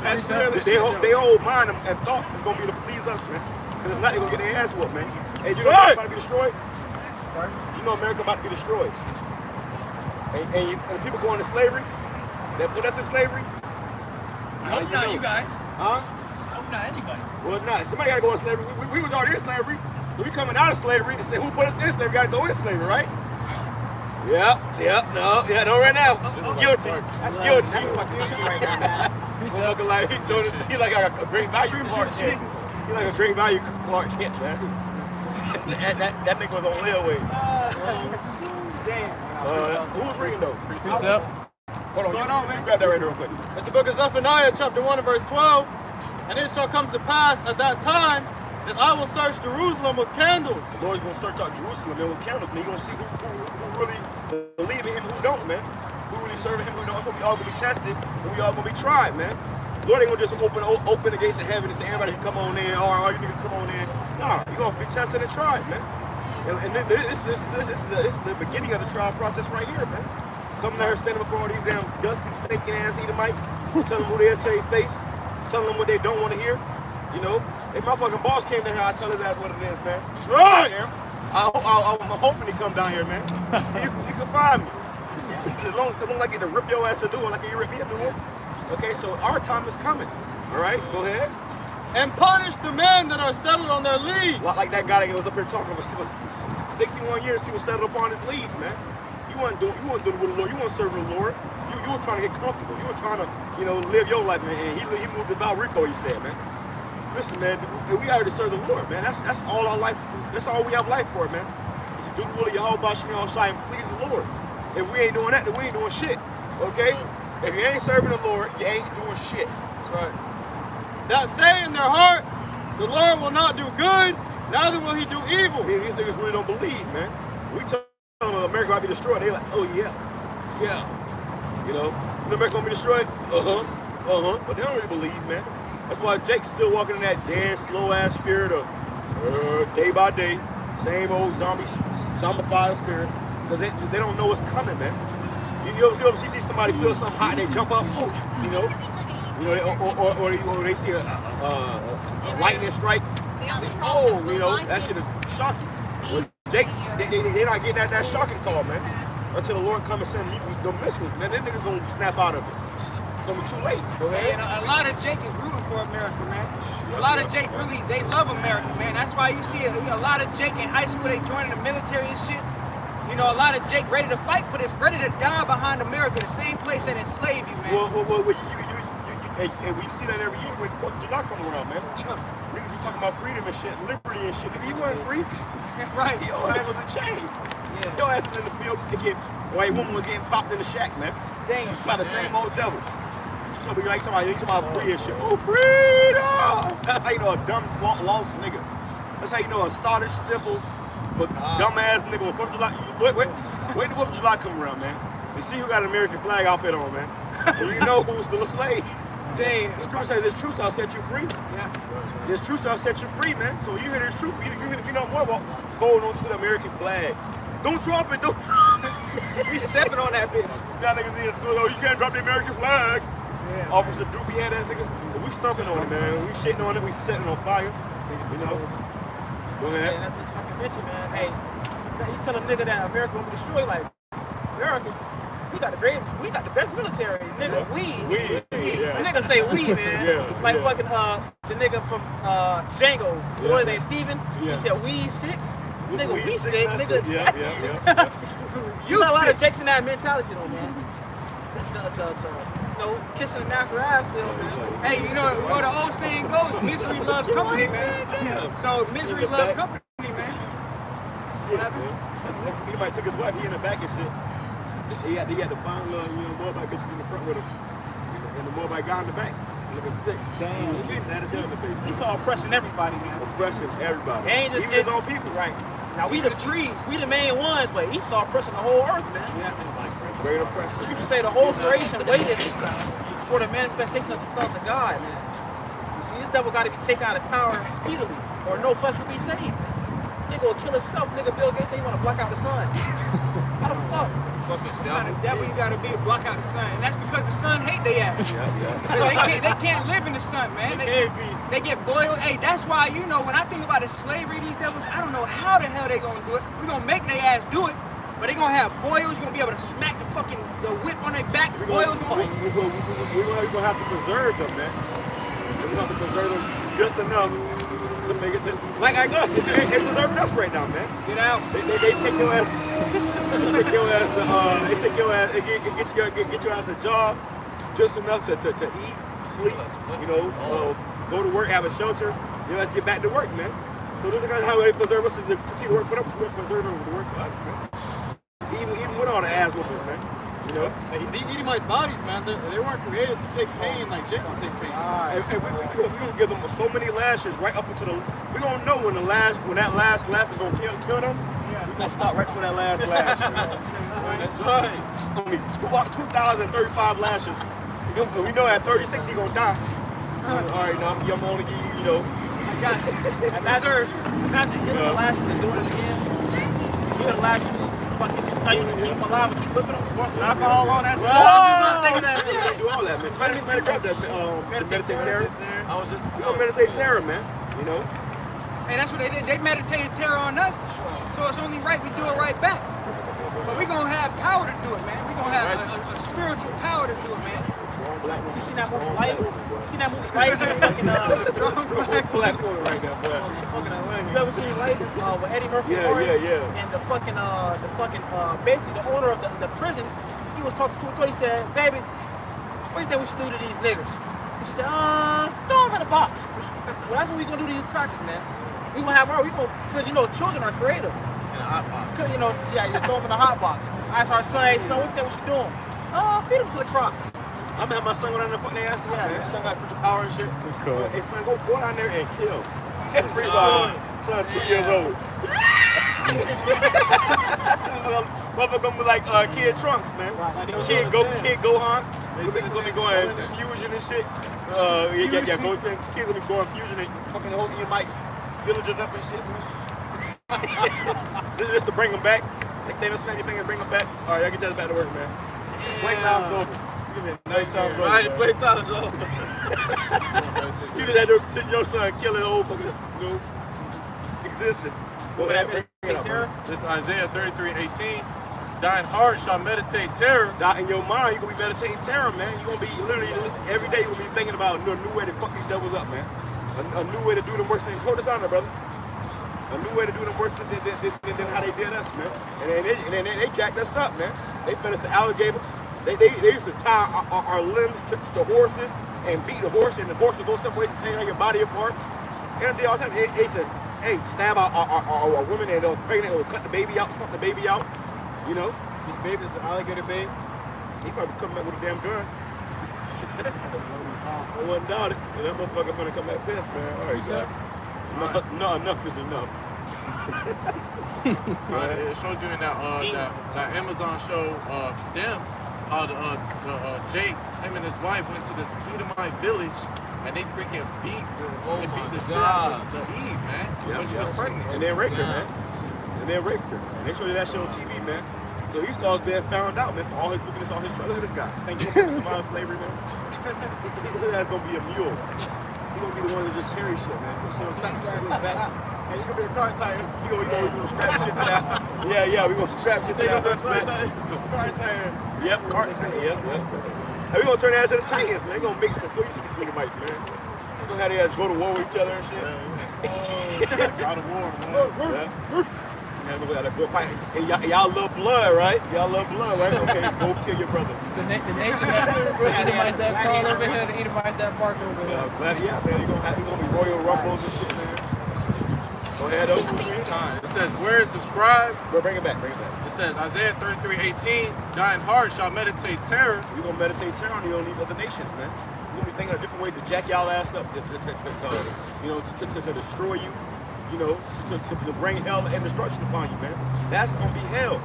That's real. They whole mind and thought is gonna be to please us, man. Because if not, they're gonna get their ass whooped, man. Hey, you know America about to be destroyed? You know America about to be destroyed. And people going into slavery, that put us in slavery. I hope not you guys. Huh? I hope not anybody. Well, not. Somebody gotta go in slavery. We was already in slavery. So we coming out of slavery to say who put us in slavery, gotta go in slavery, right? Yep, no, right now. Guilty. That's guilty. That's fucking shit right now. He's looking like he like a great value Clark Kent. He like a great value Clark Kent, man. that nigga was on layaway. Damn. Who was reading though? Precept. Hold on, you grab that right real quick. It's the book of Zephaniah, chapter 1 and verse 12. And it shall come to pass at that time that I will search Jerusalem with candles. The Lord's gonna search out Jerusalem and with candles, man. You're gonna see who really believe in him and who don't, man. Who really serve him, who don't. So we all gonna be tested and we all gonna be tried, man. The Lord ain't gonna just open the gates of heaven and say everybody can come on in, or all you niggas come on in. Nah, you're gonna be tested and tried, man. And this is the beginning of the trial process right here, man. Coming out here standing before all these damn dusty, stinking ass Edomites, telling them who they say face, telling them what they don't want to hear. You know, if my fucking boss came down here, I'd tell his ass what it is, man. That's right. I'm hoping he come down here, man. You can find me. As long as I get to rip your ass a new one, like you rip me a new one. Okay, so our time is coming. All right, go ahead. And punish the men that are settled on their leads. Like that guy that was up here talking for 61 years, he was settled upon his leads, man. You weren't doing what the Lord. You weren't serving the Lord. You were trying to get comfortable. You were trying to, live your life, man. And he moved to Valrico, he said, man. Listen, man, we got to serve the Lord, man. That's all our life. That's all we have life for, man. It's to do the will of Yahweh Shemel Shai and please the Lord. If we ain't doing that, then we ain't doing shit. Okay? If you ain't serving the Lord, you ain't doing shit. That's right. That say in their heart, the Lord will not do good, neither will he do evil. Man, these niggas really don't believe, man. We tell them America might be destroyed. They like, oh yeah. America gonna be destroyed? But they don't really believe, man. That's why Jake's still walking in that dead, slow-ass spirit of day by day, same old zombified spirit, because they don't know what's coming, man. You ever see somebody feel something hot and they jump up, or they see a lightning strike. That shit is shocking. Well, Jake, they're not getting that shocking call, man. Until the Lord come and send the missiles, man. Them niggas gonna snap out of it. It's gonna be too late. Go ahead. And a lot of Jake is rooting for America, man. A lot of Jake they love America, man. That's why you see a lot of Jake in high school, they joining the military and shit. A lot of Jake ready to fight for this, ready to die behind America, the same place that enslaved you, man. Well, you see that every year when 4th of July come around, man. Niggas be talking about freedom and shit, liberty and shit. Nigga, you weren't free. Right. Your ass was a chain. Your ass was in the field. White woman was getting popped in the shack, man. Dang. By the same old devil. So we like talking about free and shit. Oh, freedom! That's how you know a dumb, lost nigga. That's how you know a solid, simple, but dumbass nigga. When 4th of July, wait till 4th of July come around, man. And see who got an American flag outfit on, man. And you know who's still a slave. Damn. The scripture says this truth shall set you free. Yeah. This truth shall set you free, man. So you hear this truth, you know more about holding on to the American flag. Don't drop it, don't drop it. We stepping on that bitch. Y'all niggas in school, you can't drop the American flag. Yeah. Officer Doofy had that nigga. But we stomping on it, man. We shitting on it, we setting it on fire. Go ahead. Man, that's fucking mention, man. Hey, you tell a nigga that America will be destroyed, like, America, we got the best military, nigga. Nigga say we, man. Fucking the nigga from Django, what is that, Steven? He said we 6. Nigga, we sick, nigga. You got a lot of Jakes in that mentality, though, man. Kissing the master ass still, man. Hey, what the old saying goes, misery loves company, man. So misery loves company, man. Shit, man. He might took his wife, he in the back and shit. He had to find little, Moabite bitches in the front with him. And the Moabite guy in the back. Looking sick. Damn. He saw oppressing everybody, man. Oppressing everybody. Ain't just even his own people. Right. Now we the trees, we the main ones, but he saw oppressing the whole earth, man. Yeah. Great oppressor. You should say the whole creation waited for the manifestation of the sons of God, man. You see, this devil got to be taken out of power speedily, or no flesh will be saved. Nigga will kill himself. Nigga Bill Gates say he want to block out the sun. How the fuck? The devil you gotta be to block out the sun, and that's because the sun hate they ass. They can't live in the sun, man. They get boiled. Hey, that's why when I think about the slavery, these devils, I don't know how the hell they gonna do it. We gonna make their ass do it, but they gonna have boils. You gonna be able to smack the whip on their back. We're gonna have to preserve them, man. We're gonna have to preserve them just enough to make it to like us. They preserving us right now, man. Get out. They take your ass. They take your ass. They get your ass a job, just enough to eat, sleep. Go to work, have a shelter. Let's get back to work, man. So this is how they preserve us, is to continue to work for them. Preserve them to work for us, man. Even with all the ass whoopers, man. The Edomites' bodies, man, they weren't created to take pain like Jake will take pain. And we're gonna give them so many lashes right up until we're gonna know when that last lash is gonna kill them. We're gonna stop right for that last lash. That's right. It's gonna be 2,035 lashes. We know at 36 he's gonna die. All right, now I'm only give you, I got you. Imagine hitting the lashes and doing it again. You hit the lashes. Fucking keep them alive and keep whipping them. Pour some alcohol on that shit. Do all that, man. Somebody grab that meditate terror. Meditate terror, man. Hey, that's what they did. They meditated terror on us. So it's only right we do it right back. But we gonna have power to do it, man. that movie Life? You seen that movie Life? Fucking black woman right now, boy. You ever seen Life with Eddie Murphy? Yeah. And the fucking basically the owner of the prison, he was talking to her. He said, "Baby, what do you think we should do to these niggers?" And she said, "Throw them in a box." Well, that's what we gonna do to you crackers, man. We gonna have our, because you know children are creative. In a hot box. You know, yeah, you throw them in a hot box. I asked our son, "Hey son, what you think we should do?" Feed them to the crocs. I'm gonna have my son go down there and fuck their ass up, man. Son got spiritual power and shit. Cool. Hey son, go down there and kill. Son 2 years old. Motherfucker gonna be like Kid Trunks, man. Kid Gohan. He's gonna be going fusion and shit. Kids gonna be going fusion and fucking whole Edomite villagers up and shit. This is just to bring them back. Like they don't snap your finger and bring them back. All right, y'all get your ass back to work, man. Playtime's over. Playtime's over. Right, playtime's over. You just had your son kill his whole fucking existence. This is Isaiah 33:18. Thine heart shall meditate terror. In your mind, you're gonna be meditating terror, man. You're gonna be literally every day. You're gonna be thinking about a new way to fuck these devils up, man. A new way to do them worse things. Hold this on there, brother. A new way to do them worse than how they did us, man. And they jacked us up, man. They fed us to alligators. They used to tie our limbs to horses and beat the horse, and the horse would go some ways to tear your body apart. And they all the time, they used to, stab our women and those pregnant, or cut the baby out, stump the baby out. You know? This baby is an alligator babe. He probably come back with a damn gun. I wouldn't doubt it. And that motherfucker finna come back pissed, man. All right, guys. No, enough is enough. It shows you in that Amazon show, Jake, him and his wife went to this Edomite village and they freaking beat the shit out of the Eve, man. When she was pregnant. And then raped her, man. And they show you that shit on TV, man. So Esau's being found out, man, for all his wickedness, all his trouble. Look at this guy. Think he's gonna survive slavery, man? That's gonna be a mule. He's gonna be the one that just carries shit, man. So stop strapping his back. And he's gonna be a cart tire. We gonna strap shit to that. Yeah, we gonna strap shit to that. Cart tire. Yep, cart tire, yep. And we gonna turn that into the Titans, man. We gonna make some food, these Edomites, man. We gonna have their ass go to war with each other and shit. God of war, man. We gotta go fight. And y'all love blood, right? Y'all love blood, right? Okay, go kill your brother. The nation that Edomites that crawl over here, the Edomites that bark over here. Yeah, man, you're gonna be Royal Rumbles and shit, man. Go ahead, over here. It says, where is the scribe? Bring it back. It says, Isaiah 33:18, thine heart shall meditate terror. We're gonna meditate terror on these other nations, man. We're gonna be thinking of different ways to jack y'all ass up, to destroy you. You know, to bring hell and destruction upon you, man. That's gonna be hell.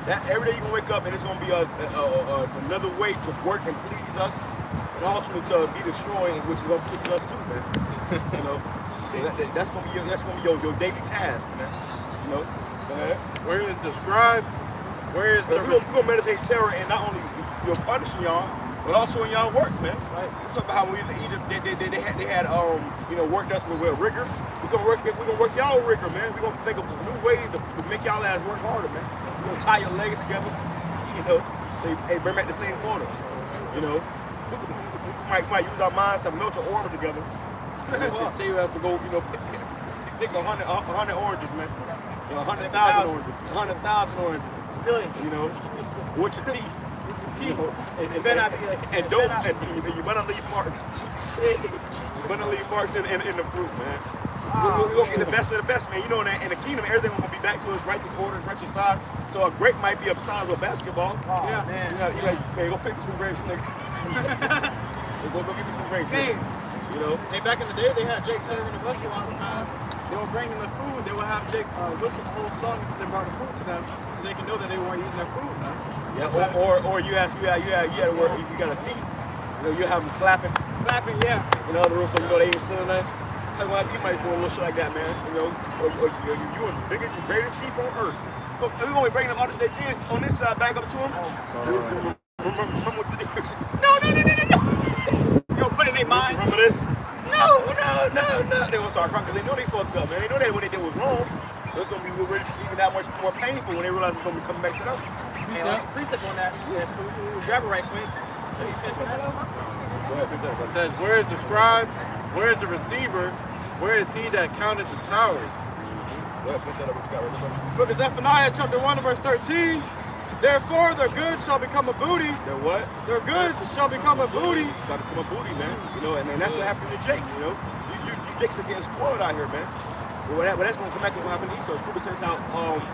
That every day you gonna wake up and it's gonna be another way to work and please us, and ultimately to be destroyed, which is gonna please us too, man. You know, so that's gonna be your daily task, man. You know, go ahead. Where is the scribe? Where is the? We're gonna meditate terror and not only punishing y'all, but also in y'all work, man. Right? We talk about how when we was in Egypt, they had worked us with rigor. We're gonna work y'all with rigor, man. We're gonna think of new ways to make y'all ass work harder, man. We're gonna tie your legs together, you know, so bring back the same quota. You know, we might use our minds to melt your orbit together. To tell you how to go, you know, pick 100 oranges, man. You know, 100,000 oranges, 100,000 oranges. Billions, you know, with your teeth. You know, and you better leave marks. You better leave marks in the fruit, man. We're gonna get the best of the best, man. You know, in the kingdom, everything gonna be back to its rightful order, its righteous side. So a grape might be the size of a basketball. Yeah, man. You guys, go pick me some grapes, nigga. Go get me some grapes. You know. Hey, back in the day, they had Jake serving in restaurants, man. They were bringing the food. They would have Jake whistle the whole song until they brought the food to them, so they can know that they weren't eating their food, man. Yeah, or you had to work. If you got a thief, you know, you have them clapping, yeah. in the other room, so you know they ain't stealing nothing. You might do a little shit like that, man. You know, or you are the biggest, the greatest thief on earth. We're gonna be bringing them all they did on this side back up to them. Remember what they fixed? No. You don't put it in their mind. Remember this? No. They gonna start crying because they know they fucked up, man. They know that what they did was wrong. So it's gonna be even that much more painful when they realize it's gonna be coming back to them. Hey, that's a precept on that. Yeah, so we grab it right quick. It says, where is the scribe? Where is the receiver? Where is he that counted the towers? This book is Zephaniah chapter 1 verse 13. Therefore their goods shall become a booty. Their what? Their goods shall become a booty. Shall become a booty, man. You know, and that's what happened to Jake, you know. You Jake's are getting spoiled out here, man. But that's going to come back to what happened to Esau. Scripture says how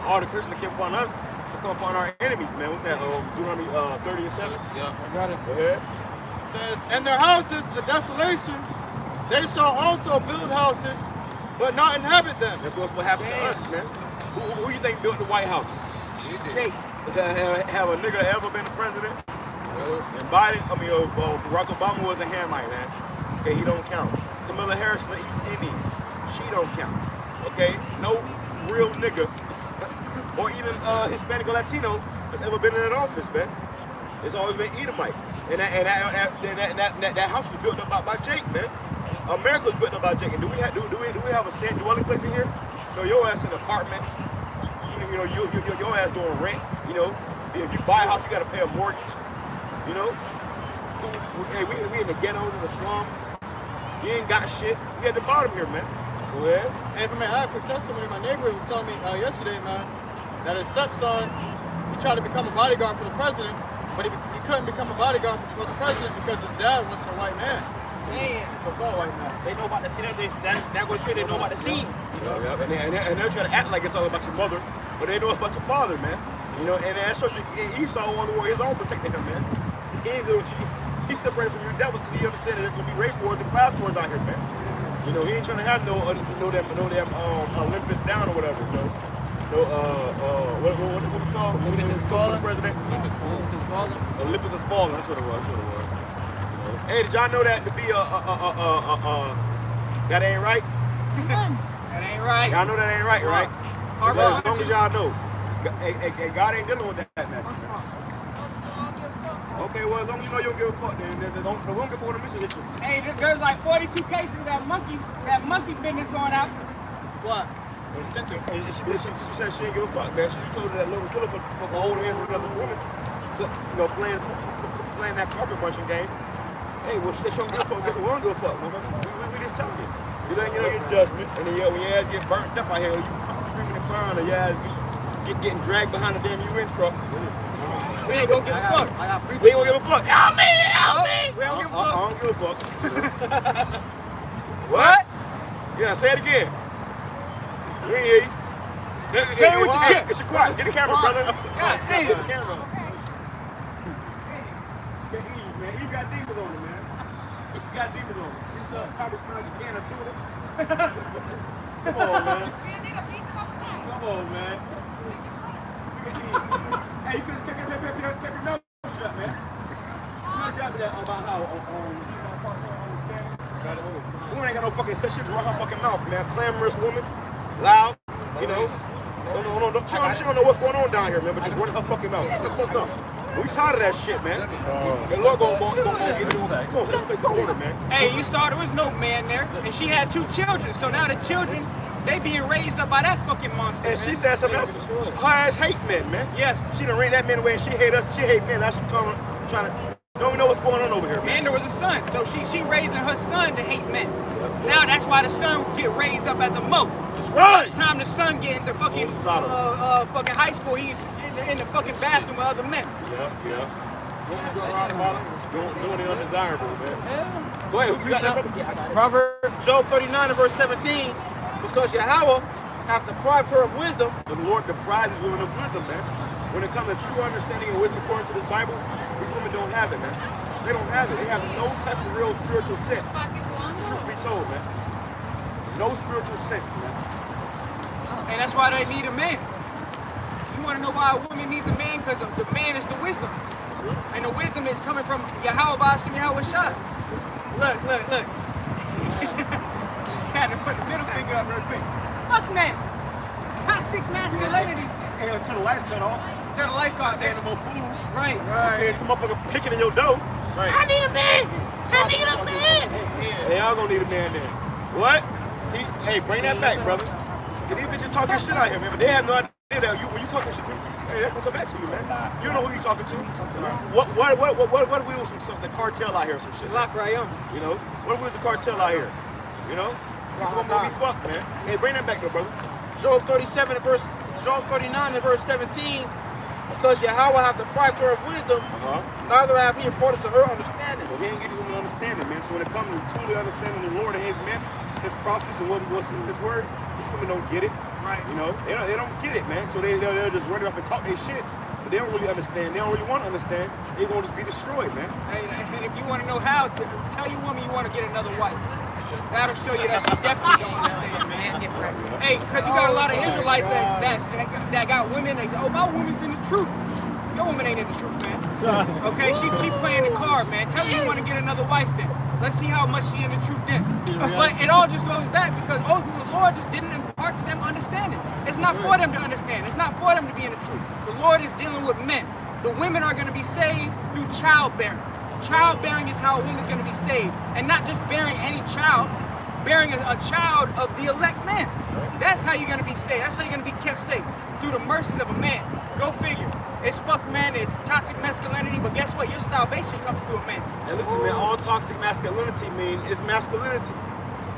all the curses that came upon us will come upon our enemies, man. What's that? Deuteronomy 30 and 7? Yeah. I got it. Go ahead. It says, and their houses, the desolation, they shall also build houses, but not inhabit them. That's what happened to us, man. Who you think built the White House? Jake. Have a nigga ever been the president? And Biden, Barack Obama was a Hamite, man. Okay, he don't count. Kamala Harris is an East Indian. She don't count. Okay, no real nigga or even Hispanic or Latino has ever been in that office, man. It's always been Edomite. And that house was built up by Jake, man. America was built up by Jake. And do we have a set dwelling place in here? No, your ass in apartments. You know, your ass doing rent. You know, if you buy a house, you gotta pay a mortgage. You know, hey, we in the ghettos and the slums. You ain't got shit. We at the bottom here, man. Go ahead. And from I have quick testimony, my neighbor was telling me yesterday, man, that his stepson, he tried to become a bodyguard for the president, but he couldn't become a bodyguard for the president because his dad wasn't a white man. Damn. So-called white man. They know about the scene. That goes straight. They know about the scene. You know, yeah. And they're trying to act like it's all about your mother, but they know it's about your father, man. You know, and that shows you Esau on the war, his own protecting him, man. He's separated from your devils till he understands that there's gonna be race wars and class wars out here, man. You know, he ain't trying to have no damn Olympus down or whatever, you know. What we call Olympus is falling. President. Olympus is falling. Olympus is falling. That's what it was. Hey, did y'all know that to be that ain't right? That ain't right. Y'all know that ain't right, right? As long as y'all know. Hey, God ain't dealing with that, man. Okay, well, as long as you know you don't give a fuck, then don't give a fuck what the mission hit you. Hey, there's like 42 cases of that monkey business going out. What? She said she didn't give a fuck, man. She told her that little killer for holding hands with another woman, you know, playing that carpet bunching game. Hey, well, she don't give a fuck. We don't give a fuck. We just telling you. You know your judgment, and then when your ass get burnt up out here, you screaming and crying, or your ass getting dragged behind the damn UN truck. We ain't gonna give a fuck. We ain't gonna give a fuck. Help me! Help me! We don't give a fuck. I don't give a fuck. What? Yeah, say it again. We ain't hear you. Say it with your chest. It's your quiet. Get the camera, brother. God damn. Get the camera. Get easy, man. You got demons on it, man. You got demons on it. Probably smell like a can of tuna. Come on, man. Come on, man. Hey, you could have kept your nose shut, man. Smell that about how woman ain't got no fucking set shit around her fucking mouth, man. Clamorous woman, loud, you know. She don't know what's going on down here, man, but just running her fucking mouth. Get the fuck up. We tired of that shit, man. The Lord gonna get it on. Come on, let's face the order, man. Hey, you saw there was no man there, and she had 2 children. So now the children, they being raised up by that fucking monster. And she said something else. Her ass hate men, man. Yes. She done ran that man away, and she hate us. She hate men. Now she's trying to. Don't even know what's going on over here, man. And there was a son, so she raising her son to hate men. Now that's why the son get raised up as a moat. That's right. By the time the son get into fucking fucking high school, he's in the fucking bathroom with other men. Yeah. Doing the undesirable, man. Yeah. Go ahead. Who got that? Proverbs, Job 39 and verse 17. Because Yahweh hath deprived her of wisdom. The Lord deprives his women of wisdom, man. When it comes to true understanding and wisdom according to this Bible, these women don't have it, man. They don't have it. They have no type of real spiritual sense. Truth be told, man. No spiritual sense, man. And that's why they need a man. You want to know why a woman needs a man? Because the man is the wisdom. And the wisdom is coming from Yahweh Bashim Yahweh Shai. Look. She had to put the middle finger up real quick. Fuck man. Toxic masculinity. Hey, until the lights cut off. Until the lights cut off. Animal food. Right. Okay, some motherfucker picking in your dough. Right. I need a man. I need a man. Hey, y'all gonna need a man then. What? See, hey, bring that back, brother. Cause these bitches talking shit out here, man. But they have no idea that when you talking shit, Hey, that's gonna come back to you, man. You don't know who you talking to. What if we was some cartel out here or some shit? Lock right on. You know? What if we was a cartel out here? You know? People gonna be fucked, man. Hey, bring that back though, brother. Job 39 and verse 17. Because Yahweh hath deprived her of wisdom, neither have he imparted to her understanding. Well, he ain't giving you understanding, man. So when it comes to truly understanding the Lord and his men, his prophets and what's in his word, these women don't get it. Right. You know, they don't get it, man. So they'll just run off and talk their shit. But they don't really understand. They don't really want to understand. They're going to just be destroyed, man. Hey, and if you want to know how, tell your woman you want to get another wife. That'll show you that she definitely don't understand, man. Hey, because you got a lot of Israelites that got women, they say, oh, my woman's in the truth. Your woman ain't in the truth, man. Okay, she playing the card, man. Tell me you want to get another wife then. Let's see how much she in the truth then. But it all just goes back because the Lord just didn't impart to them understanding. It's not for them to understand. It's not for them to be in the truth. The Lord is dealing with men. The women are going to be saved through childbearing. Childbearing is how a woman's going to be saved. And not just bearing any child, bearing a child of the elect man. That's how you're going to be saved. That's how you're going to be kept safe. Through the mercies of a man. Go figure. It's fuck man, it's toxic masculinity, but guess what? Your salvation comes through a man. And listen, man, all toxic masculinity means is masculinity.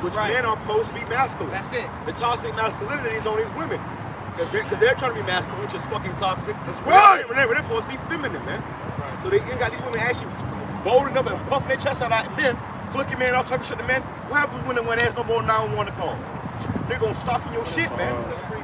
Which men are supposed to be masculine. That's it. The toxic masculinity is on these women. Because they're trying to be masculine, which is fucking toxic. That's right. They're supposed to be feminine, man. Right. So they got these women actually bolding up and puffing their chest out at men, flicking men off, talking shit to men. What happens when there's no more 911 to call? They're gonna stalk in your shit, man.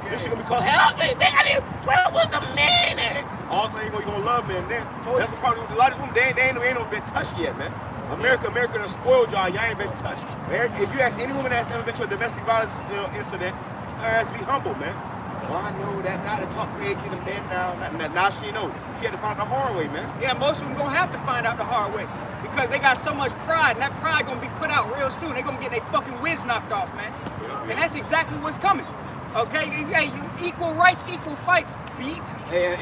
This shit gonna be called, help me, man. Where was the man at? Also, ain't gonna love men then. That's the problem with a lot of women. They ain't been touched yet, man. America done spoiled y'all. Y'all ain't been touched. If you ask any woman that's ever been to a domestic violence incident, her has to be humble, man. Well, I know that now to talk crazy to men now. Now she knows. She had to find the hard way, man. Yeah, most of them gonna have to find out the hard way. Because they got so much pride, and that pride gonna be put out real soon. They gonna get their fucking whiz knocked off, man. And that's exactly what's coming. Okay, hey, equal rights, equal fights, beat. And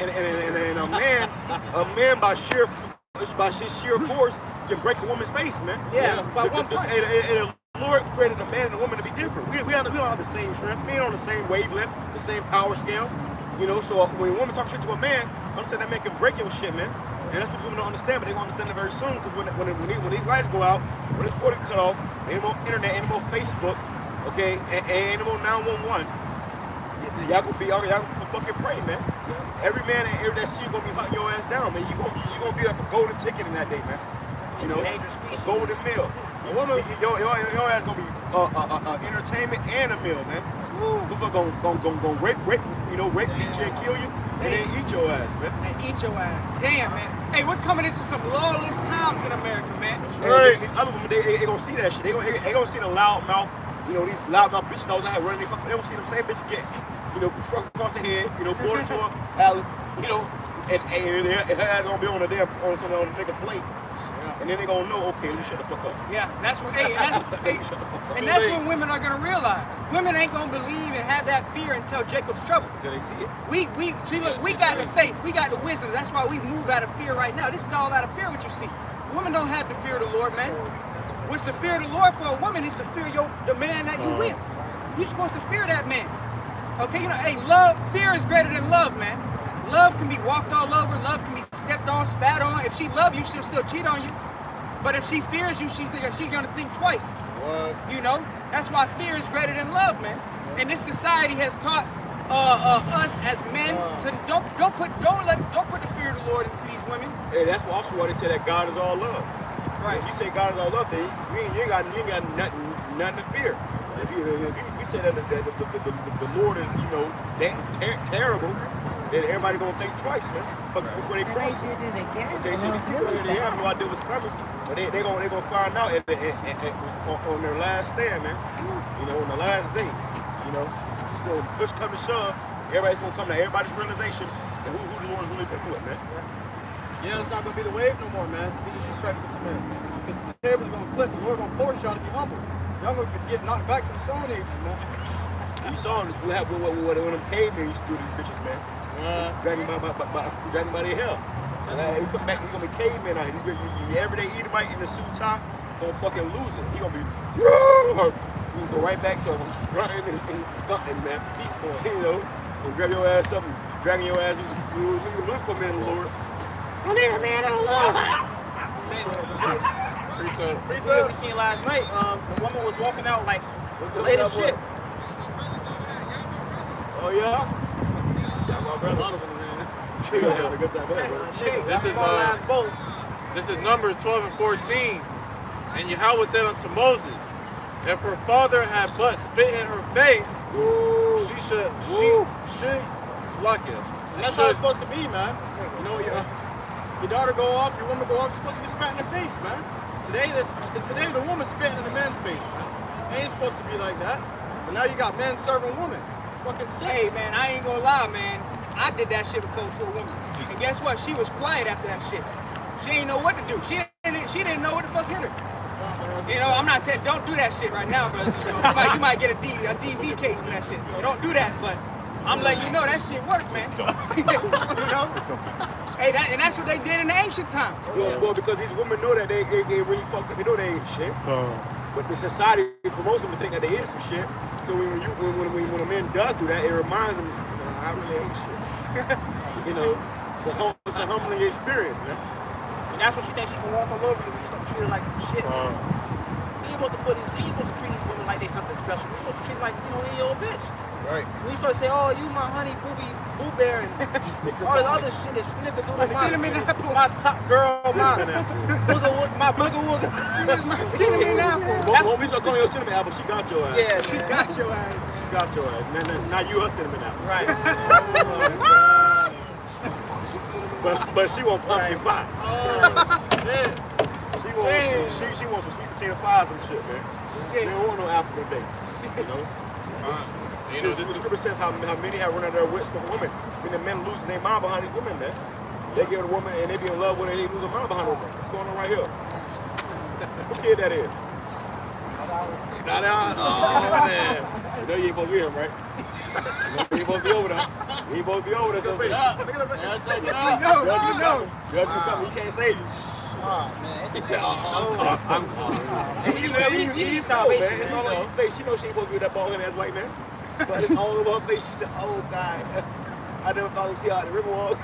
a man by sheer force can break a woman's face, man. Yeah, by one punch. And the Lord created a man and a woman to be different. We don't have the same strength. We ain't on the same wavelength, the same power scale. You know, so when a woman talks shit to a man, I'm saying that man can break your shit, man. And that's what women don't understand, but they're going to understand it very soon because when these lights go out, when this water cut off, ain't no more internet, ain't no more Facebook, okay, ain't no more 911. Y'all gonna fucking pray, man. Every man and every that see you gonna be hunting your ass down, man. You gonna be like a golden ticket in that day, man. You know, a golden meal. Your ass gonna be entertainment and a meal, man. Motherfucker gonna rape, beat you and kill you, and then eat your ass, man. And eat your ass. Damn, man. Hey, we're coming into some lawless times in America, man. Right. These other women, they gonna see that shit. They gonna see the loud mouth. You know, these loudmouth bitches out there running, they don't see them same bitches get, struck across the head, pulled into a alley, and her ass gonna be on the nigga plate. Yeah. And then they gonna know, okay, let me shut the fuck up. Yeah, that's what, that's when women are gonna realize. Women ain't gonna believe and have that fear until Jacob's trouble. Until they see it. We got the faith, we got the wisdom. That's why we move out of fear right now. This is all out of fear what you see. Women don't have the fear of the Lord, man. What's the fear of the Lord for a woman is to fear the man that you with. You're supposed to fear that man. Okay, hey, fear is greater than love, man. Love can be walked all over, love can be stepped on, spat on. If she loves you, she'll still cheat on you. But if she fears you, she's gonna think twice. What? That's why fear is greater than love, man. And this society has taught us as men to don't put the fear of the Lord into these women. Hey, that's also why they say that God is all love. Right. If you say God is all love, then you ain't got nothing to fear. If you say that the Lord is, terrible, then everybody gonna think twice, man. But before they cross it. Okay, so these people they have no idea what's coming, but they gonna find out on their last stand, man. On the last day. Push come to shove, everybody's gonna come to everybody's realization and who the Lord's really been with, man. Yeah, it's not gonna be the wave no more, man. To be disrespectful to men, because the table's gonna flip. The Lord gonna force y'all to be humble. Y'all gonna get knocked back to the Stone Ages, man. You saw what happened when them cavemen used to do these bitches, man. Dragging by their hair. So he come back, he's gonna be cavemen out here. You everyday Edomite in the suit tie, gonna fucking lose it. He gonna be, he gonna go right back to him, running and stunting, man. Peace boy, and grab your ass up and dragging your ass. We look for men of the Lord. I need a man of the Lord. Preacher. We seen last night. The woman was walking out like late as shit. Oh yeah. This is Numbers 12 and 14. And Yahweh said unto Moses, if her father had but spit in her face, she should slack it. And that's how it's supposed to be, man. You know, your daughter go off, your woman go off, you're supposed to get spat in the face, man. Today the woman's spitting in the man's face, man. It ain't supposed to be like that. But now you got men serving women. Fucking sick. Hey, man, I ain't gonna lie, man. I did that shit before to a woman. And guess what? She was quiet after that shit. She ain't know what to do. She didn't know what the fuck hit her. You know, I'm not telling, don't do that shit right now, because you might get a DV case for that shit. So don't do that, but I'm letting you know that shit works, man. You know? Hey, and that's what they did in the ancient times. Well, because these women know that they really fucked up. They know they ain't shit. But the society promotes them to think that they is some shit. So when a man does do that, it reminds them, I really ain't shit. You know, it's a humbling experience, man. And that's what she thinks she can walk all over you when you start to treat her like some shit. You ain't supposed to treat these women like they something special. You're supposed to treat them like, you know, you're your bitch. Right. When you start to say, oh, you my honey booby boo bear and all this other shit is snippet through my cinnamon apple, my top girl, my booger wooger, my cinnamon apple. When we start calling your cinnamon apple, she got your ass. Yeah, she got your ass. She got your ass. Now you her cinnamon apple. Right. But she want pumpkin pie. Oh, shit. She wants some sweet potato pie, some shit, man. She don't want no apple today. You know? You know, the scripture says how many have run out of their wits for women. When the men losing their mind behind these women, man. They get a woman and they be in love with her and they lose their mind behind her. What's going on right here? What kid that is? Not out. Oh, man. You know you ain't supposed to be him, right? You ain't supposed to be over there. You ain't supposed to be over there. So you know. Judge will come. He can't save you. Oh, man. He's salvation, man. It's all over her face. She knows she ain't supposed to be with that bald-headed ass white man. But it's all over her face. She said, oh, God. I never thought we'd see how the river walk.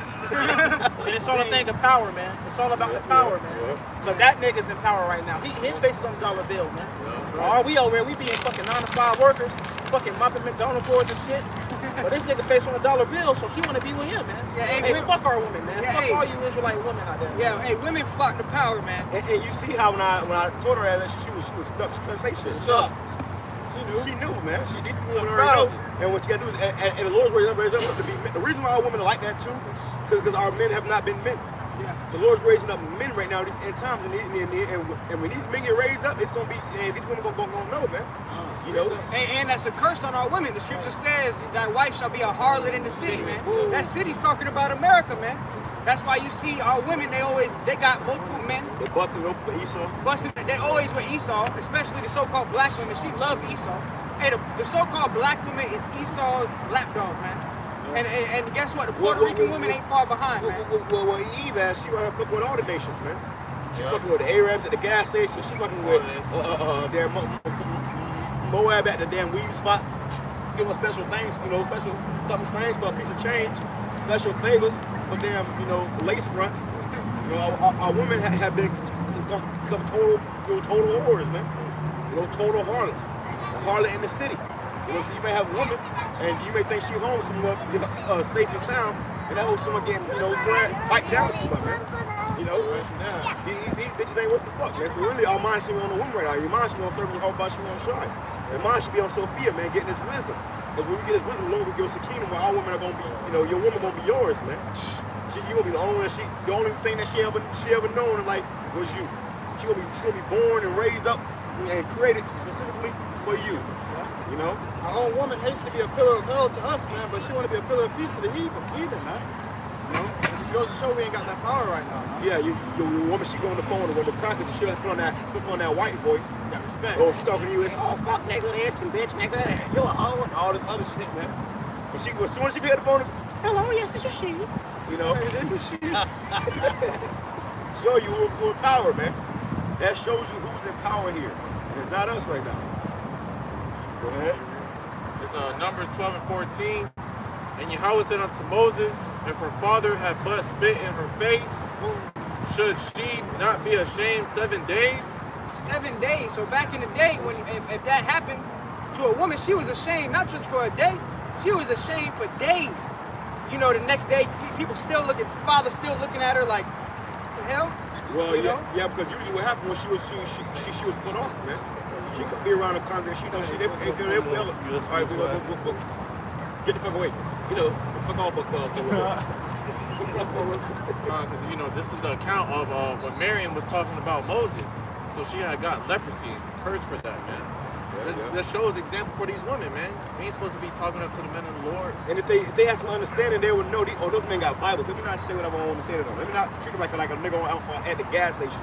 And it's all a thing of power, man. It's all about the power, man. Because that nigga's in power right now. His face is on the dollar bill, man. Are we over here? We being fucking 9-to-5 workers, fucking mopping McDonald's boards and shit. But this nigga face on a dollar bill, so she want to be with him, man. Yeah, hey, fuck our women, man. Yeah, fuck all you Israelite women out there. Yeah, hey, women flock to power, man. And you see how when I told her that she was stuck, she couldn't say shit. Stuck. She knew, man. She did know. And what you gotta do is, and the Lord's raising up to be men. The reason why our women are like that too, because our men have not been men. Yeah. So the Lord's raising up men right now in these end times, and when these men get raised up, it's gonna be, and these women gonna know, man. You know. And that's a curse on our women. The scripture says thy wife shall be a harlot in the city, man. That city's talking about America, man. That's why you see our women, they got multiple men. They busted open for Esau. They always with Esau, especially the so-called black women. She loved Esau. Hey, the so-called black woman is Esau's lapdog, man. And guess what? The Puerto Rican women ain't far behind, man. Well, Eve, she right here fucking with all the nations, man. She fucking with the Arabs at the gas station. She fucking with damn Moab at the damn weed spot. Give her special things, you know, special something strange for a piece of change, special favors for damn, you know, lace fronts. You know, our women have become total whores, man. You know, total harlots. A harlot in the city. You know, so you may have a woman, and you may think she home somewhere, safe and sound, and that whole someone getting, you know, piped down somewhere, man. You know, these bitches ain't worth the fuck, man. So really, our mind should be on the woman right now. Your mind should be on serving your whole body, should be on Shai. Your mind should be on Sophia, man, getting this wisdom. Because when we get this wisdom, Lord will give us a kingdom where our women are gonna be, you know, your woman gonna be yours, man. You gonna be the only thing that she ever known in life was you. She gonna be born and raised up and created specifically for you. You know? Our own woman hates to be a pillar of hell to us, man, but she want to be a pillar of peace to the heathen, man. You know? It just goes to show we ain't got that power right now, man. Yeah, your woman, she go on the phone and when the crackers, she'll put on that white voice. You got respect. Or she's talking to you, it's, oh, fuck, nigga, this and bitch, nigga, you're a hoe, and all this other shit, man. And as soon as she pick up the phone, hello, yes, this is she. You know? This is she. Show you who's in power, man. That shows you who's in power here. And it's not us right now. Go ahead. It's Numbers 12 and 14. And Yahweh said unto Moses, if her father had but spit in her face, should she not be ashamed 7 days? 7 days. So back in the day, when if that happened to a woman, she was ashamed not just for a day, she was ashamed for days. You know, the next day, people still father still looking at her like, the hell? Well, yeah, because usually what happened was she was put off, man. She could be around the congregation. All right, we'll get the fuck away. You know, fuck off, fuck off. Because, you know, this is the account of when Miriam was talking about Moses. So she had got leprosy and cursed for that, man. That shows example for these women, man. We ain't supposed to be talking up to the men of the Lord. And if they had some understanding, they would know, those men got Bibles. Let me not say whatever I want to say to them. Let me not treat them like a nigga at the gas station,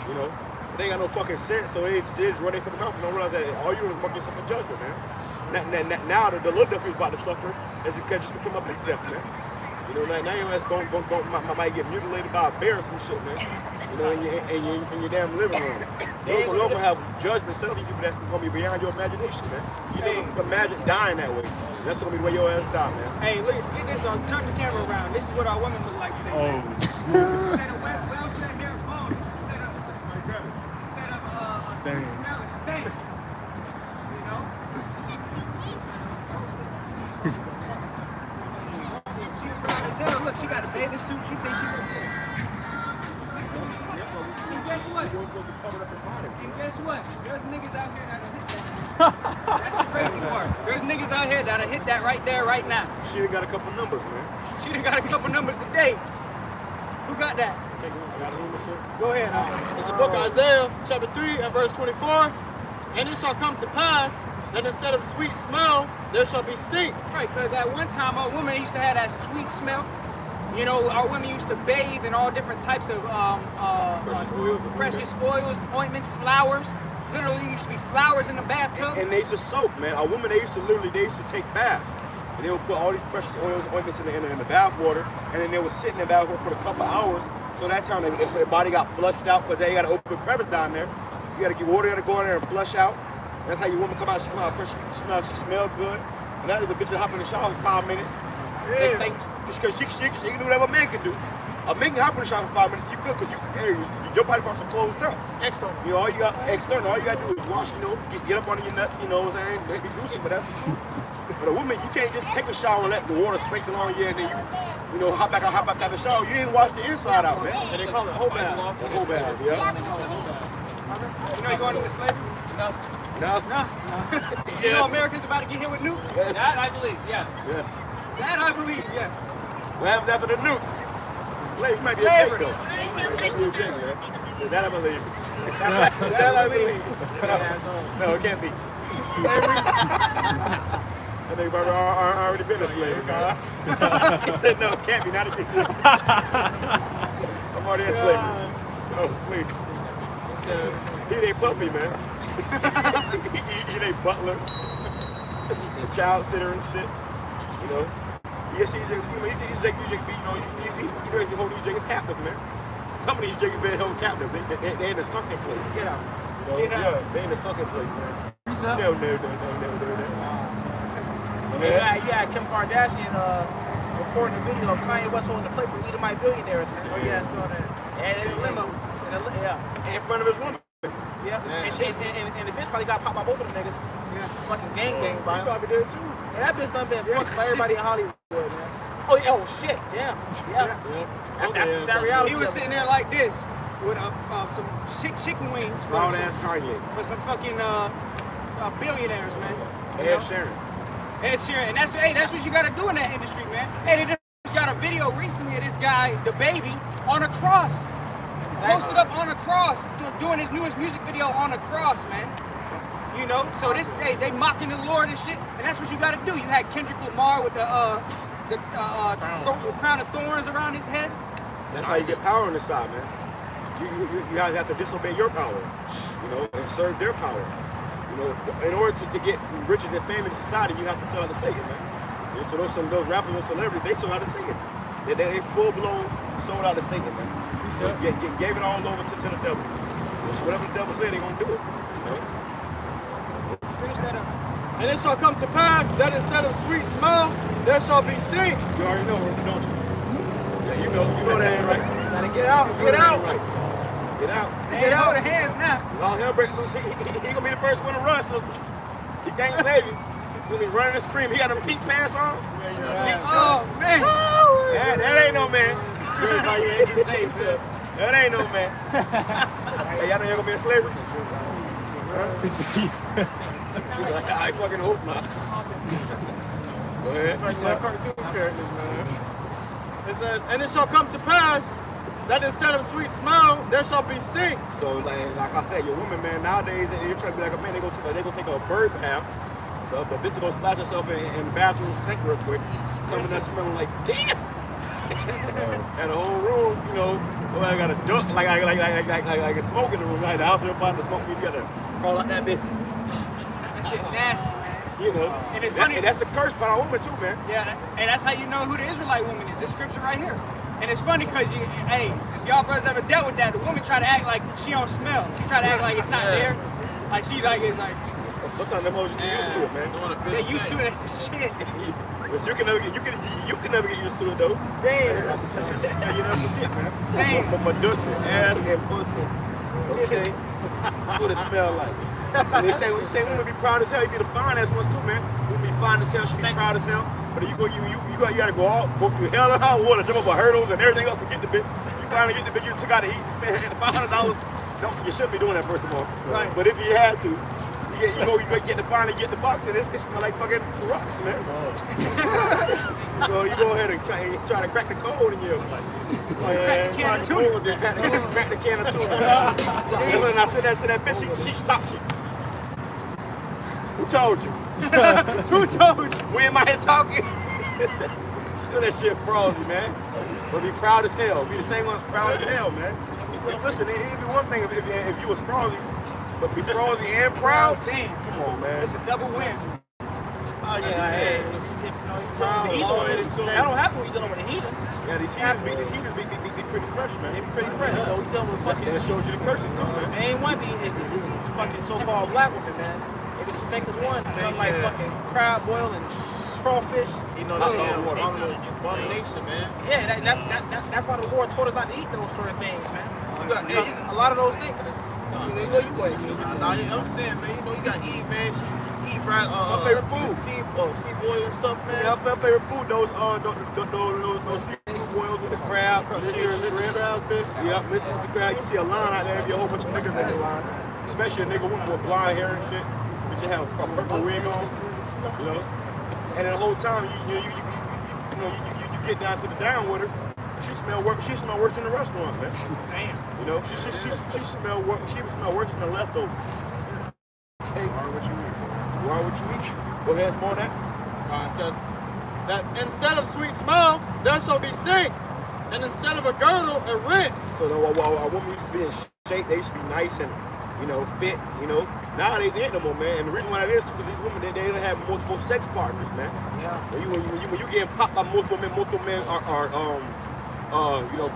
you know? They ain't got no fucking sense, so they just run for the mouth and don't realize that all you do is mark yourself for judgment, man. Now the little death you're about to suffer is because just become a big death, man. You know, now your ass might get mutilated by a bear or some shit, man. You know, in your damn living room. You're gonna have judgment set up for people that's gonna be beyond your imagination, man. You can't imagine dying that way. That's gonna be the way your ass die, man. Hey, look, get this on. Turn the camera around. This is what our women look like today. Oh. Instead of well set hair bald, instead of smell and stink. You know? She's fine as hell. Look, she got a bathing suit. She thinks she looks good. And guess what? There's niggas out here that'll hit that. That's the crazy part. There's niggas out here that'll hit that right there, right now. She done got a couple numbers, man. She done got a couple numbers today. Who got that? Go ahead. It's the book of Isaiah, chapter 3 and verse 24. And it shall come to pass that instead of sweet smell, there shall be stink. Right, because at one time, our women used to have that sweet smell. You know, our women used to bathe in all different types of precious oils, ointments, flowers. Literally used to be flowers in the bathtub. And they used to soak, man. Our women, they used to take baths. And they would put all these precious oils, ointments in the bath water, and then they would sit in the bath water for a couple hours. So that's how their body got flushed out, because they got to open a crevice down there. You got to get water, got to go in there and flush out. That's how your woman come out. She come out fresh, she smell good. And that is a bitch that hop in the shower for 5 minutes. Yeah. Just because she can do whatever a man can do. A man can hop in the shower for 5 minutes. You good, because your body parts are closed up. It's external. You know, all you got to do is wash, you know, get up under your nuts, you know what I'm saying? Maybe do some, but that's the truth. But a woman, you can't just take a shower and let the water sprinkle on you and then you know, hop back out the shower. You didn't wash the inside out, man. And they call it whole bath. The whole bath, yeah. You know you going into slavery? No. You know America's about to get hit with nukes? Yes. That I believe, yes. Yes. That I believe, yes. What happens after the nukes? Slavery might be a joke, though. That I believe. That I believe. No, it can't be. Slavery. I think Barbara already been a slave. He said, no, it can't be, not a thing. I'm already in slavery. Oh, please. He ain't puppy, man. He ain't butler. Child sitter and shit. You know. Yes, he's hold these jiggers captive, man. Some of these jiggers been held captive. They in a sunken place. Get out. You know? Yeah, they in a sunken place, man. No. You had Kim Kardashian recording a video of Kanye West holding the plate for Edomite billionaires, man. Oh yeah, I saw that. And in a limo. In front of his woman. Yeah. And the bitch probably got popped by both of them niggas. Yeah. Fucking gang by He him. probably did too. And that bitch done been fucked by everybody in Hollywood, man. Oh, yeah, oh shit, yeah. That's the sad reality. He was sitting there like this with some chicken wings Round ass Kanye. for some fucking billionaires, man. Ed Sheeran. Ed Sheeran, and that's what you gotta do in that industry, man. Hey, they just got a video recently of this guy, the baby, on a cross. Posted up on a cross, doing his newest music video on a cross, man. You know, so they mocking the Lord and shit, and that's what you gotta do. You had Kendrick Lamar with the crown of thorns around his head. That's how you get power on this side, man. You have to disobey your power, you know, and serve their power. You know, in order to get riches and fame in society, you have to sell out to Satan, man. You know, so those rappers and celebrities, they sold out to Satan. They full blown sold out to Satan, man. So gave it all over to the devil. So whatever the devil said, they gonna do it. So finish that up. And it shall come to pass that instead of sweet smell, there shall be stink. You already know, don't you? Yeah, you know that ain't right. Gotta get out, get out. Right. Get out. Get out of the hands now. Long hell break loose. He gonna be the first one to run, sister. He can't save you. He's gonna be running and screaming. He got a peak pass on. Oh, man. That ain't no man. That ain't no man. Hey, y'all know you're gonna be in slavery? I fucking hope not. Go ahead. Like cartoon characters, man. It says, and it shall come to pass that instead of sweet smell, there shall be stink. So like I said, your woman, man, nowadays you're trying to be like a man, they go take a bird bath. The bitch go splash herself in the bathroom sink real quick, coming there smelling like damn. And the whole room, you know, I got a duck, like a smoke in the room. Like the house, everybody the smoke, you gotta crawl out that bitch. That shit nasty, man. You know, and it's funny. That's a curse by a woman too, man. Yeah, and that's how you know who the Israelite woman is. This scripture right here. And it's funny because hey, if y'all brothers ever dealt with that, the woman try to act like she don't smell. She try to act like it's not there. Like she like it's like. Sometimes them hoes get used to it, man. They're used to it. Shit. But you can never get used to it though. Damn. You never forget, man. Damn. My dutch ass and pussy. Okay. That's what it smell like. And they say women be proud as hell. You be the fine ass ones too, man. Women be fine as hell. She be proud as hell. But you gotta go through hell and high water, jump over hurdles and everything else to get the bitch. You finally get the bitch. You took out to eat, spend $500. You shouldn't be doing that first of all. Right. But if you had to. You go finally get the box, and it smell like fucking rocks, man. So you go ahead and try to crack the code in you. Crack the can of tuna. Crack the can of tuna. And when I said that to that bitch, she stops you. Who told you? Who told you? We in my head talking. Still that shit frosty, man. But be proud as hell. Be the same ones proud as hell, man. Listen, it'd be one thing if you was frosty. But be frosty and proud? Damn. Come on, man. It's a double win. Oh, yeah. That don't happen when you dealing with a heater. Yeah, these heaters be pretty fresh, man. They be pretty fresh. You know, we dealing with fucking. That shows you the curses too, man. Man, ain't one be it's fucking so-called black women, man. They be the stinkest ones. Smell like fucking crab boil and crawfish. You know, abomination, man. Yeah, that's why the Lord told us not to eat those sort of things, man. A lot of those things. I'm saying, man, you know, you got Eve, man. She eat fried, my favorite food. Sea boil and stuff, man. Yeah, my favorite food, those seafood boils with the crab, Mr. Crab. Yeah, Mr. Crab. You see a line out there, be a whole bunch of niggas in the line. Especially a nigga with blonde hair and shit. But you have a purple wig on, you know. And the whole time, you get down to the down with her. She smell worse than the restaurant, man. Damn. You know, she smell worse than the leftovers. Hey, what you eat? Go ahead, smell that. It says that instead of sweet smell, there shall be stink, and instead of a girdle, a rent. So a woman used to be in shape. They used to be nice and fit. You know, nowadays they ain't no more, man. And the reason why that is because these women they don't have multiple sex partners, man. Yeah. When you getting popped by multiple men are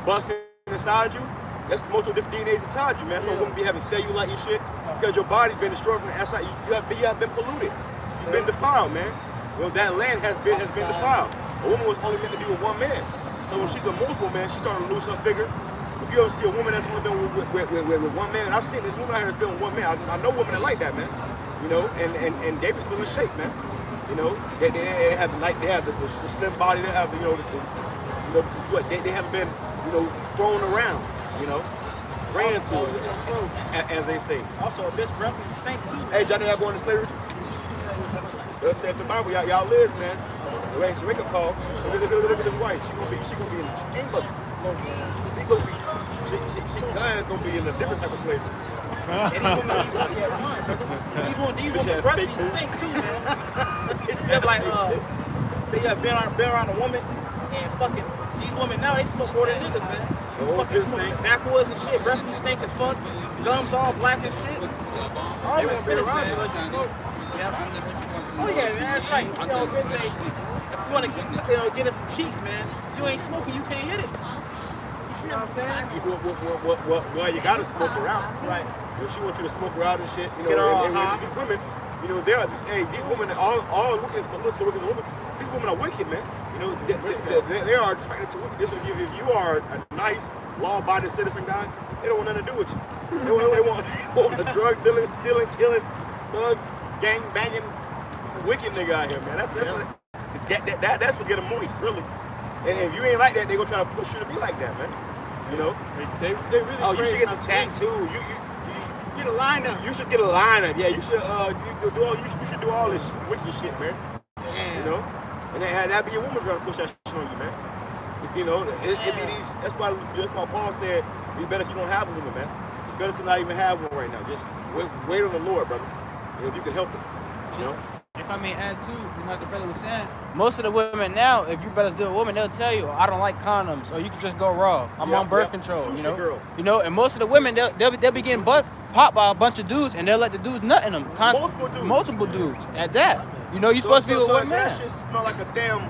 busting inside you. That's multiple different DNAs inside you, man. So women be having cellulite and shit because your body's been destroyed from the outside. You have been polluted. You've been defiled, man. You know, that land has been defiled. A woman was only meant to be with one man. So when she's with multiple men, she started to lose her figure. If you ever see a woman that's only been with one man, and I've seen this woman out here that's been with one man. I know women that like that, man. You know, and they be still in shape, man. You know, they have the slim body. They have they haven't been thrown around. You know, ran to it, as they say. Also, a bitch breath and stink too. Hey, Johnny, y'all going to slavery? Let's say the Bible, y'all live, man. The way she make a call. Look at this wife. She gonna be in England. She gonna be in a different type of slavery. These women breath and stink too, man. It's like they have been around a woman and fucking these women now they smoke more than niggas, man. Fucking smoke backwoods and shit. Breath be stink as fuck. Gums all black and shit. All women been around you, but you smoke. Yeah. Oh yeah, man, that's right. You know, you want to get us some cheeks, man. You ain't smoking, you can't hit it. You know what I'm saying? Well, you gotta smoke her out. Right. She wants you to smoke her out and shit. You know, Get her all and high. these women, You know, these women, all wicked, but look to wicked women. These women are wicked, man. You know, they are attracted to wicked. If you are a nice, law-abiding citizen guy, they don't want nothing to do with you. They want a drug dealing, stealing, killing, thug, gang banging, wicked nigga out here, man. That's what get them moist, really. And if you ain't like that, they gonna try to push you to be like that, man. You know? They really. Oh, you should get some tattoo. You get a lineup. You should get a lineup. Yeah, you should. You should do all this wicked shit, man. Damn. You know? And that be your woman trying to push that shit on you, man. You know, it be these. That's why Paul said, "It's better if you don't have a woman, man. It's better to not even have one right now. Just wait on the Lord, brothers. If you can help it, you know." If I may add too, like the brother was saying, most of the women now, if you brothers deal with women, they'll tell you, I don't like condoms, or you can just go raw. I'm on birth control. Sushi you know, girl. You know, and most of the women they'll be getting popped by a bunch of dudes, and they'll let the dudes nut in them. Multiple dudes at that. You know, you're supposed to be with one man. That shit smell like a damn,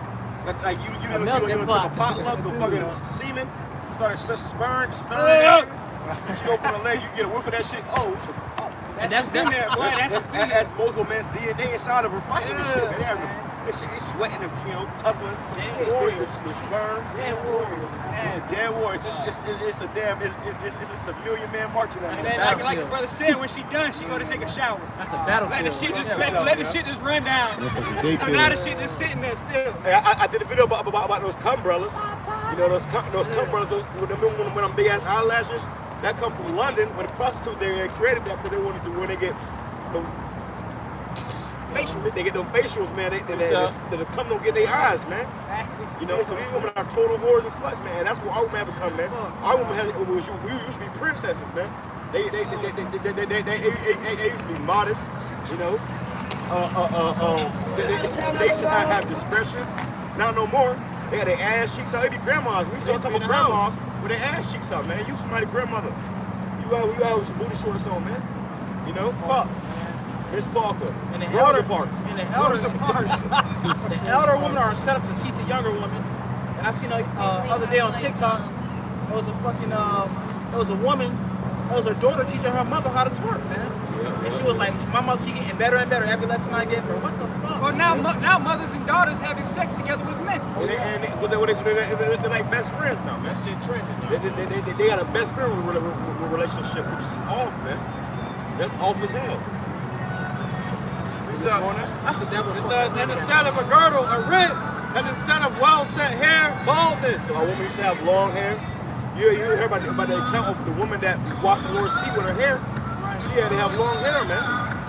like you took a potluck of fucking semen, started sperm. You go for the leg, you get a whiff of that shit. Oh, what the fuck? That's in there, boy. That's multiple men's DNA inside of her fighting this shit, man. It's sweating and, you know, tussling. Warriors. The sperm. Dead warriors. Man, dead warriors. It's a million man marching out And there. then, like the brother said, when she done, she go to take a shower. That's a battlefield. Let the shit just run down. So now the shit just sitting there still. Hey, I did a video about those cum brothers. You know, those cum brothers with them big ass eyelashes. That come from London, when the prostitutes they created that because they wanted to, when they get those facials, they get those facials, man. They come don't get their eyes, man. You know, so these women are total whores and sluts, man. And that's what our women have become, man. Our women we used to be princesses, man. They used to be modest, you know. They should not have discretion. Not no more. They got their ass cheeks out. They be grandmas. We saw a couple grandmas with their ass cheeks out, man. You somebody's grandmother. You out with some booty shorts on, man. You know? Fuck. Miss Parker. And the elder parts. And the elders are parts. The elder women are set up to teach the younger women. And I seen other day on TikTok, it was a woman, it was her daughter teaching her mother how to twerk, man. And she was like, my mother, she getting better and better every lesson I give her. What the fuck? Well, now mothers and daughters having sex together with men. They're like best friends now, man. That shit trending. They got a best friend relationship, which is off, man. That's off as hell. That's a devil. It says, and instead of a girdle, a rent, and instead of well-set hair, baldness. So a woman used to have long hair. You heard about the account of the woman that washed the Lord's feet with her hair. She had to have long hair, man.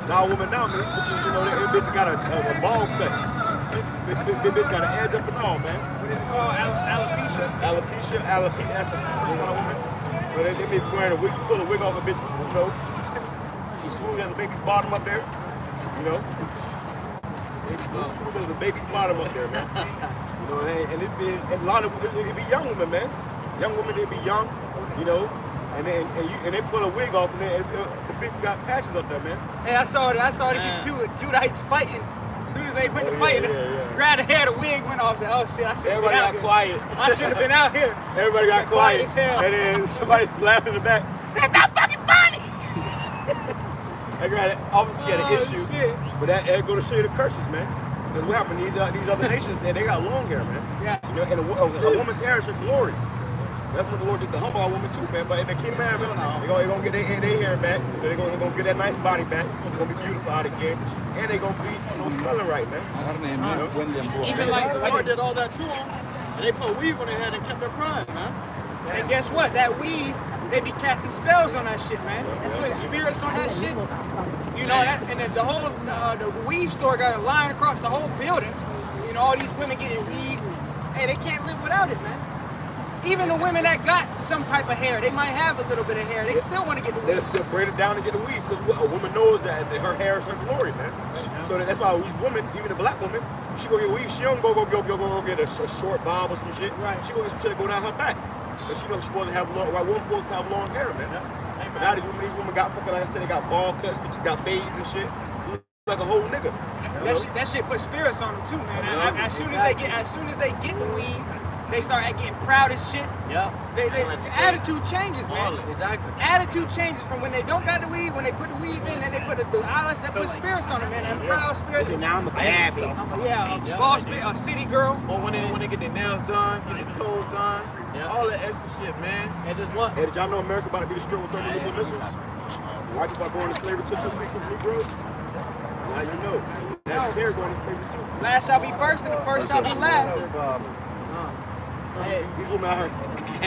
Now a woman now, man, which is, you know, that bitch got a bald cut. This bitch got an edge up and all, man. What is it called? Alopecia? Alopecia, that's a first one, woman. But they be wearing a wig, you pull a wig off a bitch, you know. You smooth as a baby's bottom up there, you know. It's smooth as a baby's bottom up there, man. You know, and a lot of it be young women, man. Young women, they be young, you know. And they pull a wig off, and the bitch got patches up there, man. Hey, I saw these two Judites fighting. As soon as they went to fight, grabbed the hair, the wig went off. Said, "Oh shit, I should have been out here. Quiet. I should have been out here." Everybody got quiet. As hell. And then somebody's laughing in the back. That's not fucking funny. That girl, obviously she had an issue, but that go to show you the curses, man. Because what happened? These other nations, they got long hair, man. Yeah. You know, and a woman's hair is her glory. That's what the Lord did to humble our woman too, man. But in the kingdom of heaven, they're gonna get their hair back. They're gonna get that nice body back. They're gonna be beautified again, and they're gonna be smelling right, man. Even like the Lord did all that to them, and they put weave on their head and kept their pride, man. And guess what? That weave, they be casting spells on that shit, man. They putting spirits on that shit. You know that, and then the whole the weave store got a line across the whole building. You know, all these women getting weave. Hey, they can't live without it, man. Even the women that got some type of hair, they might have a little bit of hair. They still want to get the weave. They still braid it down and get the weave because a woman knows that her hair is her glory, man. So that's why these women, even a black woman, she go get weave. She don't go get a short bob or some shit. Right. She go get some shit that go down her back. But she knows she's supposed to have long. Right, women supposed to have long hair, man. But now these women got fucking, like I said, they got bald cuts, bitches got fades and shit. Like a whole nigga. That shit put spirits on them too, man. As soon as they get the weave, they start getting proud as shit. Yeah. The attitude changes, man. Exactly. Attitude changes from when they don't got the weave, when they put the weave in, then they put the eyelash, they put spirits on them, man. And proud spirits. They say, now I'm a bad bitch. Yeah, a boss bitch, a city girl. Or when they get their nails done, get their toes done, all that extra shit, man. And just what? Hey, did y'all know America about to be destroyed with thermal missiles? Why people are going to slavery to Negroes? Now you know. That's here going to slavery too. Last shall be first, and the first shall be last. Hey, these women out here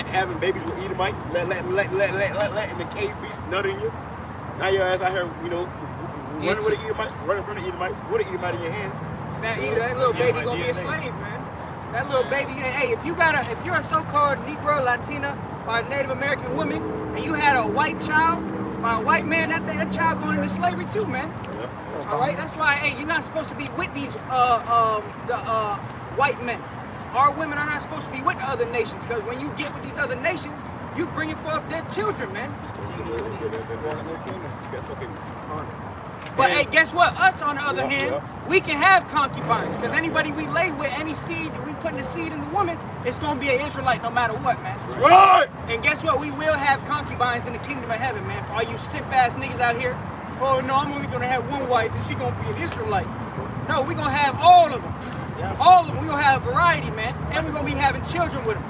having babies with Edomites, letting the cave beast nut in you. Now your ass out here, you know, running with an Edomite, running from the Edomites, with an Edomite in your hand. That little baby gonna be a slave, man. That little baby, hey, if you're a so-called Negro, Latina, or a Native American woman, and you had a white child by a white man, that child going into slavery too, man. All right, that's why, hey, you're not supposed to be with these white men. Our women are not supposed to be with the other nations, because when you get with these other nations, you bringing forth their children, man. But hey, guess what? Us, on the other hand, we can have concubines, because anybody we lay with, any seed, we putting the seed in the woman, it's going to be an Israelite no matter what, man. Right! And guess what? We will have concubines in the kingdom of heaven, man. For all you simp-ass niggas out here, oh, no, I'm only going to have one wife, and she going to be an Israelite. No, we're going to have all of them. All of them. We're going to have variety, man. And we're going to be having children with them.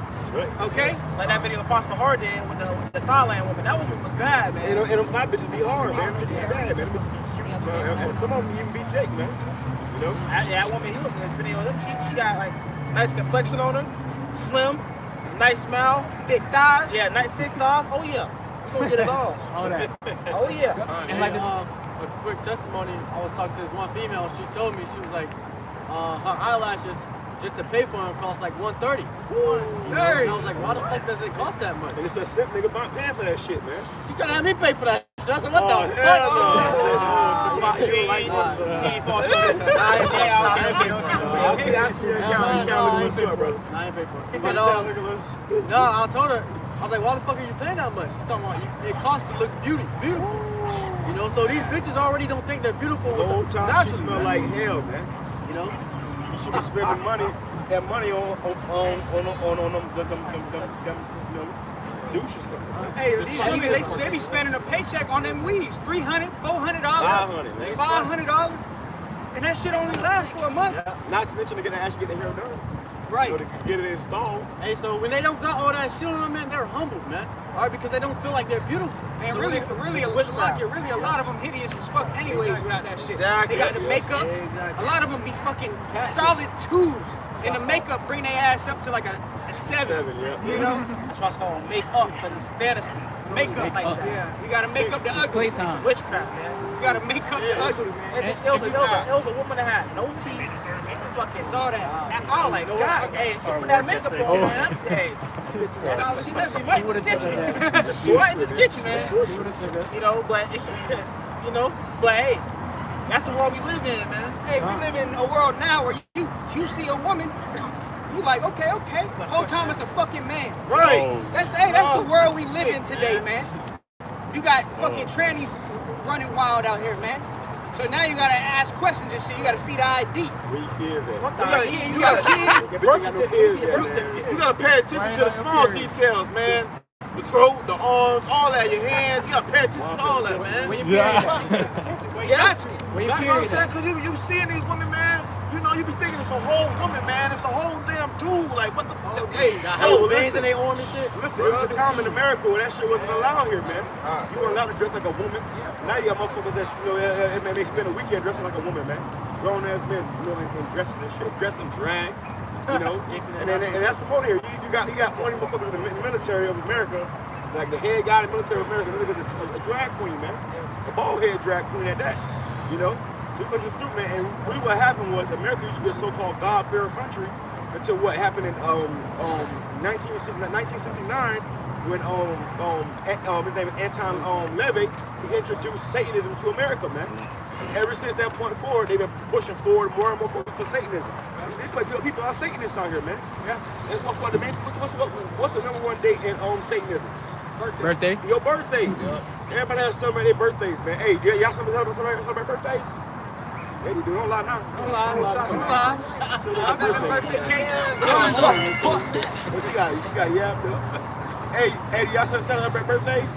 Okay? Like that video of Foster Hard did with the Thailand woman. That woman was bad, man. And them white bitches be hard, man. Bitches be bad, man. And some of them even beat Jake, man. You know? That woman, he was in this video. She got like nice complexion on her, slim, nice smile, thick thighs. Yeah, nice thick thighs. Oh yeah, we gonna get it all. All that. Oh yeah. And like a quick testimony, I was talking to this one female. She told me, she was like, her eyelashes just to pay for them cost like $130. And I was like, why the fuck does it cost that much? And it's a simp nigga paying for that shit, man. She trying to have me pay for that shit. I said, what the fuck? You don't like what? I ain't pay for it. But no, I told her, I was like, why the fuck are you paying that much? She's talking about it costs to look beautiful. You know, so these bitches already don't think they're beautiful. The whole time she smell like hell, man. You know? She be spending money on them douche or something. Hey, these women, they be spending a paycheck on them weaves. $300, $400, $500. And that shit only lasts for a month. Yeah. Not to mention they're gonna actually get their hair done. Right. You know, to get it installed. Hey, so when they don't got all that shit on them, man, they're humbled, man. All right, because they don't feel like they're beautiful. And so really a lot of them hideous as fuck anyways without that shit. Exactly. They got the makeup. Exactly. A lot of them be fucking solid 2s. And the makeup bring their ass up to like a 7. You know? That's why it's called make up, because it's fantasy. Makeup like that. Yeah. You gotta make up the ugly. It's witchcraft, man. You gotta make up the ugly, man. It was a woman that had no teeth. Fucking saw that. I was like, God, hey, she put that makeup on, man. Hey. She might just get you. She might just get you, man. You know, but hey, that's the world we live in, man. Hey, we live in a world now where you see a woman, you like, okay. The whole time it's a fucking man. Right. That's the world we live in today, man. You got fucking trannies running wild out here, man. So now you gotta ask questions and shit. You gotta see the ID. Where your kids at? You got kids. You gotta pay attention to the small details, man. The throat, the arms, all that, your hands. You gotta pay attention to all that, man. You got to. That's what I'm saying, because you seeing these women, man, you know, you be thinking it's a whole woman, man. It's a whole damn dude. Like, what the fuck? Hey, veins in their arm and shit. Listen, it was a time in America where that shit wasn't allowed here, man. You weren't allowed to dress like a woman. Now you got motherfuckers that, you know, they spend a weekend dressing like a woman, man. Grown ass men, you know, in dresses and shit, dressing drag, you know. and that's promoted here. You got funny motherfuckers in the military of America, like the head guy in the military of America, nigga's a drag queen, man. A bald head drag queen at that, you know. So we just through, man. And really what happened was America used to be a so-called God-fearing country until what happened in 1969 when his name is Anton LaVey, he introduced Satanism to America, man. And ever since that point forward, they've been pushing forward more and more to Satanism. These people are Satanists out here, man. Yeah. And what's the number one date in Satanism? Birthday. Your birthday. Yeah. Everybody has celebrate their birthdays, man. Hey, y'all celebrate birthdays? Hey, you don't lie now. Don't lie. So I got the birthday cake. What you got? You got yapped up. Hey, y'all celebrate birthdays?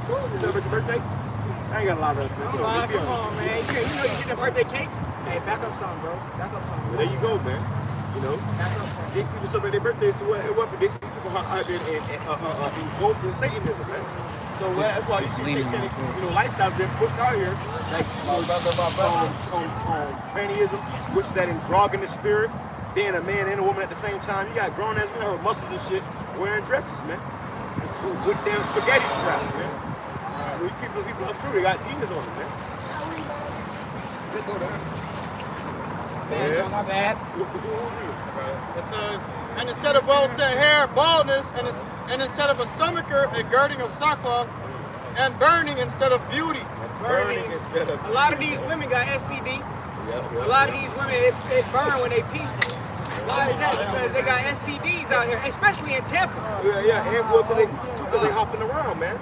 You celebrate your birthday? I ain't got a lot of us, man. Come on, man. You know you get the birthday cakes? Hey, back up something, bro. Back up something. Well, there you go, man. You know, get people celebrate their birthdays. So what? Get people out there engulfed in Satanism, man. So that's why you see satanic, lifestyles being pushed out here, like on trannyism, which is that androgynous spirit, being a man and a woman at the same time. You got grown ass men with muscles and shit wearing dresses, man, with damn spaghetti straps, man. These people up through, they got demons on them, man. Let's go there. My bad. It says, and instead of well-set hair, baldness, and instead of a stomacher, a girding of sackcloth, and burning instead of beauty. Burning instead of a lot of these women got STD. A lot of these women, they burn when they pee. Why is that? Because they got STDs out here, especially in Tampa. Yeah, and because they hopping around, man.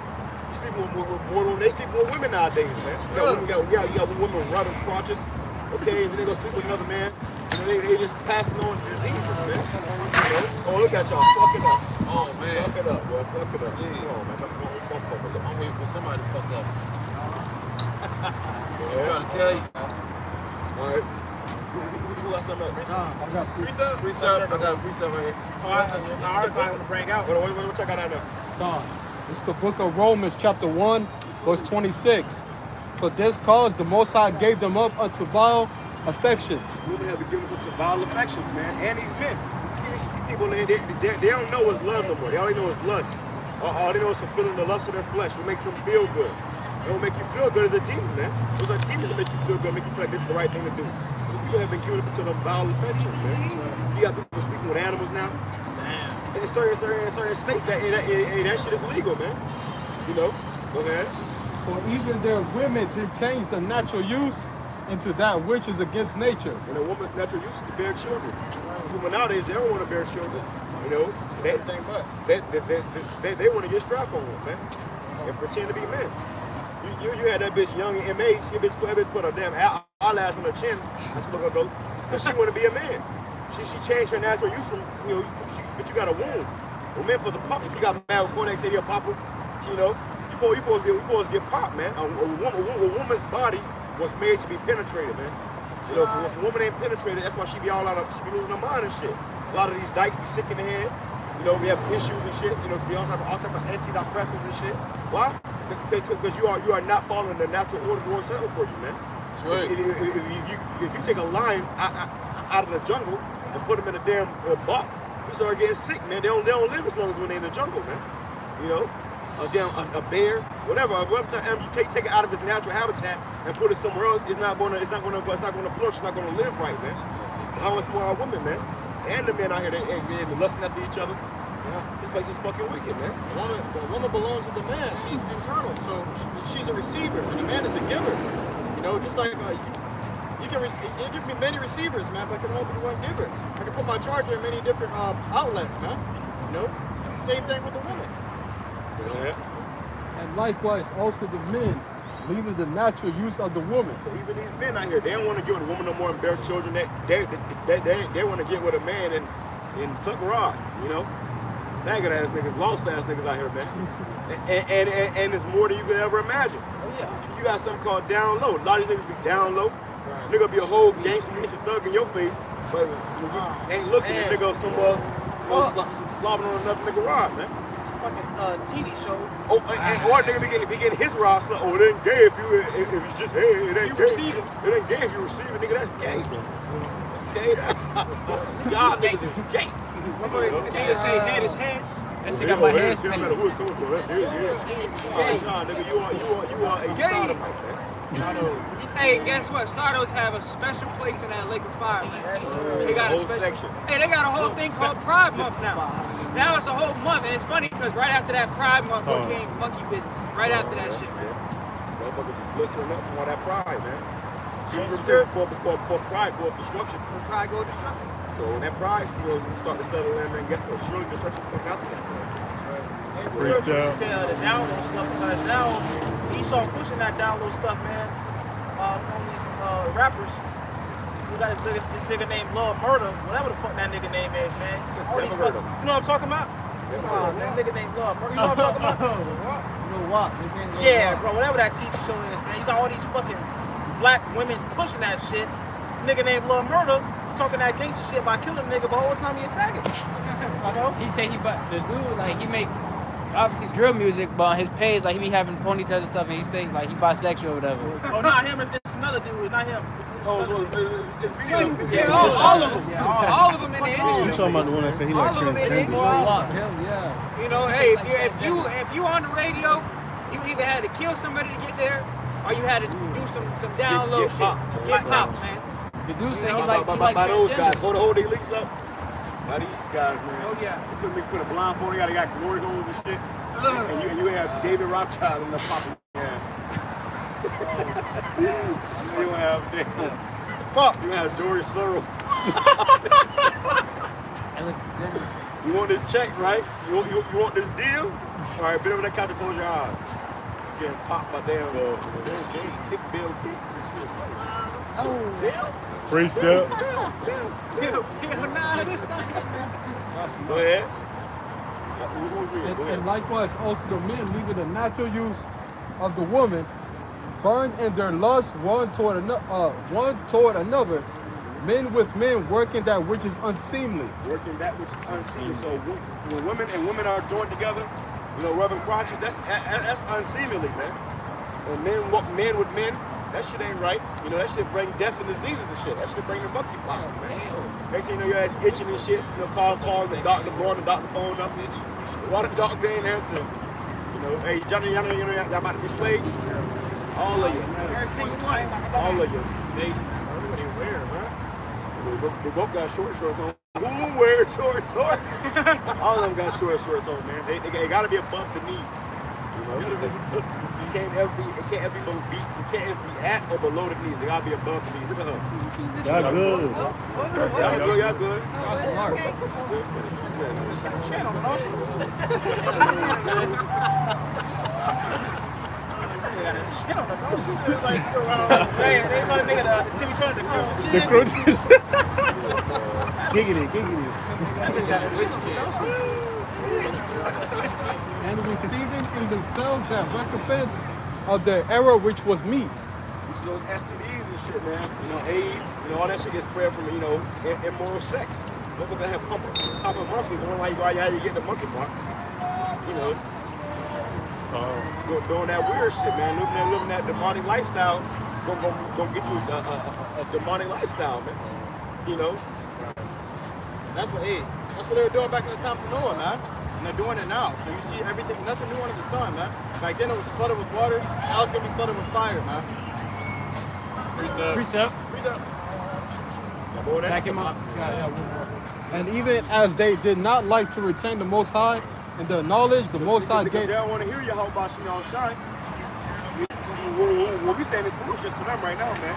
You sleeping with more women. They sleeping with women nowadays, man. You got women with rubbing crotches, okay, and then they go sleep with another man. And they just passing on diseases, man. Oh, look at y'all, fuck it up. Oh, man. Fuck it up, boy, fuck it up. Yeah. Come on, man. I'm waiting for somebody to fuck up. I'm trying to tell you. All right. Who got something up? I got Precept. I got a precept right here. I want to bring out. What check out that now? It's the book of Romans, chapter 1, verse 26. For this cause the Most High gave them up unto vile affections. Women have been given up to vile affections, man. And these men. These people, they don't know what's love no more. They only know it's lust. All they know is fulfilling the lust of their flesh. What makes them feel good. And what make you feel good is a demon, man. Those are demons that make you feel good, make you feel like this is the right thing to do. People have been given up to them vile affections, man. You got people sleeping with animals now. Damn. In certain states, that shit is legal, man. You know? Go ahead. For even their women did change the natural use into that which is against nature. And a woman's natural use is to bear children. Women nowadays, they don't want to bear children. You know? They want to get strap-ons, man. And pretend to be men. You had that bitch young in MH, she put a damn eyelash on her chin. That's what I'm going to go. Because she want to be a man. She changed her natural use from, but you got a womb. When men put the pop, you got mad with Cornex said, papa, you know, you supposed to get popped, man. A woman's body was made to be penetrated, man. You know, if a woman ain't penetrated, that's why she be losing her mind and shit. A lot of these dykes be sick in the head. You know, we have issues and shit. You know, be all type of antidepressants and shit. Why? Because you are not following the natural order the Lord set up for you, man. Sure. If you take a lion out of the jungle and put him in a damn buck, he start getting sick, man. They don't live as long as when they're in the jungle, man. You know, a bear, whatever time you take it out of its natural habitat and put it somewhere else, it's not gonna flourish. It's not gonna live right, man. How much more our women, man, and the men out here they're lusting after each other. This place is fucking wicked, man. The woman belongs with the man. She's internal, so she's a receiver, and the man is a giver. You know, just like you give me many receivers, man, but I can only be one giver. I can put my charger in many different outlets, man. You know, same thing with the woman. Yeah. And likewise, also the men, leaving the natural use of the woman. So even these men out here, they don't want to get with a woman no more and bear children. They want to get with a man and suck rod, you know. Faggot ass niggas, lost ass niggas out here, man. and it's more than you could ever imagine. Oh yeah. You got something called down low. A lot of these niggas be down low. Right. Nigga be a whole gangster thug in your face, but when you ain't looking, the nigga somewhere slobbing on another nigga rod, man. It's a fucking TV show. Oh, or a nigga be getting his rod slung. Oh, it ain't gay if you just hey, it ain't gay. It ain't gay if you receive it, nigga. That's gay. Gay, that's y'all niggas is gay. Nigga say head is head. That shit got my head spinning. No matter who it's coming from, that's his. Nah, nigga, you are a sodomite, man. Hey, guess what? Sardos have a special place in that Lake of Fire, man. They got a special section. Hey, they got a whole thing called Pride Month now. Now it's a whole month, and it's funny because right after that Pride Month came monkey business. Right after that shit, man. Motherfuckers is blistering up from all that pride, man. So you prepare before pride go up destruction. Before pride go destruction. So when that pride start to settle in, man, guess what? Surely destruction coming after that. It's real true to say the download stuff because now Esau pushing that download stuff, man. On these rappers, we got this nigga named Love Murder, whatever the fuck that nigga name is, man. All these fuck, you know what I'm talking about? Come on, that nigga named Love Murder. You know what I'm talking about? You know what? Yeah, bro, whatever that TV show is, man. You got all these fucking black women pushing that shit. Nigga named Love Murder talking that gangster shit about killing a nigga, but the whole time he a faggot. You know? He said the dude, like, he make obviously drill music, but on his page, like, he be having ponytails and stuff, and he say, like, he bisexual or whatever. Oh, not him, it's another dude, it's not him. Oh, so it's yeah, all of them. Yeah, all of them in the industry. You talking about the one that said he All like of them in the industry. transgender? You know, hey, if you on the radio, you either had to kill somebody to get there, or you had to do some download shit. Get popped, man. The dude said he by those guys. Hold these links up. By these guys, man. Oh yeah. You put a blindfold. They got glory holes and shit. And you have David Rothschild in the popping. Yeah. You don't have that. Fuck. You have George Soros. You want this check, right? You want this deal? All right, bend over that couch and close your eyes. Getting popped by damn Bill Gates and shit. Oh, Bill? Precept. Nah, this song. Go ahead. And likewise, also the men leaving the natural use of the woman, burn in their lust one toward another. Men with men working that which is unseemly. Working that which is unseemly. So when women and women are joined together, you know, rubbing crotches, that's unseemly, man. And men with men, that shit ain't right. You know, that shit bring death and diseases and shit. That shit bring the monkeypox, man. Next thing you know, your ass itching and shit. You know, call the doctor, the doctor phone up, bitch. Why the doctor ain't answer? You know, hey, Johnny, y'all about to be slaves? All of you. All of you. Everybody wear, man. We both got short shorts on. Who wears short shorts? All of them got short shorts on, man. They gotta be above the knees. You know? It can't ever be below beat. You can't ever be at or below the knees. They gotta be above the knees. Look at her. Y'all good. Y'all good. Y'all smart. Giggity. And receiving in themselves that recompense of their error which was meat. Which is those STDs and shit, man. You know, AIDS, you know, all that shit gets spread from, you know, immoral sex. Motherfuckers have popping monkeys, going like how you get the monkey block. You know. Doing that weird shit, man. Living that demonic lifestyle, gonna get you a demonic lifestyle, man. You know. That's what they were doing back in the times of Noah, man. And they're doing it now. So you see everything, nothing new under the sun, man. Back then it was flooded with water. Now it's gonna be flooded with fire, man. Precept. Back him up. And even as they did not like to retain the Most High and their knowledge, the Most High gave. They don't want to hear you how about you don't shine. What we saying is foolishness to them right now, man.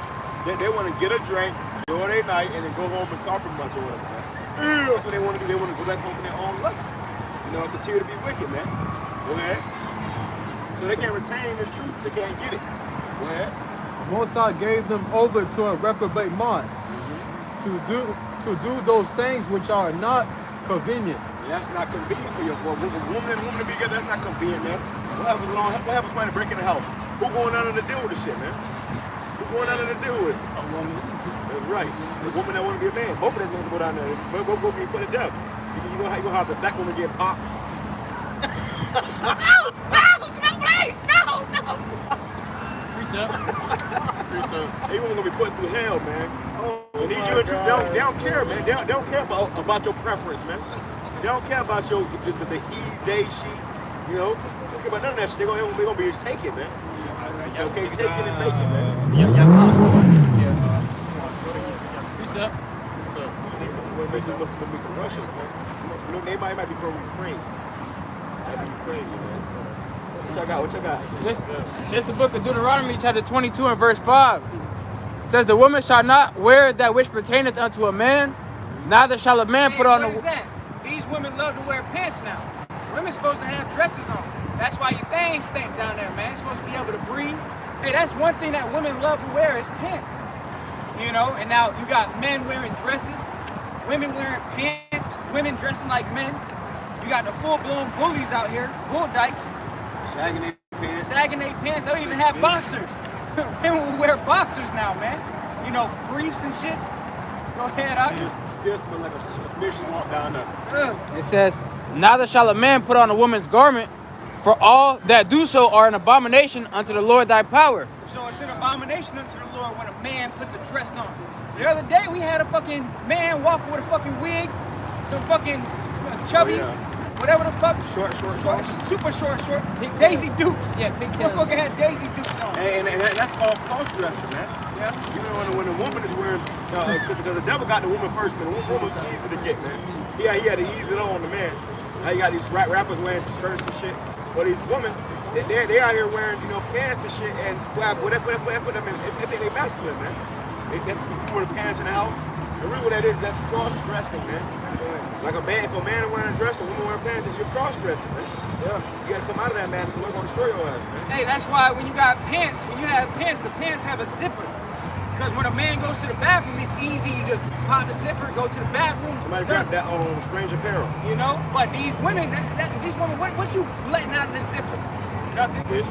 They want to get a drink, enjoy their night, and then go home and talk much or whatever, man. That's what they want to do. They want to go back home in their own lust. You know, continue to be wicked, man. Go ahead. So they can't retain this truth. They can't get it. Go ahead. The Most High gave them over to a reprobate mind to do those things which are not convenient. That's not convenient for you. Well, woman to be together, that's not convenient, man. What happens when they break in the house? Who going down there to deal with this shit, man? Who going down there to deal with it? A woman. That's right. The woman that want to be a man. Both of them going to go down there. Both going to be put to death. You're going to have the black woman get popped. Precept. They going to be put through hell, man. And these you and truth, they don't care, man. They don't care about your preference, man. They don't care about your the he, they, she. You know, they don't care about none of that shit. They're gonna be just taking, man. Okay, taking and making, man. Precept. Must be some Russians, man. You know, they might be from Ukraine. Might be Ukraine, man. What y'all got? This is the book of Deuteronomy, chapter 22 and verse 5. It says, the woman shall not wear that which pertaineth unto a man, neither shall a man put on What is that? These women love to wear pants now. Women supposed to have dresses on. That's why your things stink down there, man. You're supposed to be able to breathe. Hey, that's one thing that women love to wear is pants. You know, and now you got men wearing dresses, women wearing pants, women dressing like men. You got the full-blown bullies out here, bull dykes. Sagging their pants. Sagging their pants. They don't even have boxers. Women will wear boxers now, man. You know, briefs and shit. Go ahead, out. Still smell like a fish walk down there. It says, neither shall a man put on a woman's garment, for all that do so are an abomination unto the Lord thy power. So it's an abomination unto the Lord when a man puts a dress on. The other day we had a fucking man walking with a fucking wig, some fucking chubbies, whatever the fuck. Short shorts. Super short shorts. Daisy Dukes. Yeah, pigtails. Motherfucker had Daisy Dukes on. And that's all cross-dressing, man. Yeah. You know, when a woman is wearing, because the devil got the woman first, man. The woman's easy to get, man. He had to ease it on the man. Now you got these rappers wearing skirts and shit. Well, these women, they out here wearing, you know, pants and shit, and well, they put them in, they think they masculine, man. That's you wear the pants in the house. And really what that is, that's cross-dressing, man. Like if a man is wearing a dress, a woman wearing pants, you're cross-dressing, man. Yeah, you gotta come out of that, man, so we're gonna destroy your ass, man. Hey, that's why when you got pants, when you have pants, the pants have a zipper. Because when a man goes to the bathroom, it's easy. You just pop the zipper, go to the bathroom. Somebody grab that strange apparel. You know, but these women, what you letting out of the zipper? Nothing. Fish,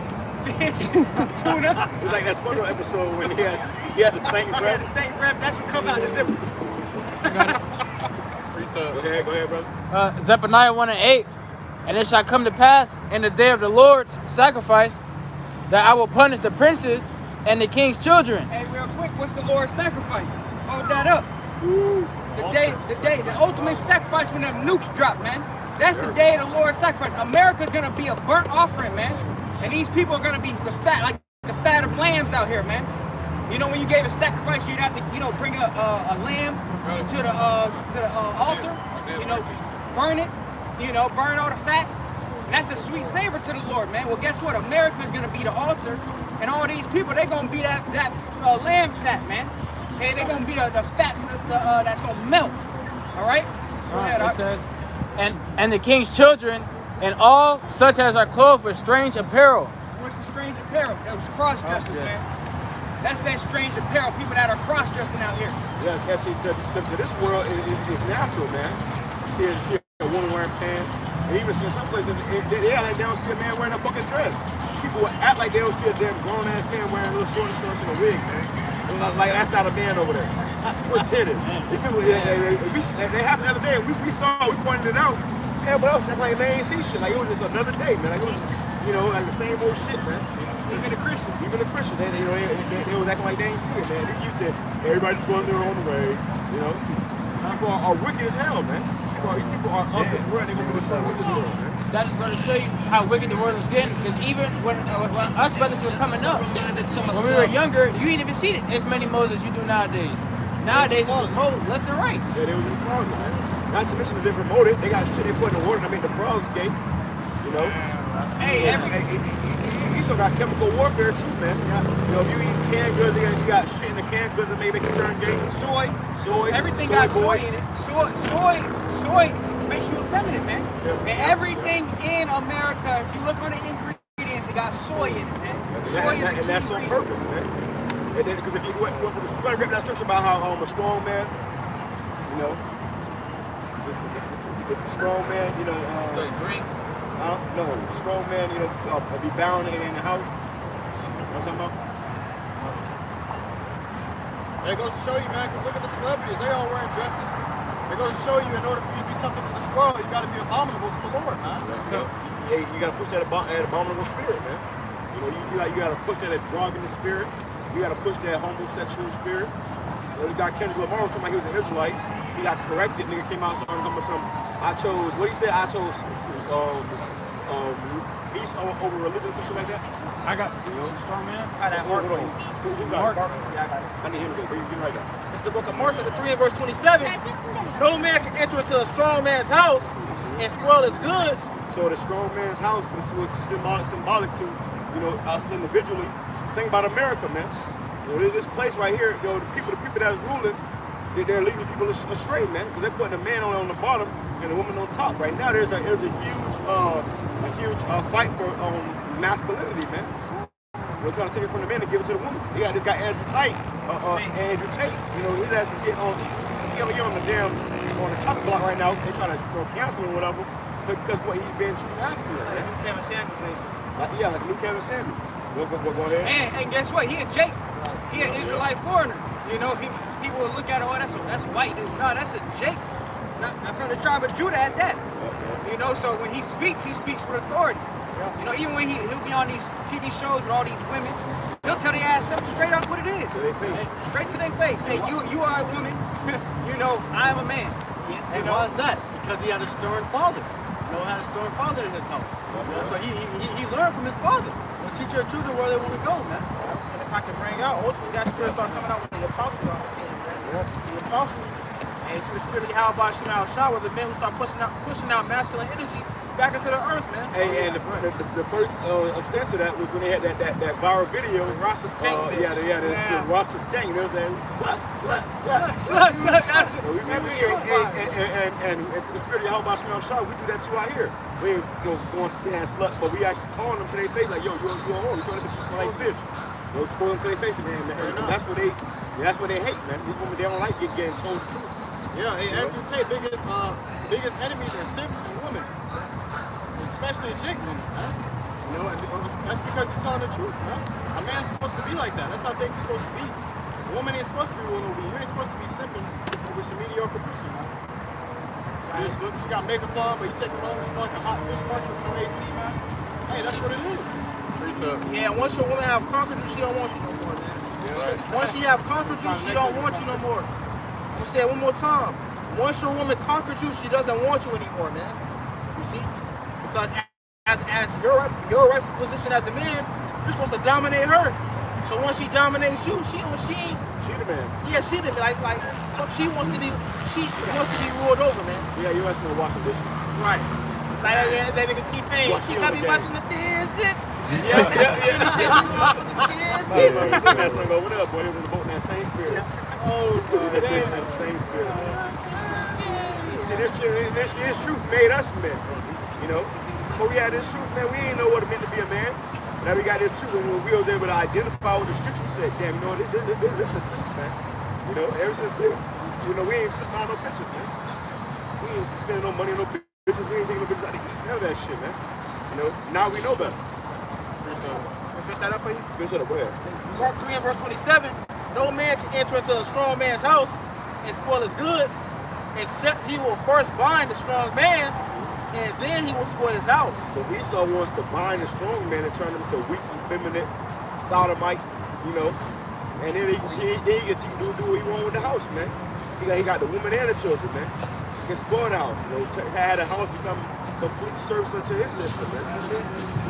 tuna. It's like that SpongeBob episode when he had the stank breath. The stank breath. That's what comes out of the zipper. Go ahead, brother. Zephaniah 1:8, and it shall come to pass in the day of the Lord's sacrifice that I will punish the princes and the king's children. Hey, real quick, what's the Lord's sacrifice? Hold that up. The ultimate sacrifice when them nukes drop, man. That's the day of the Lord's sacrifice. America's gonna be a burnt offering, man. And these people are gonna be the fat of lambs out here, man. You know, when you gave a sacrifice, you'd have to, you know, bring a lamb to the altar, you know, burn it, you know, burn all the fat. And that's a sweet savor to the Lord, man. Well, guess what? America's gonna be the altar, and all these people, they're gonna be that lamb fat, man. Okay, they're gonna be the fat that's gonna melt. All right. Go ahead, it says, and the king's children, and all such as are clothed with strange apparel. What's the strange apparel? It was cross-dressers, man. That's that strange apparel, people that are cross-dressing out here. Yeah, see, to this world, it's natural, man. See a woman wearing pants, and even see some places, they don't see a man wearing a fucking dress. People will act like they don't see a damn grown-ass man wearing little short shorts and a wig, man. Like that's not a man over there. Pretending. These people, they happened the other day, we saw, we pointed it out. Everybody else act like they ain't see shit. Like it was just another day, man. Like it was, you know, like the same old shit, man. Even the Christians, they was acting like they ain't see it, man. You said everybody's going their own way, you know. People are wicked as hell, man. These people are of this world. They going to destroy this world, man. That is going to show you how wicked the world is getting. Because even when us brothers were coming up, when we were younger, you ain't even seen it as many Moses you do nowadays. Nowadays, it was Moses left and right. Yeah, they was in the closet, man. Not to mention that they promoted. They got shit they put in the water to make the frogs gay. You know. Hey, you still got chemical warfare too, man. You know, if you eat canned goods, you got shit in the canned goods that make you turn gay. Soy. Everything got soy in it. Soy makes you effeminate, man. And everything in America, if you look on the ingredients, it got soy in it, man. Soy is a key and that's on purpose, man. Because if you grab that scripture about how a strong man, you know, if a strong man, you know, drink. No, strong man, you know, be bound in the house. You know what I'm talking about? It goes to show you, man, because look at the celebrities. They all wearing dresses. It goes to show you, in order for you to be something in this world, you got to be abominable to the Lord, man. So, yeah, you got to push that abominable spirit, man. You know, you got to push that androgynous spirit. You got to push that homosexual spirit. You know, you got Kendrick Lamar was talking about he was an Israelite. He got corrected. Nigga came out and started talking about some. I chose peace over religion or something like that. I got strong man. I got Mark. I need him to go. Get right there. It's the book of Mark, chapter 3 and verse 27. No man can enter into a strong man's house and spoil his goods. So the strong man's house is symbolic to, you know, us individually. Think about America, man. You know, this place right here, you know, the people that's ruling, they're leading people astray, man, because they're putting a man on the bottom and a woman on top. Right now, there's a huge fight for masculinity, man. They're trying to take it from the men and give it to the woman. You got this guy Andrew Tate. Andrew Tate. You know, his ass is getting on. He on the chopping block right now. They trying to cancel him or whatever because what he's been too masculine. Like New Kevin Samuels, basically. Like new Kevin Samuels. Go ahead. And guess what? He a Jake. He an Israelite foreigner. You know, he will look at it, oh, that's white. No, that's a Jake. Not from the tribe of Judah at that. You know, so when he speaks with authority. You know, even when he'll be on these TV shows with all these women, he'll tell their ass something straight up what it is. Straight to their face. Hey, you are a woman. You know, I am a man. And why is that? Because he had a stern father. Noah had a stern father in his house. You know, so he learned from his father. Teach your children where they want to go, man. And if I can bring out, ultimately that spirit started coming out with the apostles on the scene, man. The apostles, and through the spirit of Yahweh Shema Shah, were the men who start pushing out masculine energy back into the earth, man. Hey, and the first sense of that was when they had that viral video. Rasta Skank. The Rasta Skank. You know what I'm saying? Slut. So we and the spirit of Yahweh Shema Shah, we do that too out here. We ain't going to hand slut, but we actually calling them to their face like, yo, you're a whore. We're trying to get you like fish. So expose them to their face, man. That's what they hate, man. These women, they don't like getting told the truth. Yeah, hey, Andrew Tate, biggest enemies are simps and women, especially Jake women, man. You know, and that's because he's telling the truth, man. A man's supposed to be like that. That's how things are supposed to be. A woman ain't supposed to be ruling over you. You ain't supposed to be simping over some mediocre pussy, man. She got makeup on, but you take her home, she's like a hot fish market with no AC, man. Hey, that's what it is. Yeah, once your woman have conquered you, she don't want you no more, man. Yeah, right. Once she have conquered you, she don't want you no more. I'm gonna say it one more time. Once your woman conquered you, she doesn't want you anymore, man. You see? Because as your rightful position as a man, you're supposed to dominate her. So once she dominates you, she ain't. She the man. Yeah, she the man. Like she wants to be ruled over, man. Yeah, you want to know washing dishes. Right. Like that nigga T-Pain. She got me washing the dishes. Yeah. That song over there, boy. They was in the boat in that same spirit. Oh, that same spirit. See, this truth made us men. You know, before we had this truth, man, we didn't know what it meant to be a man. Now we got this truth, and when we was able to identify with the scripture, we said, damn, you know, this is the truth, man. You know, ever since then, you know, we ain't sitting on no bitches, man. We ain't spending no money on no bitches. We ain't taking no bitches out to eat. None of that shit, man. You know, now we know better. So, finish that up for you? Finish it up where? Mark 3 and verse 27. No man can enter into a strong man's house and spoil his goods, except he will first bind the strong man, and then he will spoil his house. So Esau wants to bind the strong man and turn him into weak, effeminate, sodomite, you know. And then he gets to do what he want with the house, man. He got the woman and the children, man. He can spoil the house, you know. Had the house become complete service unto his system, man.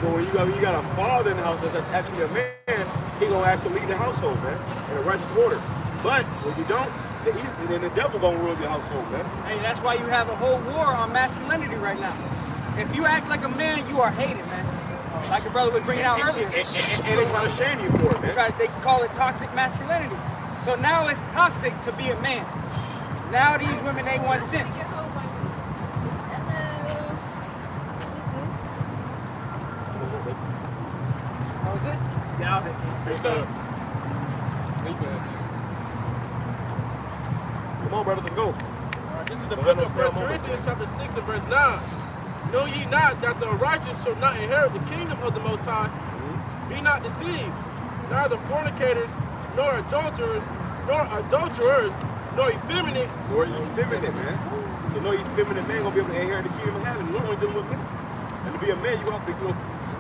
So when you got a father in the house that's actually a man, he gonna have to lead the household, man, in a righteous order. But when you don't, then the devil gonna rule your household, man. Hey, that's why you have a whole war on masculinity right now. If you act like a man, you are hated, man. Like your brother was bringing out earlier. And they trying to shame you for it, man. They call it toxic masculinity. So now it's toxic to be a man. Now these women, they want simps. That was it? Yeah. What's up? Come on, brother, let's go. This is the book of 1 Corinthians chapter 6 and verse 9. Know ye not that the righteous shall not inherit the kingdom of the Most High? Be not deceived, neither fornicators, nor adulterers, nor effeminate. Nor effeminate, man. So no effeminate man gonna be able to inherit the kingdom of heaven. Lord only dealing with men. And to be a man, you have to,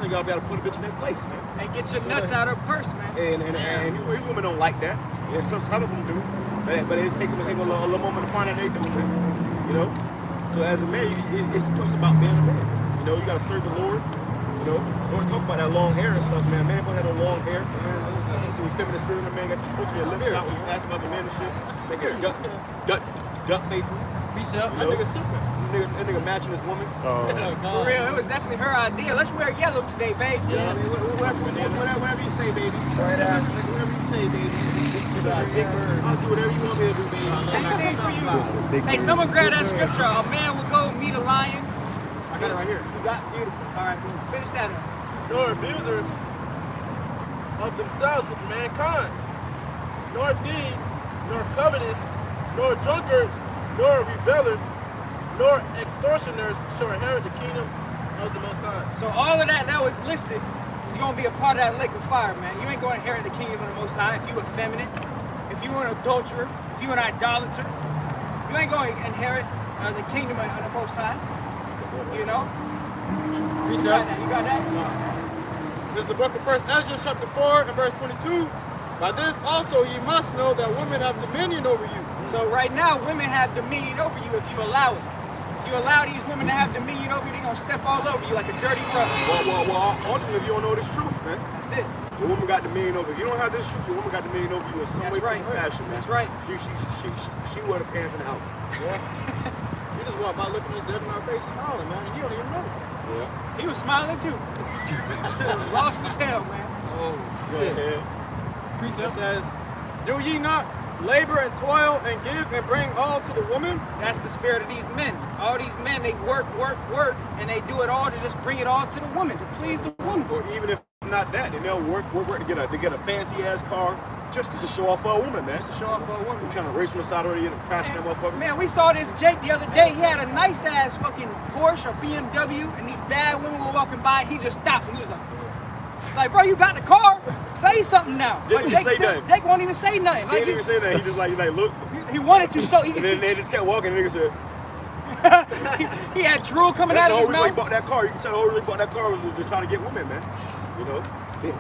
you gotta be able to put a bitch in that place, man. And get your nuts out of her purse, man. And these women don't like that. And some of them do. But it takes them a little moment to find out they do, man. You know? So as a man, it's about being a man. You know, you gotta serve the Lord. You know, we don't talk about that long hair and stuff, man. Man, ain't had no long hair. It's the feminine spirit of the man got you poking your lips out when you ask about the men and shit. They got duck faces. Peace up. That nigga super. That nigga matching this woman. For real, it was definitely her idea. Let's wear yellow today, babe. Yeah, I mean, whatever you say, baby. Whatever you say, baby. I'll do whatever you want me to do, baby. Anything for you. Hey, someone grab that scripture. A man will go meet a lion. I got it right here. You got beautiful. All right, finish that up. Nor abusers of themselves with mankind, nor thieves, nor covetous, nor drunkards, nor revelers, nor extortioners shall inherit the kingdom of the Most High. So all of that was listed is going to be a part of that lake of fire, man. You ain't going to inherit the kingdom of the Most High if you effeminate, if you an adulterer, if you an idolater. You ain't going to inherit the kingdom of the Most High. You know? You got that? This is the book of 1 Ezra, chapter 4, and verse 22. By this also ye must know that women have dominion over you. So right now, women have dominion over you if you allow it. If you allow these women to have dominion over you, they're going to step all over you like a dirty rug. Well, ultimately, you don't know this truth, man. That's it. Your woman got dominion over you. You don't have this truth, your woman got dominion over you in some way, right. fashion, man. That's right. She wear the pants in the house. Yeah. She just walked by looking us dead in our face smiling, man, and you don't even know it. Yeah. He was smiling too. Lost his hell, man. Oh, shit. It says, do ye not labor and toil and give and bring all to the woman? That's the spirit of these men. All these men, they work, and they do it all to just bring it all to the woman, to please the woman. Or even if not that, then they'll work to get a fancy ass car just to show off for a woman, man. Just to show off for a woman. I'm trying to race on the side of the and crash that motherfucker. Man, we saw this Jake the other day. He had a nice ass fucking Porsche or BMW, and these bad women were walking by. He just stopped. He was like, bro, you got the car? Say something now. But Jake won't even say nothing. He didn't even say that. He just like look. He wanted to, so he and then they just kept walking. And nigga said. he had drool coming out of his mouth. He bought that car. You can tell the whole reason he bought that car was to try to get women, man. You know,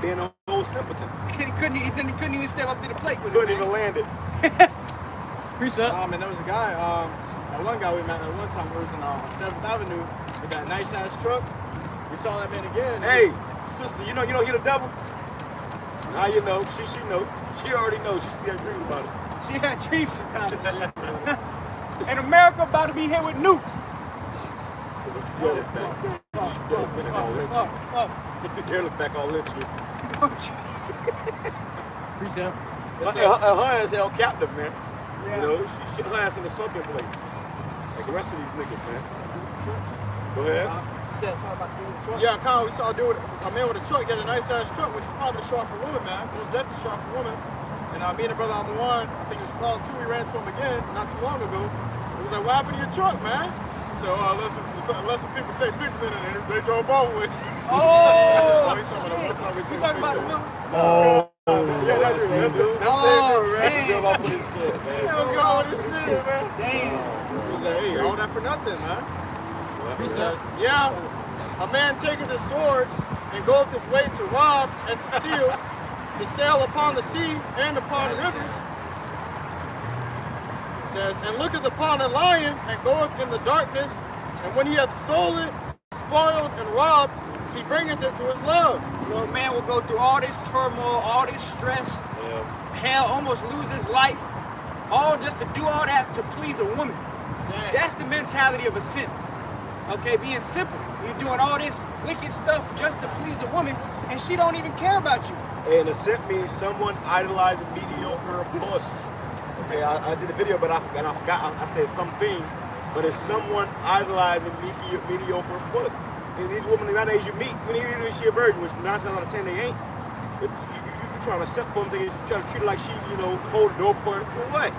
being a whole simpleton. He couldn't even step up to the plate with it. Couldn't even land it. And there was a guy, that one guy we met at one time, we was in 7th Avenue with that nice ass truck. We saw that man again. Hey, sister, you don't hear the devil? Now you know. She knows. She already knows. She still dreams about it. She had dreams about it. And America about to be hit with nukes. They look back all into you. Precept. Her ass held captive, man. Yeah. You know, she her ass in the sunken place. Like the rest of these niggas, man. Go ahead. Yeah, Kyle, we saw a dude, a man with a truck, he had a nice ass truck, which is probably short for women, man. It was definitely short for women. And me and the brother on the one, I think it was called 2, we ran into him again not too long ago. He was like, what happened to your truck, man? So let some people take pictures in it, and they drove off with it. Oh! We talking about one time we took a talking about picture. Yeah, that's it, man. Drove off with his shit, man. Yeah, let's go with this shit, man. Damn. He was like, hey, all that for nothing, man. He says, yeah, a man taketh his sword and goeth his way to rob and to steal, to sail upon the sea and upon the rivers. It says, and looketh upon a lion and goeth in the darkness, and when he hath stolen, spoiled, and robbed, he bringeth it to his love. So a man will go through all this turmoil, all this stress, hell, almost lose his life, all just to do all that to please a woman. Yeah. That's the mentality of a simp. Okay, being simple. You're doing all this wicked stuff just to please a woman, and she don't even care about you. And a simp means someone idolizing mediocre puss. Okay, I did a video, but I forgot. I said something, but it's someone idolizing mediocre puss. And these women nowadays you meet, even if she a virgin, which 9 times out of 10 they ain't. But you trying to simp for them, you trying to treat her like she, hold the door for what?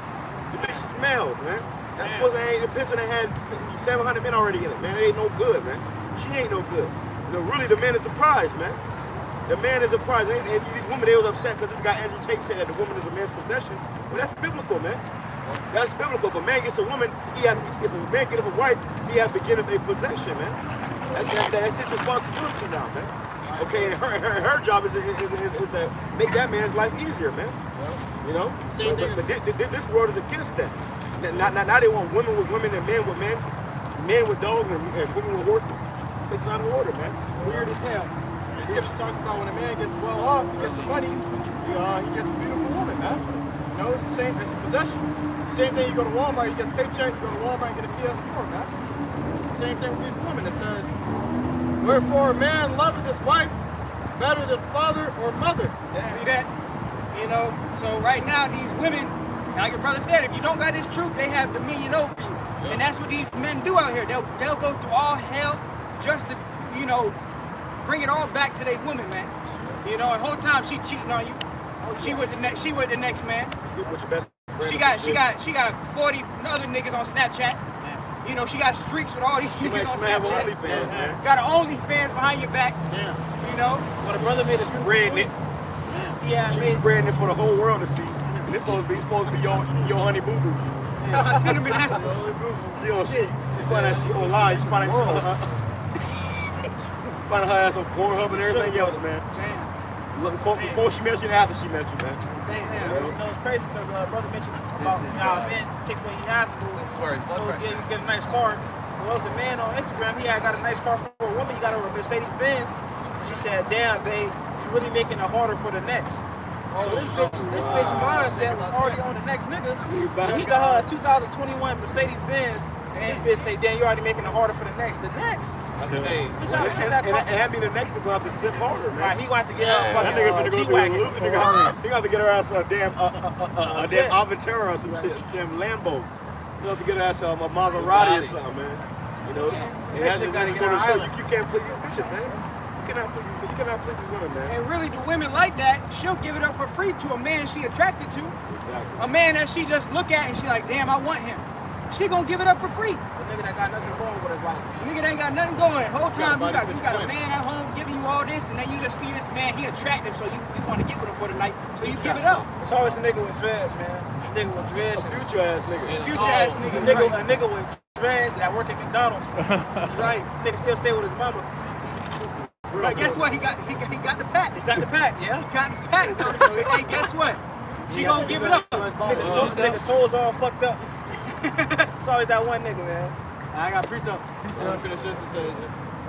The bitch smells, man. That pussy ain't the piss in the head. 700 men already in it, man. It ain't no good, man. She ain't no good. Really, the man is surprised, man. The man is surprised. And these women, they was upset because this guy Andrew Tate said that the woman is a man's possession. Well, that's biblical, man. That's biblical. If a man gets a woman, if a man gets a wife, he has to give a possession, man. That's his responsibility now, man. Okay, and her job is to make that man's life easier, man. You know? But this world is against that. Now they want women with women and men with men, men with dogs and women with horses. It's not in order, man. Weird as hell. The scripture talks about when a man gets well off, he gets some money, he gets a beautiful woman, man. You know, it's the same, it's a possession. Same thing, you go to Walmart, you get a paycheck, you go to Walmart, you get a PS4, man. Same thing with these women. It says, wherefore a man loveth his wife better than father or mother. See that? You know, so right now these women, like your brother said, if you don't got this truth, they have dominion over you. Yeah. And that's what these men do out here. They'll go through all hell just to, bring it all back to their woman, man. And the whole time she cheating on you. She with the next. She with the next man. Sleep with your best friend. She got 40 other niggas on Snapchat. You know, she got streaks with all these niggas on Snapchat. OnlyFans, man. Got an OnlyFans behind your back. Yeah. You know. Well, the brother made a spreading it. Yeah. She's spreading it for the whole world to see. And it's supposed to be your honey boo boo. I seen him in that. She on shit. You find that she online. You find her ass on Pornhub and everything else, man. Look, before she met you and after she met you, man. You know, it's crazy because brother mentioned about men takes what he has to do. This is where his blood pressure. You get a nice car. Well, there's a man on Instagram. He had got a nice car for a woman. He got a Mercedes Benz. She said, "Damn, babe, you really making it harder for the next." So this bitch mindset was already on the next nigga. He got her a 2021 Mercedes Benz. And this bitch say, "Damn, you already making it harder for the next." The next. I said, hey, and that mean the next to go out to sip harder, man. Right, he going to get her a that nigga finna go G-Wagon. He got to get her ass a damn Aventera or some shit, damn Lambo. You have to get her ass a Maserati or something, man. You know, and that's just going to show you can't please these bitches, man. You cannot please these women, man. And really, do women like that? She'll give it up for free to a man she attracted to. Exactly. A man that she just look at and she like, damn, I want him. She gonna give it up for free. A nigga that got nothing going with his life. Nigga that ain't got nothing going. The whole time you got a man at home giving you all this, and then you just see this man, he attractive, so you want to get with him for the night, so you give it up. It's always a nigga with dreads, man. A nigga with dreads. A future ass nigga. Future ass nigga. A nigga with dreads that work at McDonald's. Right. Nigga still stay with his mama. But guess what? He got the pack. He got the pack, yeah. He got the pack, though. So, hey, guess what? She gonna give it up. Nigga toes all fucked up. It's always that one nigga, man. I got precept. Finish this. It says,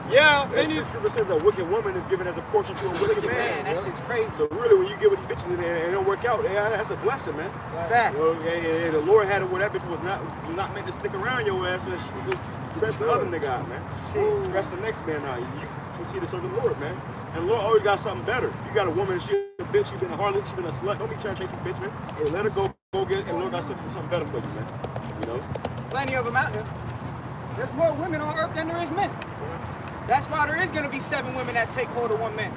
yeah, Scripture says a wicked woman is given as a portion to a wicked man. That shit's crazy. So really, when you get with these bitches and it don't work out, that's a blessing, man. Fact. Well, and the Lord had it where that bitch was not meant to stick around your ass, so she could go stress the other nigga out, man. Stress the next man out. You continue to serve the Lord, man. And the Lord always got something better. You got a woman, she a bitch, she been a harlot, she been a slut. Don't be trying to chase a bitch, man. Hey, let her go get it, and the Lord got something better for you, man. You know? Plenty of them out there. There's more women on earth than there is men. That's why there is going to be 7 women that take hold of one man.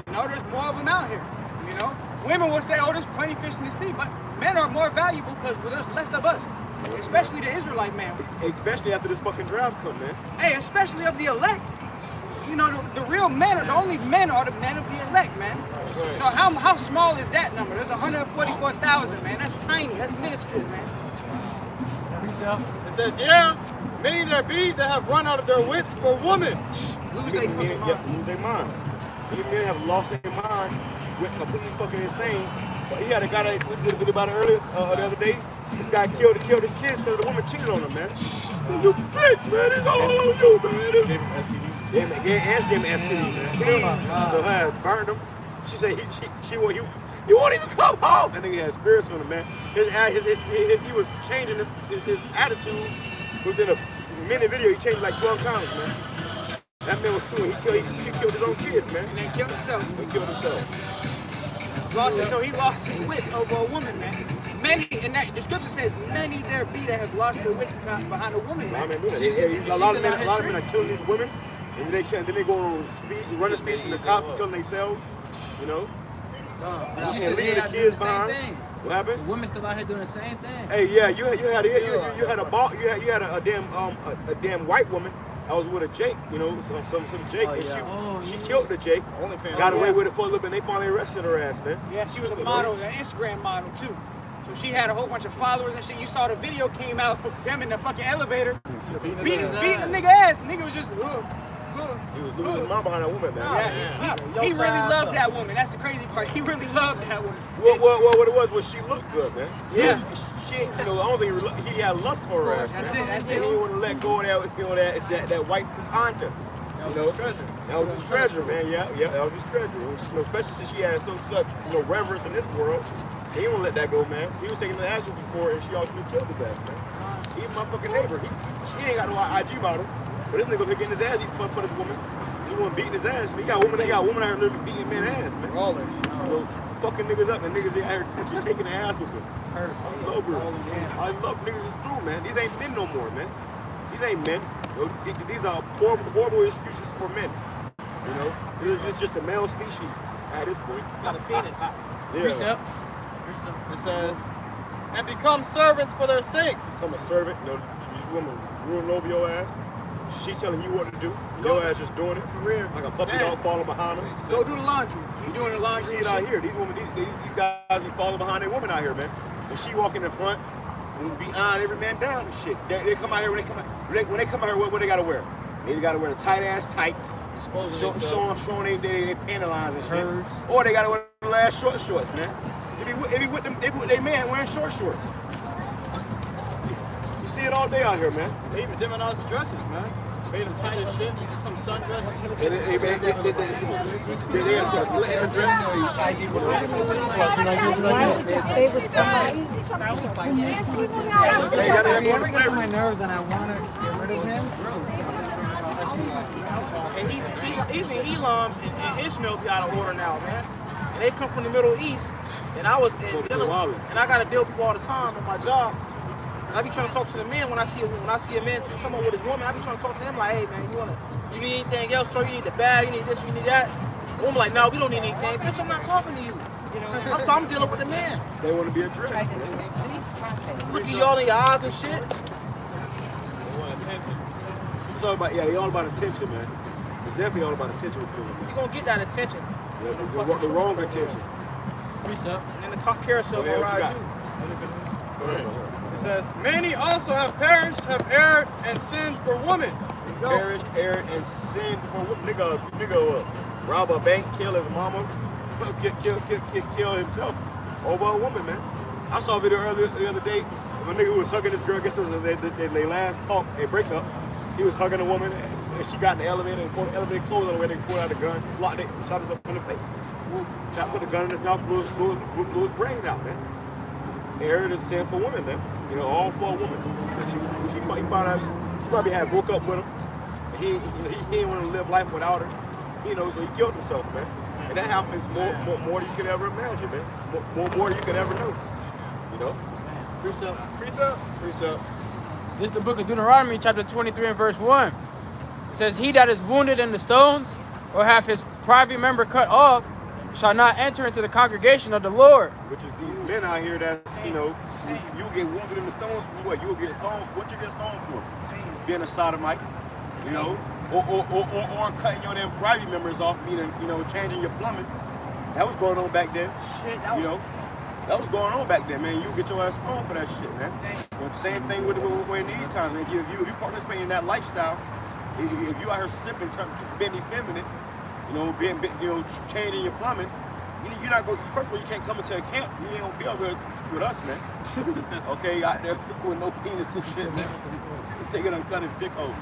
You know, there's more of them out here. You know, women will say, "Oh, there's plenty of fish in the sea," but men are more valuable because there's less of us, especially the Israelite man. Especially after this fucking drought come, man. Hey, especially of the elect. You know, the real men, the only men are the men of the elect, man. So how small is that number? There's 144,000, man. That's tiny. That's minuscule, man. It says, yeah, many there be that have run out of their wits for women. Lose their fucking mind. Lose their mind. These men have lost their mind, went completely fucking insane. But he had a guy that we did a video about it earlier, the other day. This guy killed his kids because the woman cheated on him, man. You bitch, man, it's all on you, man. Gave him STD. Gave him STD, man. So I burned him. She said he won't even come home. That nigga had spirits on him, man. He was changing his attitude within a minute video. He changed like 12 times, man. That man was through. He killed his own kids, man. And then killed himself. He killed himself. So he lost his wits over a woman, man. Many, and that the scripture says, many there be that have lost their wits behind a woman, man. A lot of men are killing these women, and then they go on running speeds from the cops and killing themselves, you know. And leaving the kids behind. What happened? The women still out here doing the same thing. Hey, yeah, you had a damn white woman. I was with a Jake, you know, some Jake, and she killed the Jake. Got away with it for a little bit, and they finally arrested her ass, man. Yeah, she was a model, an Instagram model too. So she had a whole bunch of followers and shit. You saw the video came out of them in the fucking elevator, beating the nigga ass. Nigga was just, He was losing his mind behind that woman, man. He really loved that woman. That's the crazy part. He really loved that woman. Well, what it was she looked good, man. Yeah. She, you know, I don't think he had lust for her ass. That's man. it. He didn't want to let go of that white content. That was his treasure. That was his treasure, man. Yeah, that was his treasure. Especially since she had such reverence in this world. He didn't want to let that go, man. He was taking the ass before, and she also killed his ass, man. He's my fucking neighbor. He ain't got no IG model. But this nigga was getting his ass beat for this woman. He wasn't beating his ass, man. They got women out here literally beating men's ass, man. Brawlers. You know, fucking niggas up, and niggas out here just taking their ass with them. I love her. I love niggas is through, man. These ain't men no more, man. These ain't men. These are horrible excuses for men. You know, it's just a male species at this point. Got a penis. Yeah. It says, and become servants for their sakes. Become a servant. You know, this woman ruling over your ass. She telling you what to do. Your ass just doing it. Like a puppy dog following behind her. Go do the laundry. You doing the laundry? You see it out here. These women, these guys be falling behind their woman out here, man. And she walking in front and be eyeing every man down and shit. They come out here when they come out. When they come out here, what they gotta wear? They either gotta wear the tight ass tights, showing they panty lines and shit, or they gotta wear the last shorts, man. They be with they man wearing shorts. You see it all day out here, man. They even demonize the dresses, man. Made them tight as shit. Some sundresses. They got a slit in the dress. My nerves and I want to get rid of him. And even Elam and Ishmael be out of order now, man. And they come from the Middle East, and I gotta deal with people all the time at my job. And I be trying to talk to the men when I see a man come up with his woman. I be trying to talk to him like, hey man, you need anything else? So you need the bag, you need this, you need that. The woman like, no, we don't need anything. Bitch, I'm not talking to you. You know, I'm dealing with the man. They want to be addressed. Looking y'all in your eyes and shit. They want attention. It's all about, they all about attention, man. It's definitely all about attention with people. You gonna get that attention. Yeah, the wrong attention. And then the carousel gonna ride you. It says, many also have perished, have erred, and sinned for women. Perished, erred, and sinned for women. Nigga rob a bank, kill his mama, kill himself over a woman, man. I saw a video earlier the other day of a nigga who was hugging this girl. I guess it was they last talk, they break up. He was hugging a woman, and she got in the elevator, and before the elevator closed on the way, they pulled out a gun, locked it, shot himself in the face. Put the gun in his mouth, blew his brain out, man. Erred and sinful woman, man. You know, all for a woman. He found out she probably had broke up with him. And he didn't want to live life without her. You know, so he killed himself, man. And that happens more than you could ever imagine, man. More than you could ever know. You know? Precept. This is the book of Deuteronomy, chapter 23 and verse 1. It says, he that is wounded in the stones, or have his private member cut off, shall not enter into the congregation of the Lord. Which is these men out here that's, you know, you get wounded in the stones for what? You'll get stoned for what you get stoned for? Being a sodomite, you know, or cutting your damn private members off, meaning, you know, changing your plumbing. That was going on back then. Shit, that was going on back then, man. You get your ass stoned for that shit, man. But same thing with in these times, man. If you participate in that lifestyle, if you out here sipping, being effeminate, you know, changing your plumbing, you're not going. First of all, you can't come into a camp. You ain't gonna be over with us, man. Okay, out there with no penis and shit, man. They gonna cut his dick off.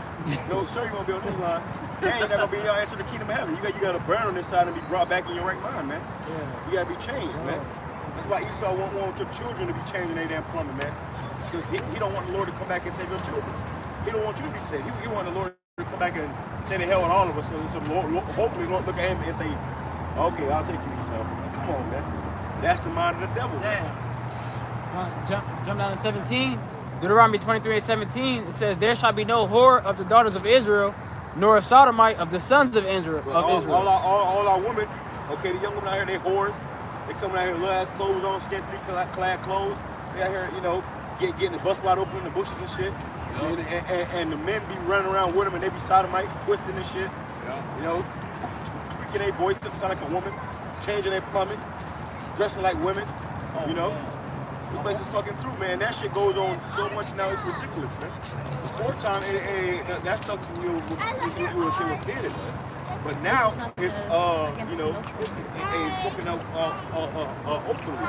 No, sure, you gonna be on this line. They ain't gonna be able to enter the kingdom of heaven. You got to burn on this side and be brought back in your right mind, man. You gotta be changed, man. That's why Esau won't want your children to be changing their damn plumbing, man. It's because he don't want the Lord to come back and save your children. He don't want you to be saved. He want the Lord to come back and say to hell with all of us. So Lord, hopefully, Lord look at him and say, okay, I'll take you, Esau. Come on, man. That's the mind of the devil, man. Jump down to 17. Deuteronomy 23:17. It says, there shall be no whore of the daughters of Israel, nor a sodomite of the sons of Israel. All our women, okay, the young women out here, they whores. They coming out here with little ass clothes on, scantily clad clothes. They out here, you know, getting the bus wide open in the bushes and shit. And the men be running around with them, and they be sodomites, twisting and shit. You know, tweaking their voice to sound like a woman, changing their plumbing, dressing like women. You know, the place is fucking through, man. That shit goes on so much now, it's ridiculous, man. Before time, that stuff you would say was hidden. But now it's you know, it's spoken of openly.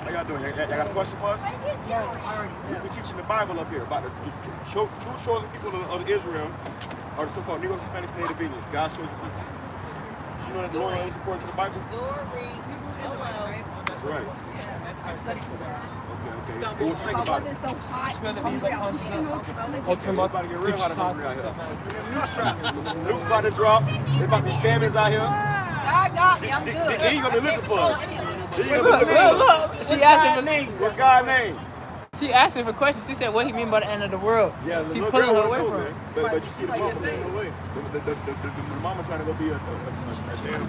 How y'all doing? Y'all got a question for us? We're teaching the Bible up here about the true chosen people of Israel are the so-called Negroes, Hispanics, Native Indians. God's chosen people. You know that's more only according to the Bible? That's right. Okay. What you think about it? About to get real hot out here. Luke's about to drop. There's about to be famines out here. God got me. I'm good. Then you gonna be looking for us. Look, she asking for me. What's God's name? She asked him a question. She said, "What he mean by the end of the world?" Yeah, the she little pulling girl her wanna away know, from man. him. But you see the mama, the mama trying to go be a damn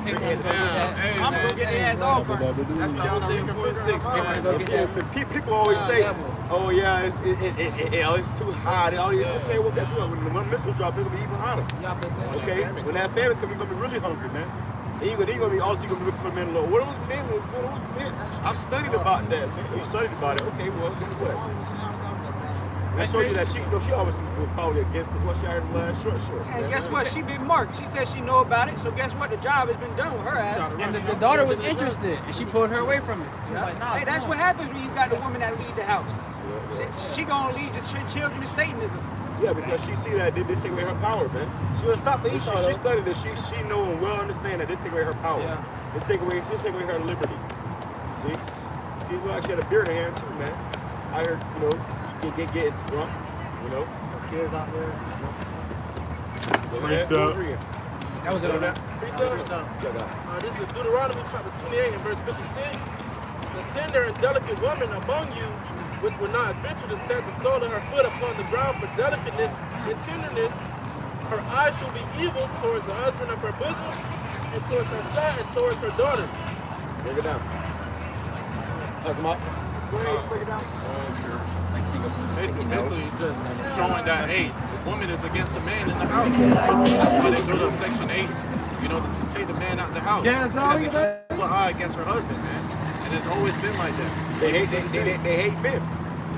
I'm gonna get their ass all burnt. That's the Hosea 4:6, man. People always say, "Oh yeah, it's too hot." Oh yeah, okay. Well, guess what? When the one missile drop, it's gonna be even hotter. Okay, when that famine comes, you're gonna be really hungry, man. Then you're gonna be also gonna be looking for men. What are those men? What are those men? I studied about that. You studied about it. Okay, well, guess what? I showed you that she always was probably against it. Well, she had the last short. And guess what? She been marked. She said she know about it. So guess what? The job has been done with her ass. And the daughter was interested, and she pulled her away from it. She was like, nah, hey, that's what happens when you got the woman that lead the house. She gonna lead your children to Satanism. Yeah, because she see that this take away her power, man. She was stop for Esau. She studied it. She know and well understand that this take away her power. Yeah. This take away her liberty. You see? She actually had a beer in her hand too, man. I heard, getting drunk, Kids out there. Go ahead. that was it. This is Deuteronomy chapter 28 and verse 56. The tender and delicate woman among you, which will not venture to set the sole of her foot upon the ground for delicateness and tenderness, her eyes shall be evil towards the husband of her bosom, and towards her son, and towards her daughter. Break it down. Talk them up. Break it down. Basically just showing that, hey, the woman is against the man in the house. That's why they built up Section 8, to take the man out of the house. Yeah, that's how you do it. Evil eye against her husband, man. And it's always been like that. They hate men.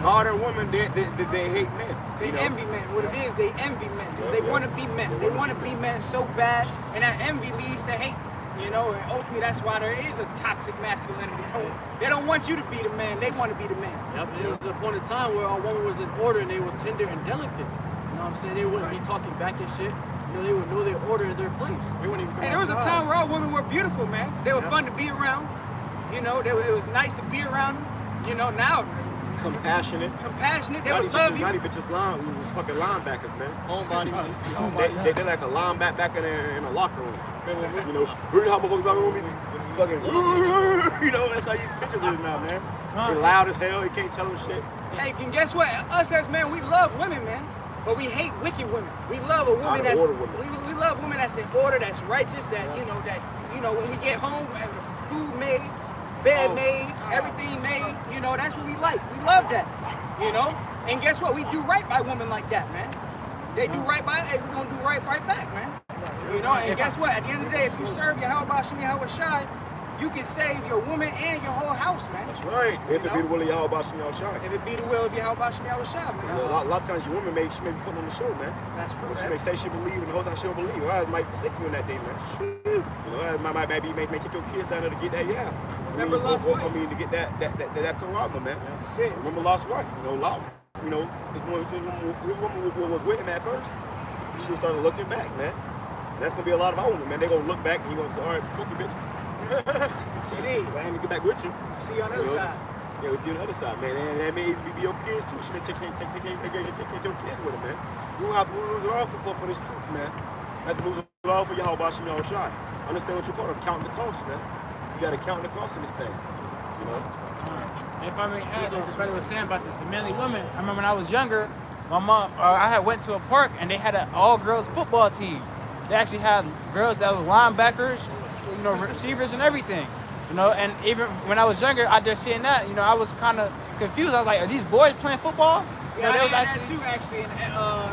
Modern women, they hate men. They envy men. What it is, they envy men. Because they want to be men. They want to be men so bad, and that envy leads to hate. And ultimately that's why there is a toxic masculinity. They don't want you to be the man, they want to be the man. Yep, there was a point in time where a woman was in order and they was tender and delicate. You know what I'm saying? They wouldn't be talking back and shit. They would know their order and their place. They wouldn't even come There was a outside. time where all women were beautiful, man. They were fun to be around. It was nice to be around them. Now compassionate. They would love you. Naughty bitches, fucking linebackers, man. Homebody. They're like a linebacker back in a locker room. Really how fucking, that's how you bitches is now, man. They're loud as hell. You can't tell them shit. Hey, and guess what? Us as men, we love women, man. But we hate wicked women. We love a woman that's we love women that's in order, that's righteous, that when we get home and the food made, bed made, everything made, that's what we like. We love that. And guess what? We do right by women like that, man. They do right by, hey, we're gonna do right back, man. And guess what? At the end of the day, if you serve Yahweh Shem Yahweh Shai, you can save your woman and your whole house, man. That's right. If it be the will of Yahweh Shem Yahweh Shai. If it be the will of Yahweh Shem Yahweh Shai, man. A lot of times your woman she may be putting on the show, man. That's true. She may say she believe and the whole time she don't believe. Or might forsake you in that day, man. Might take your kids down there to get that, Remember lost wife. To get that karama, man. Shit. Remember lost wife. Lot. This woman was with him at first. She started looking back, man. And that's gonna be a lot of our women, man. They gonna look back and you gonna say, all right, fuck you, bitch. See, I ain't gonna get back with you. See you on the other side. Yeah, we see you on the other side, man. And that may be your kids too. She may take your kids with her, man. You don't have to lose it all for this truth, man. You have to lose it all for Yahweh Shem Yahweh Shai. Understand what you call it, counting the cost, man. You gotta count the cost in this thing. If I may add to what the brother was saying about the manly women, I remember when I was younger, my mom, I had went to a park and they had an all-girls football team. They actually had girls that was linebackers, receivers and everything. And even when I was younger, I just seeing that, I was kind of confused. I was like, are these boys playing football? Yeah, I had that too, actually, in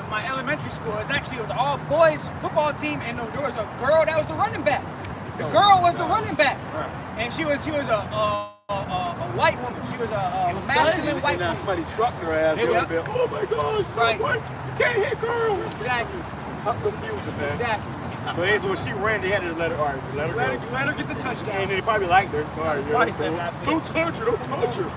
my elementary school. It was an all-boys football team, and there was a girl that was the running back. The girl was the running back, and she was a white woman. She was a masculine white woman. Somebody trucked her ass. They would be, oh my gosh, right. You can't hit girls. Exactly. I'm confused, man. Exactly. So when she ran, they had to let her get the touchdown. And they probably liked her. Sorry, don't touch her.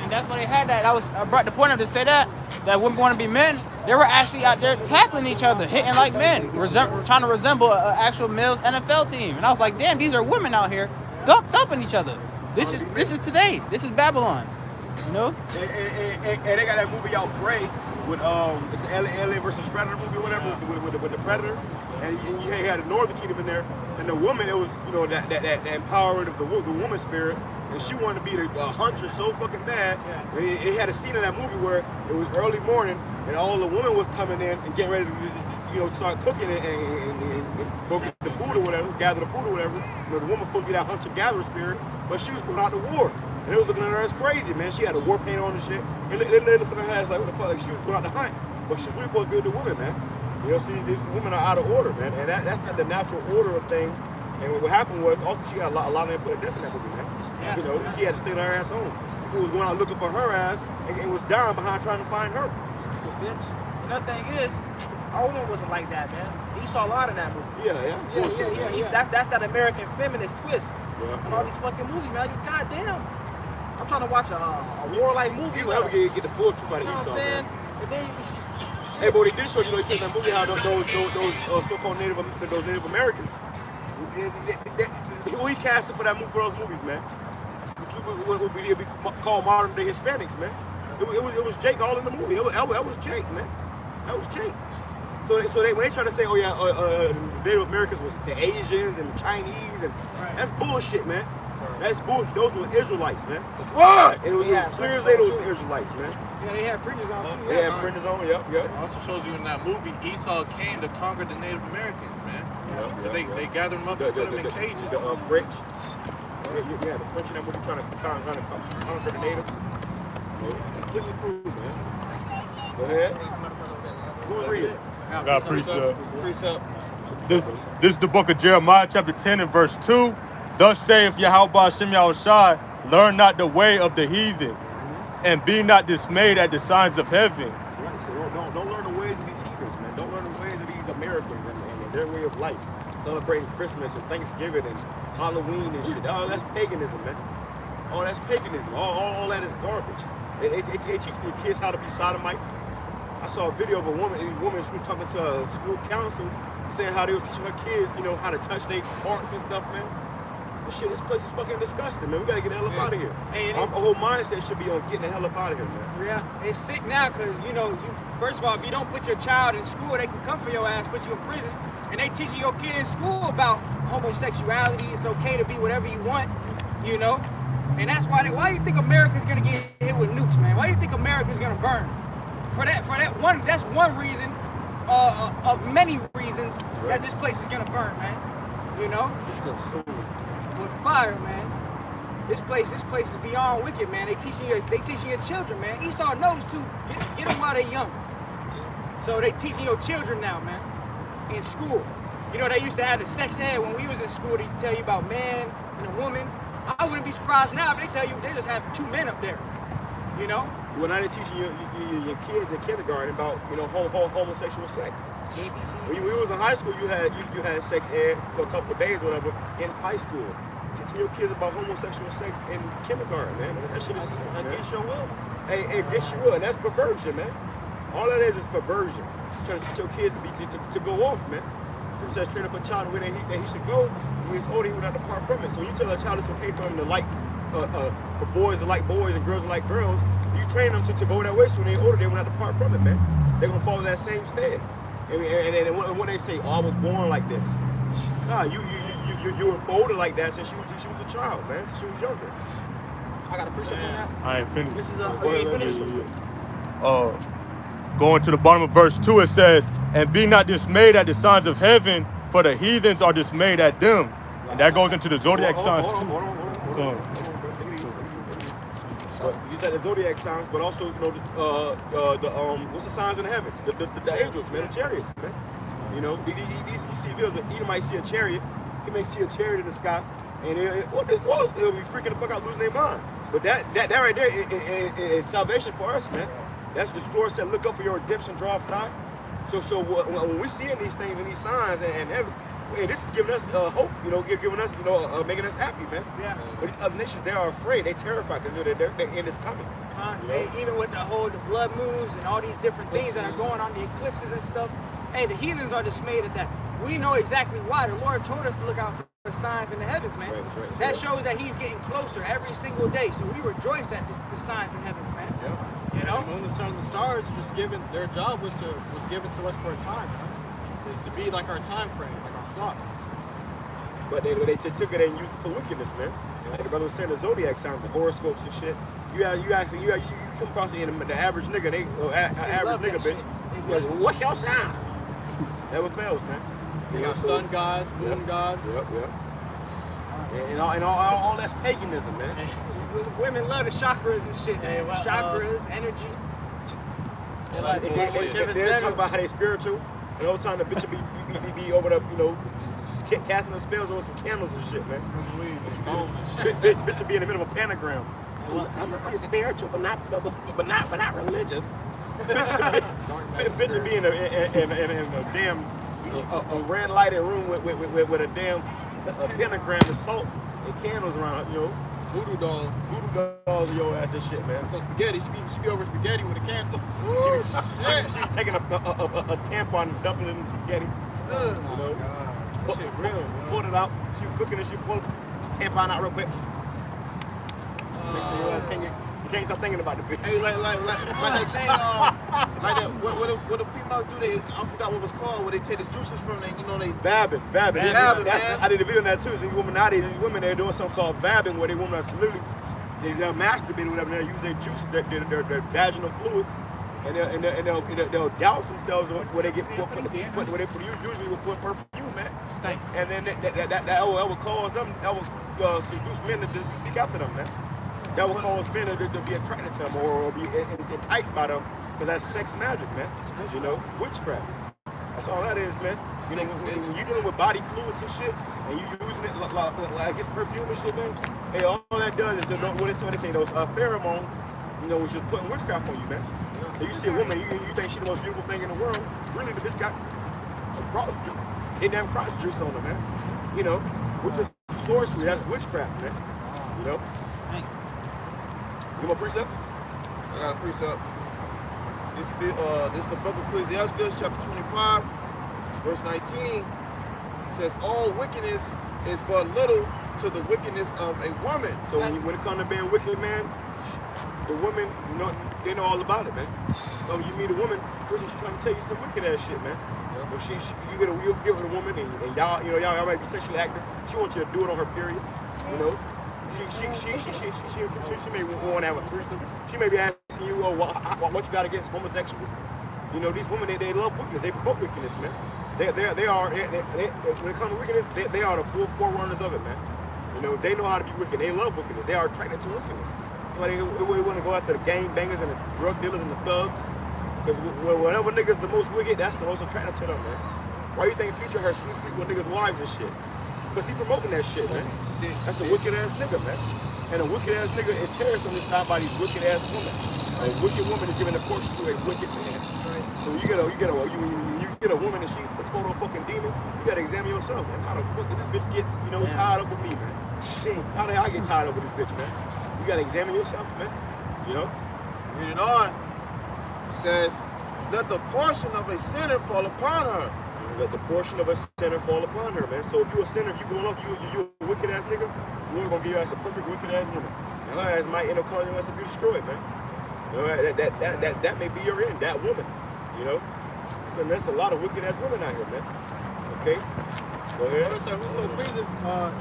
And that's why they had that. I brought the point up to say that women want to be men. They were actually out there tackling each other, hitting like men, trying to resemble an actual male's NFL team. And I was like, damn, these are women out here thumping each other. This is today. This is Babylon. And they got that movie out, Prey, with it's the Alien versus Predator movie, or whatever, with the Predator, and you had the Northern Kingdom in there, and the woman, it was that empowerment of the woman spirit. and she wanted to be the hunter so fucking bad. And it had a scene in that movie where it was early morning, and all the women was coming in and getting ready to, start cooking it and go get the food or whatever, gather the food or whatever. The woman couldn't get that hunter-gatherer spirit, but she was going out to war. And they was looking at her as crazy, man. She had a war paint on and shit. And they looked at her as like, what the fuck? Like she was going out to hunt, but she was really supposed to be with the women, man. See, these women are out of order, man. And that's not the natural order of things. And what happened was, also she got a lot of them put a death in that movie, man. Yeah. She had to stay her ass home. People was going out looking for her ass and was dying behind trying to find her. Bitch. Another thing is, our woman wasn't like that, man. He saw a lot in that movie. Yeah. That's that American feminist twist. And all these fucking movies, man. Goddamn. I'm trying to watch a war-like movie. You never get the full truth out of Esau, man. Hey, but they did show, they said in that movie how those so-called Native Americans, who he casted for those movies, man. What would be called modern day Hispanics, man. It was Jake all in the movie. That was Jake, man. That was Jake. So when they try to say, Native Americans was the Asians and the Chinese, and that's bullshit, man. That's bullshit. Those were Israelites, man. That's right. And it was clear as day those were Israelites, man. Yeah, they had fringes on too. They had fringes on, yep. Also shows you in that movie, Esau came to conquer the Native Americans, man. They gathered them up and put them in cages. The French. Yeah, the French in that movie trying to conquer the natives. Completely proved, man. Go ahead. Who's reading? God precept. This is the book of Jeremiah, chapter 10 and verse 2. Thus saith Yahweh Shem Yahushai, learn not the way of the heathen, and be not dismayed at the signs of heaven. That's right. So don't learn the ways of these heathens, man. Don't learn the ways of these Americans and their way of life. Celebrating Christmas and Thanksgiving and Halloween and shit. Oh, that's paganism, man. Oh, that's paganism. All that is garbage. They teach your kids how to be sodomites. I saw a video of a woman she was talking to a school council saying how they was teaching her kids, how to touch their parts and stuff, man. And shit, this place is fucking disgusting, man. We gotta get the hell up out of here. Our whole mindset should be on getting the hell up out of here, man. Yeah, it's sick now because, first of all, if you don't put your child in school, they can come for your ass, put you in prison. And they teaching your kid in school about homosexuality. It's okay to be whatever you want, And that's why do you think America's gonna get hit with nukes, man? Why do you think America's gonna burn? For that one, that's one reason of many reasons that this place is gonna burn, man. With fire, man. This place is beyond wicked, man. They teaching your children, man. Esau knows too. Get them while they're young. So they teaching your children now, man. In school. They used to have the sex ed when we was in school. They used to tell you about man and a woman. I wouldn't be surprised now if they tell you they just have two men up there. Well, now they're teaching your kids in kindergarten about homosexual sex. When you was in high school, you had sex ed for a couple of days, or whatever, in high school. Teaching your kids about homosexual sex in kindergarten, man. That shit is sick, man. Against your will. Hey, against your will, and that's perversion, man. All that is perversion. Trying to teach your kids to go off, man. It says train up a child the way that he should go. When he's older, he will not depart from it. So you tell a child it's okay for him to like, for boys to like boys and girls to like girls. You train them to go that way, so when they're older, they will not depart from it, man. They're gonna follow that same stead. And when they say, "Oh, I was born like this," nah, you were older like that since she was a child, man. She was younger. I got a precept on that. I ain't finished. This is you ain't finished. Going to the bottom of verse 2, it says, and be not dismayed at the signs of heaven, for the heathens are dismayed at them. And that goes into the zodiac signs too. You said the zodiac signs, but also what's the signs in the heavens? The angels, man, the chariots, man. These civilians, either might see a chariot, he may see a chariot in the sky, and they'll be freaking the fuck out, losing their mind. But that right there is salvation for us, man. That's what the Lord said, look up for your redemption, draw nigh. So when we seeing these things and these signs and this is giving us hope, giving us, making us happy, man. Yeah. But these other nations, they are afraid, they terrified because their end is coming. Even with the blood moons and all these different things that are going on, the eclipses and stuff. Hey, the heathens are dismayed at that. We know exactly why. The Lord told us to look out for signs in the heavens, man. That's right. That shows that He's getting closer every single day. So we rejoice at the signs in heavens, man. Yeah. The moon, the sun, and the stars are just given. Their job was given to us for a time, man. Is to be like our time frame, like our clock. But they took it and used it for wickedness, man. Like the brother was saying, the zodiac signs, the horoscopes and shit. You come across the average nigga, average nigga bitch. What's your sign? Never fails, man. You got sun gods, moon gods. Yep. And all that's paganism, man. Women love the chakras and shit. Hey, well, chakras, energy. They talk about how they spiritual. And all the time the bitch be over the, casting the spells over some candles and shit, man. Bitch be in the middle of a pentagram. I'm pretty spiritual, but not religious. Bitch be in a damn a red lighted room with a damn pentagram of salt and candles around, Voodoo dolls in your ass and shit, man. So spaghetti, she be over spaghetti with the candles. She taking a tampon and dumping it in spaghetti. Pulled it out. She was cooking and she pulled the tampon out real quick. You can't stop thinking about the bitch. Hey, like that thing, like that. What the females do? I forgot what it was called. Where they take the juices from they, vabbing. Man. I did a video on that too. So nowadays, these women, they're doing something called vabbing, where they women are literally they'll masturbate or whatever. And they'll use their juices, their vaginal fluids, and they'll douse themselves where they get usually will put perfume, man. And then that will cause them, that will seduce men to seek after them, man. That will cause men to be attracted to them or be enticed by them, because that's sex magic, man. Witchcraft. That's all that is, man. When you're dealing with body fluids and shit, and you using it like it's perfume and shit, man. Hey, all that does is what they say, those pheromones, which is putting witchcraft on you, man. So you see a woman, you think she's the most beautiful thing in the world. Really, the bitch got a damn cross juice on her, man. Which is sorcery. That's witchcraft, man. You want precepts? I got a precept. This is the book of Ecclesiastes, chapter 25, verse 19. It says, all wickedness is but little to the wickedness of a woman. So when it comes to being wicked, man, the women, they know all about it, man. So when you meet a woman, first she's trying to tell you some wicked ass shit, man. You get with a woman and y'all might be sexually active. She wants you to do it on her period, She may want to have a threesome. She may be asking you, what you got against homosexuals? These women, they love wickedness. They promote wickedness, man. They are, when it comes to wickedness, they are the full forerunners of it, man. They know how to be wicked. They love wickedness. They are attracted to wickedness. They want to go after the gang bangers and the drug dealers and the thugs. Because whatever nigga's the most wicked, that's the most attractive to them, man. Why you think Future her sleep with niggas' wives and shit? Because he promoting that shit, man. That's a wicked ass nigga, man. And a wicked ass nigga is cherished on this side by these wicked ass women. A wicked woman is giving a portion to a wicked man. So you get a woman and she a total fucking demon, you gotta examine yourself, man. How the fuck did this bitch get, tied up with me, man? Shit. How the hell I get tied up with this bitch, man? You gotta examine yourself, man. Reading on. It says, let the portion of a sinner fall upon her. Let the portion of a sinner fall upon her, man. So if you're a sinner, if you're going off, you a wicked ass nigga, the Lord gonna give you as a perfect wicked ass woman. And her ass might end up causing us to be destroyed, man. That may be your end, that woman. So there's a lot of wicked ass women out here, man. Okay? Go ahead. So pleasing,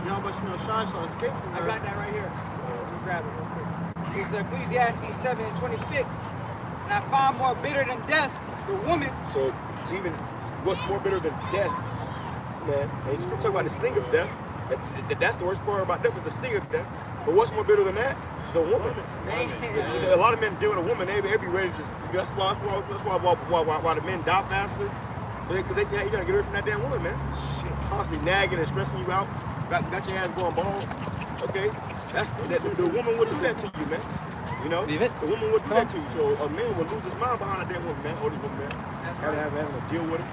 Yahweh Shemel Shai shall escape from her. I got that right here. Let me grab it real quick. It's Ecclesiastes 7:26. And I find more bitter than death the woman. So even what's more bitter than death, man? And you talk about the sting of death. That's the worst part about death is the sting of death. But what's more bitter than that? The woman. A lot of men deal with a woman. They be ready to just. That's why the men die faster. Because you gotta get away from that damn woman, man. Shit, constantly nagging and stressing you out. Got your ass going bald. Okay, the woman would do that to you, man. The woman would do that to you. So a man would lose his mind behind a damn woman, man. Older woman, man. Having to deal with it.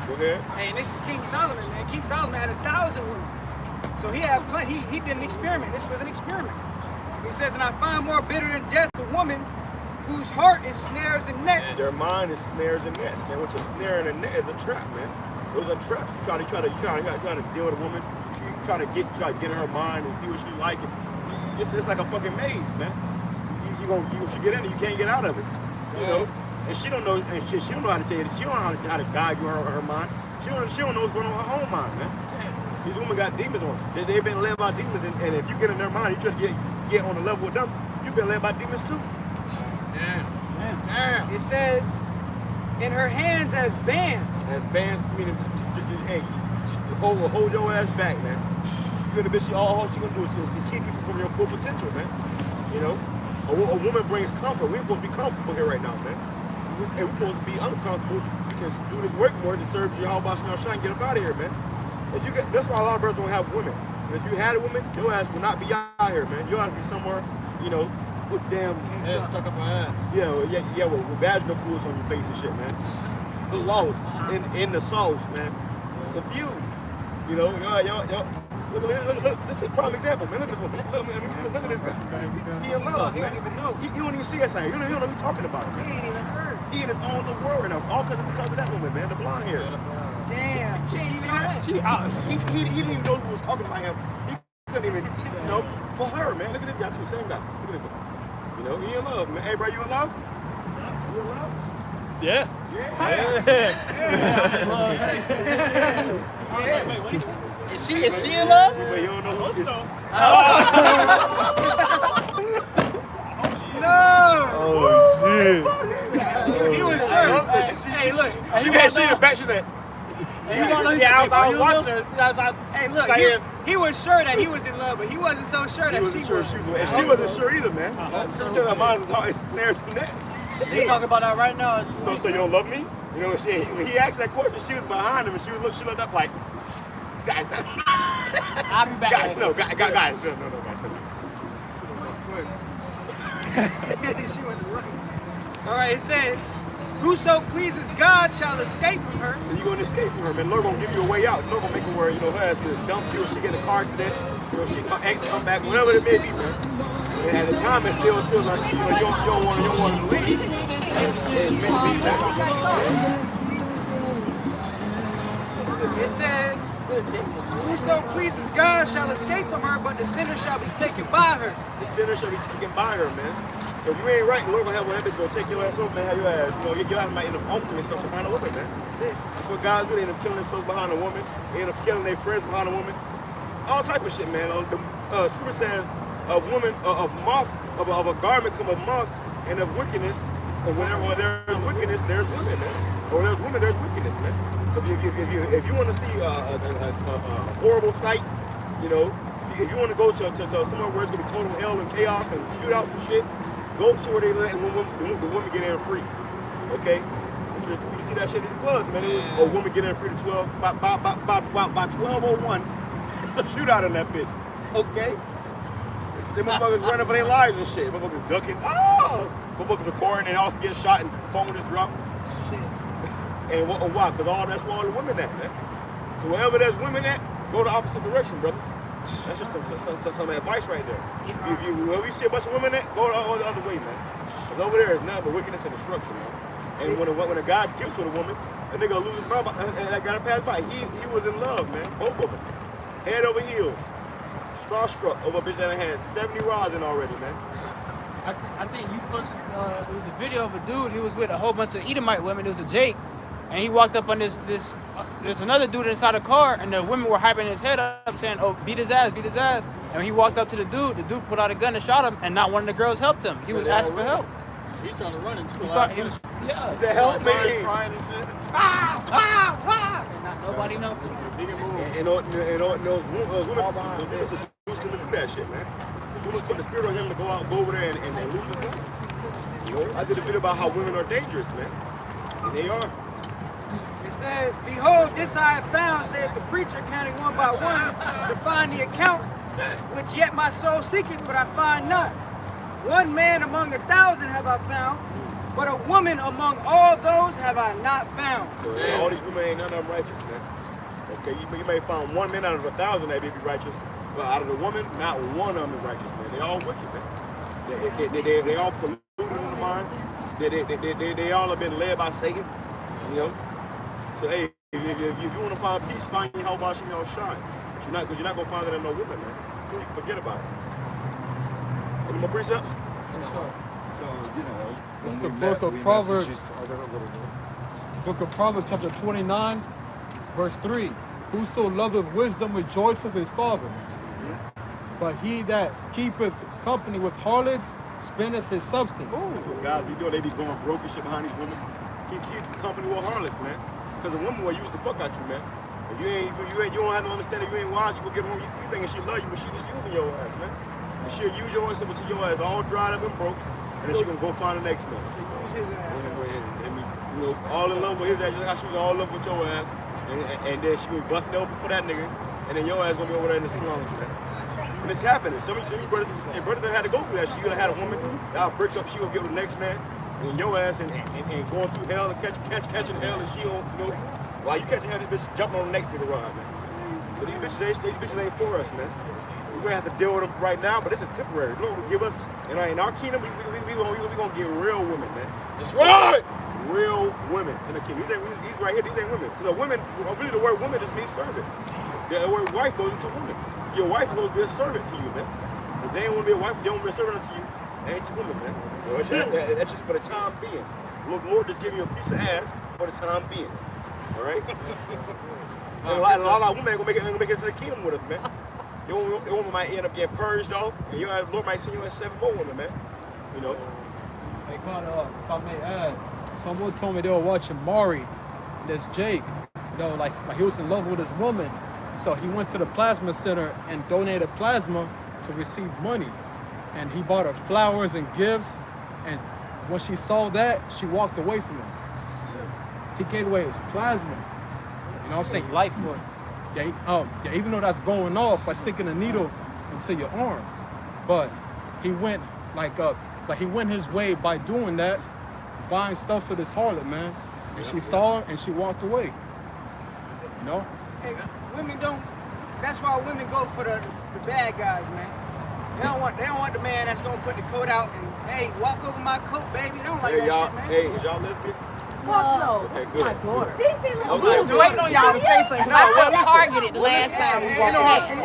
Go ahead. Hey, and this is King Solomon, man. King Solomon had 1,000 women. So he had plenty. He did an experiment. This was an experiment. He says, and I find more bitter than death the woman whose heart is snares and nets. Their mind is snares and nets, man. What's a snare and a net is a trap, man. Those are traps. You try to deal with a woman. You try to get in her mind and see what she like. It's like a fucking maze, man. You get in it, you can't get out of it. And she don't know. And she don't know how to say it. She don't know how to guide you her mind. She don't know what's going on in her own mind, man. These women got demons on them. They've been led by demons, and if you get in their mind, you try to get on the level with them, you've been led by demons too. Damn. It says, in her hands as bands. As bands, meaning, hey, hold your ass back, man. You're gonna bitch, all she gonna do is keep you from your full potential, man. You know? A woman brings comfort. We're supposed to be comfortable here right now, man. And we're supposed to be uncomfortable. We can do this work more to serve your whole boss now shine and get up out of here, man. If you get, that's why a lot of brothers don't have women. And if you had a woman, your ass would not be out here, man. Your ass would be somewhere, you know, with damn head stuck up my ass. Yeah, with vaginal fluids on your face and shit, man. Lost in the sauce, man. Confused. You know, yo. Look, this is a prime example, man. Look at this one. Look at this guy. He in love, man. He don't even see us out here. You don't know what he's talking about, man. He ain't even heard. He in his own little world right now, all because of that woman, man. The blonde hair. Damn. She ain't see that? He didn't even know who was talking about him. He couldn't even, you know, for her, man. Look at this guy too, same guy. Look at this guy. You know, he in love, man. Hey, bro, you in love? You in love? Yeah. Is she in love? Wait, you don't know who she is? No! Oh, shit. He was sure. Hey, look. She was back, she said, I was watching her. Hey, look, he was sure that he was in love, but he wasn't so sure that she was. And she wasn't sure either, man. She said her mind was always snares and nets. She talking about that right now. So you don't love me? You know, when he asked that question, she was behind him, and she looked up like, guys. I'll be back. Guys, no, guys, guys. She went right. All right, it says, whoso pleases God shall escape from her. And you're going to escape from her, man. Lord going to give you a way out. Lord going to make her where, you know, her ass to dump you, or she get in a car accident, you know, her ex come back, whatever it may be, man. And at the time, it still feels like, you know, you don't want to leave. And maybe that. It says, whoso pleases God shall escape from her, but the sinner shall be taken by her. The sinner shall be taken by her, man. So if you ain't right, the Lord gonna have one bitch gonna take your ass over and have your ass, you know, your ass might end up offering yourself behind a woman, man. That's it. That's what guys do. They end up killing themselves behind a woman. They end up killing their friends behind a woman. All type of shit, man. Scripture says of woman, of a garment come of moth, and of wickedness. And whenever there's wickedness, there's women, man. Or there's women, there's wickedness, man. So if you want to see a horrible sight, you know, if you want to go to somewhere where it's gonna be total hell and chaos and shootouts and shit, go to where they let the women get in free. Okay? You see that shit in these clubs, man. A woman get in free to 12 by 12:01. It's a shootout in that bitch. Okay? Them motherfuckers running for their lives and shit. Motherfuckers ducking. Oh! Motherfuckers recording and also get shot and phone just dropped. Shit. And why? Because that's where all the women at, man. So wherever there's women at, go the opposite direction, brothers. That's just some advice right there. Wherever you see a bunch of women at, go the other way, man. Because over there is nothing but wickedness and destruction, man. And when a guy gets with a woman, a nigga gonna lose his mind, and that guy passed by. He was in love, man. Both of them. Head over heels. Starstruck over a bitch that had 70 rods in already, man. I think you posted, it was a video of a dude, he was with a whole bunch of Edomite women, it was a Jake, and he walked up on there's another dude inside the car, and the women were hyping his head up, saying, oh, beat his ass. And when he walked up to the dude pulled out a gun and shot him, and not one of the girls helped him. He was asking for help. He started running too. He was help me. Crying and shit. And not nobody knows. And those women seduced him to do that shit, man. The women put the spirit on him to go over there and lose his life. You know, I did a video about how women are dangerous, man. And they are. It says, behold, this I have found, saith the preacher, counting one by one, to find the account, which yet my soul seeketh, but I find not. One man among 1,000 have I found, but a woman among all those have I not found. So all these women ain't none of them righteous, man. Okay, you may find one man out of 1,000 that may be righteous, but out of the woman, not one of them is righteous, man. They all wicked, man. They all polluted in the mind. They all have been led by Satan, you know. So hey, if you want to find peace, find your help, watching your shine. Because you're not gonna find it in no women, man. So you can forget about it. Any more precepts? So, you know, It's the book of Proverbs. It's the book of Proverbs, chapter 29, verse 3. whoso loveth wisdom rejoiceth his father. But he that keepeth company with harlots spendeth his substance. That's what guys be doing. They be going broke and shit behind these women. Keep company with harlots, man. Because a woman will use the fuck out you, man. If you don't have to understand that you ain't wise, you go get a woman, you thinking she love you, but she just using your ass, man. And she'll use your ass until your ass all dried up and broke, and then she gonna go find the next man. Use his ass. And you know, all in love with his ass, just how she was all in love with your ass. And then she gonna be busting open for that nigga, and then your ass gonna be over there in the slums, man. And it's happening. Some of you brothers that had to go through that shit. You done had a woman, y'all break up, she gonna get with the next man, and your ass and going through hell and catching hell, and she don't, you know, why you can't have this bitch jumping on the next nigga ride, man. But these bitches ain't for us, man. We're gonna have to deal with them right now, but this is temporary. The Lord will give us, in our kingdom, we gonna get real women, man. That's right! Real women in the kingdom. These right here, these ain't women. Because a woman, really the word woman just means servant. The word wife goes into woman. Your wife is supposed to be a servant to you, man. If they ain't want to be a wife, if they don't want to be a servant unto you, they ain't your woman, man. That's just for the time being. The Lord just giving you a piece of ass for the time being. All right? And a lot of women ain't gonna make it into the kingdom with us, man. Your woman might end up getting purged off, and the Lord might send you in 7 more women, man. You know? Hey, Connor, if I may add, someone told me they were watching Maury, and there's Jake. You know, like he was in love with his woman, so he went to the plasma center and donated plasma to receive money. And he bought her flowers and gifts, and when she saw that, she walked away from him. He gave away his plasma. You know what I'm saying? Life for it. Yeah, even though that's going off by sticking a needle into your arm. But he went he went his way by doing that, buying stuff for this harlot, man. And she saw him and she walked away. You know? Hey, women don't, that's why women go for the bad guys, man. They don't want the man that's gonna put the coat out and, hey, walk over my coat, baby. They don't like that shit, man. Hey, is y'all lesbian? No. Okay, good. My daughter. See, look. Okay, We was waiting on y'all to say something. I felt targeted the last time we walked in.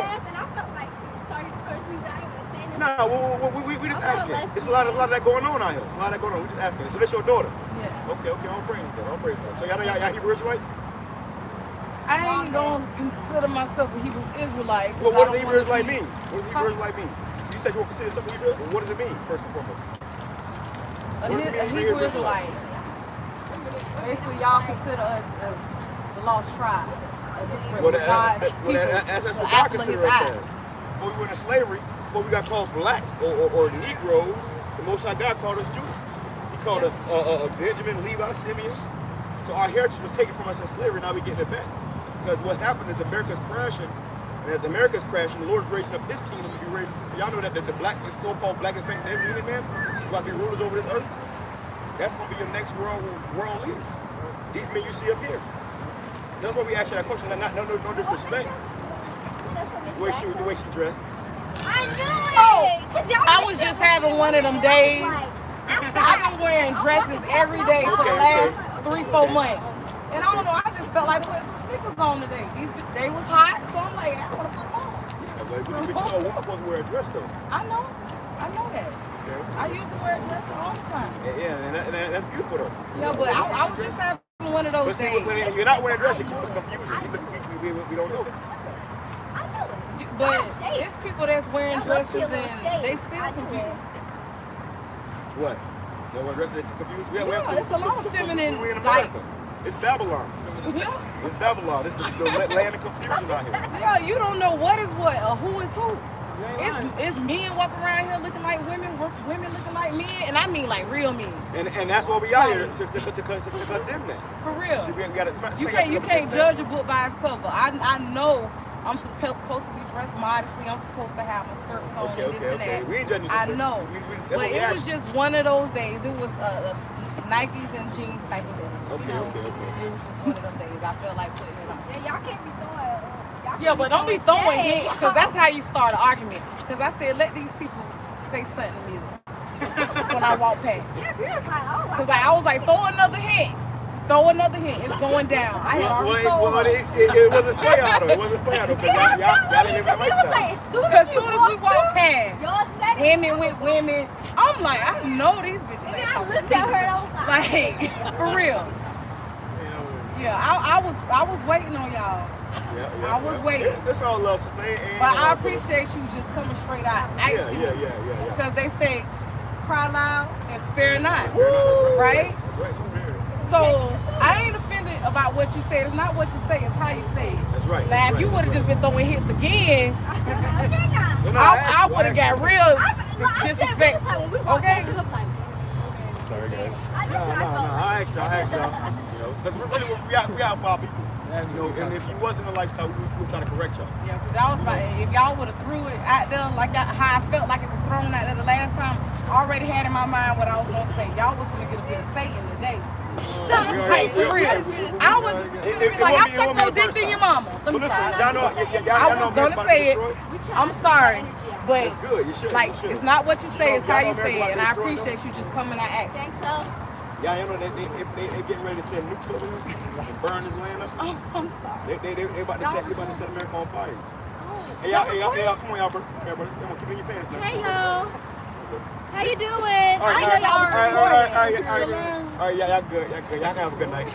No, we just asking. There's a lot of that going on out here. There's a lot of that going on. We just asking. So that's your daughter? Yeah. Okay, all praise God. All praise God. So y'all Hebrew Israelites? I ain't gonna consider myself a Hebrew Israelite. Well, what does Hebrew Israelite mean? What does Hebrew Israelite mean? You said you won't consider yourself a Hebrew Israelite. What does it mean, first and foremost? A Hebrew Israelite. Basically, y'all consider us as the lost tribe. That's what God considers us as. Before we went into slavery, before we got called blacks or Negroes, the Most High God called us Jews. He called us Benjamin, Levi, Simeon. So our heritage was taken from us in slavery, now we're getting it back. Because what happened is America's crashing, and as America's crashing, the Lord's raising up His kingdom to be raised. Y'all know that the so-called black Hispanic man is about to be rulers over this earth. That's going to be your next world leaders. These men you see up here. So that's why we ask you that question. No disrespect. The way she dressed. I knew it! I was just having one of them days. I've been wearing dresses every day for the last 3-4 months. And I don't know, I just felt like putting some sneakers on today. They was hot, so I'm like, I want to put them on. But you know, a woman supposed to wear a dress though. I know that. Okay. I used to wear a dress all the time. Yeah, and that's beautiful though. Yeah, but I was just having one of those days. But when you're not wearing a dress, it causes confusion. We don't know that. But it's people that's wearing dresses and they still confused. What? They wear dresses that's confused? Yeah, it's a lot of feminine dykes. It's Babylon. Yeah. It's Babylon. It's the land of confusion out here. Yeah, you don't know what is what or who is who. It's men walking around here looking like women looking like men, and I mean like real men. And that's why we out here to condemn that. For real. So you can't judge a book by its cover. I know I'm supposed to be dressed modestly. I'm supposed to have my skirts on and this and that. We ain't judging you. I know. But it was just one of those days. It was Nikes and jeans type of day. Okay. It was just one of them days. I felt like putting it on. Yeah, y'all can't be throwing. Yeah, but don't be throwing hints, because that's how you start an argument. Because I said, let these people say something to me when I walk past. Because I was like, throw another hint. It's going down. I had already told her. It wasn't fair though. It wasn't fair though. Because y'all didn't live that lifestyle. As soon as we walk past, women with women, I'm like, I know these bitches ain't talking. I looked at her and I was like, for real. Yeah, I was waiting on y'all. I was waiting. It's all love, sister. But I appreciate you just coming straight out asking me. Because they say, cry loud and spare not. Right? That's right. So I ain't offended about what you say. It's not what you say, it's how you say it. That's right. Now, if you would have just been throwing hits again, I would have got real disrespectful. Okay? Sorry, guys. I asked y'all. You know, because really, we out for our people. You know, and if you wasn't a lifestyle, we trying to correct y'all. Yeah, because y'all was about, if y'all would have threw it out there like how I felt like it was thrown out there the last time, I already had in my mind what I was gonna say. Y'all was gonna get a bit of Satan today. Stop, like for real. I was like, I sucked more dick than your mama. Let me try. I was gonna say it. I'm sorry, but like, it's not what you say, it's how you say it, and I appreciate you just coming and asking. Thanks, so. Yeah, you know, they getting ready to send nukes over here and burn this land up. Oh, I'm sorry. They about to set America on fire. Hey, y'all, come on, y'all, brothers. Come on, keep in your pants now. Hey, yo. How you doing? All right, y'all good. Y'all have a good night.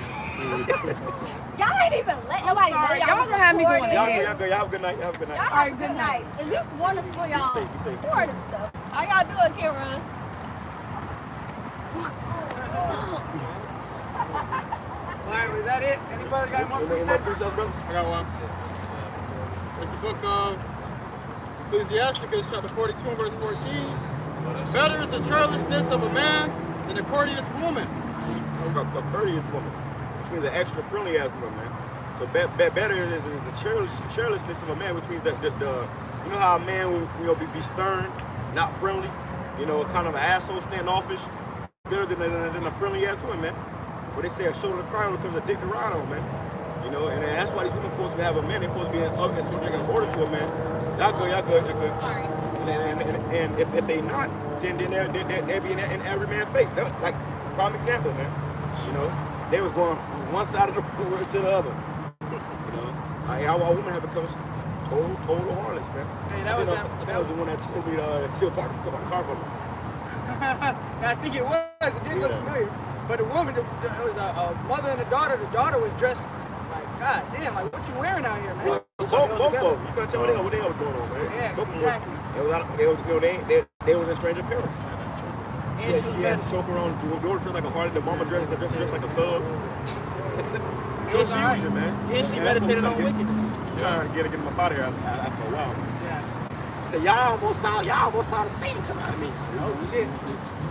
Y'all ain't even let nobody know. Y'all gonna have me going to hell. Y'all good. Y'all have a good night. Y'all have a good night. At least one of for y'all. Four of them stuff. How y'all doing, Cameron? Alright, was that it? Anybody got more precepts? I got one. It's the book of Ecclesiasticus, chapter 42, and verse 14. Better is the churlishness of a man than a courteous woman. A courteous woman, which means an extra friendly ass woman, man. So better is the churlishness of a man, which means that you know how a man will be stern, not friendly, you know, kind of an asshole, standoffish. Better than a friendly ass woman, man. But they say a shoulder to cry on becomes a dick to ride on, man. You know, and that's why these women supposed to have a man. They're supposed to be ugly, so they can order to a man. Y'all good. Sorry. And if they not, then they'll be in every man's face. That's like prime example, man. You know, they was going from one side of the world to the other. You know, our women have become total harlots, man. Hey, I think that was the one that told me she was part of the car for me. I think it was. It did look familiar. But the woman, it was a mother and a daughter. The daughter was dressed like, God damn, like what you wearing out here, man? Both of them. You couldn't tell what the hell was going on, man. Yeah, both exactly. They was in strange apparel. And she had to choke her on. Daughter dressed like a harlot. The mama dressed like a thug. It was fusion, man. Yeah, she meditated on wickedness. Trying to get him up out of here after a while. Yeah. So y'all almost saw the Satan come out of me. Oh shit.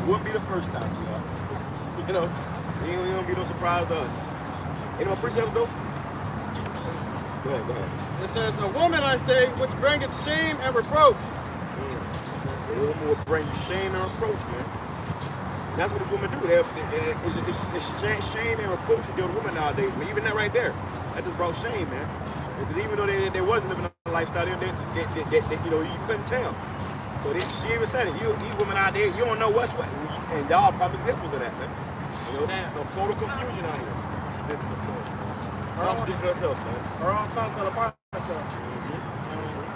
Wouldn't be the first time, y'all. You know, it ain't gonna be no surprise to us. Any more precepts, go? Go ahead. It says, a woman, I say, which bringeth shame and reproach. A woman will bring you shame and reproach, man. And that's what these women do. It's shame and reproach to deal with women nowadays. But even that right there, that just brought shame, man. Because even though they wasn't living a lifestyle, you know, you couldn't tell. So she even said it. You women out there, you don't know what's what. And y'all probably examples of that, man. You know, some total confusion out here. She did it herself. Contradicted herself, man. Her own tongue fell apart herself.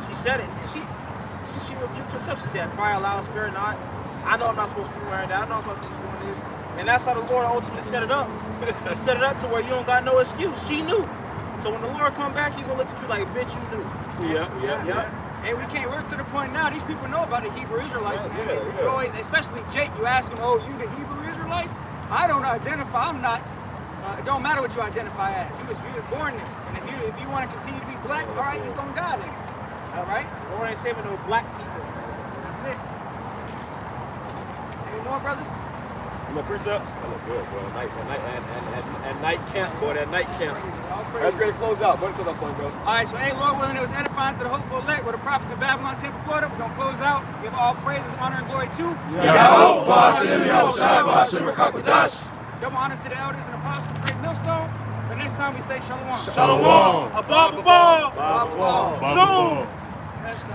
She said it. And she rebuked herself. She said, cry aloud, spare not. I know I'm not supposed to be wearing that. I know I'm supposed to be doing this. And that's how the Lord ultimately set it up. He set it up to where you don't got no excuse. She knew. So when the Lord come back, he gonna look at you like, bitch, you knew. Yeah. Hey, we can't work to the point now. These people know about the Hebrew Israelites. Yeah. Always, especially Jake, you ask him, oh, you the Hebrew Israelites? I don't identify. I'm not. It don't matter what you identify as. You was born this. And if you want to continue to be black, all right, you're gonna die then. All right? The Lord ain't saving no black people. That's it. Any more, brothers? My precepts? That look good, bro. And night camp, boy. That night camp. That's great to close out. Go to close out for him, bro. All right, so hey, Lord willing, it was edifying to the hopeful elect. We're the prophets of Babylon, Temple, Florida. We're gonna close out. Give all praises, honor, and glory to double honors to the elders and apostles of the great millstone. Till next time, we say shalom. Shalom. Above. Zoom. That's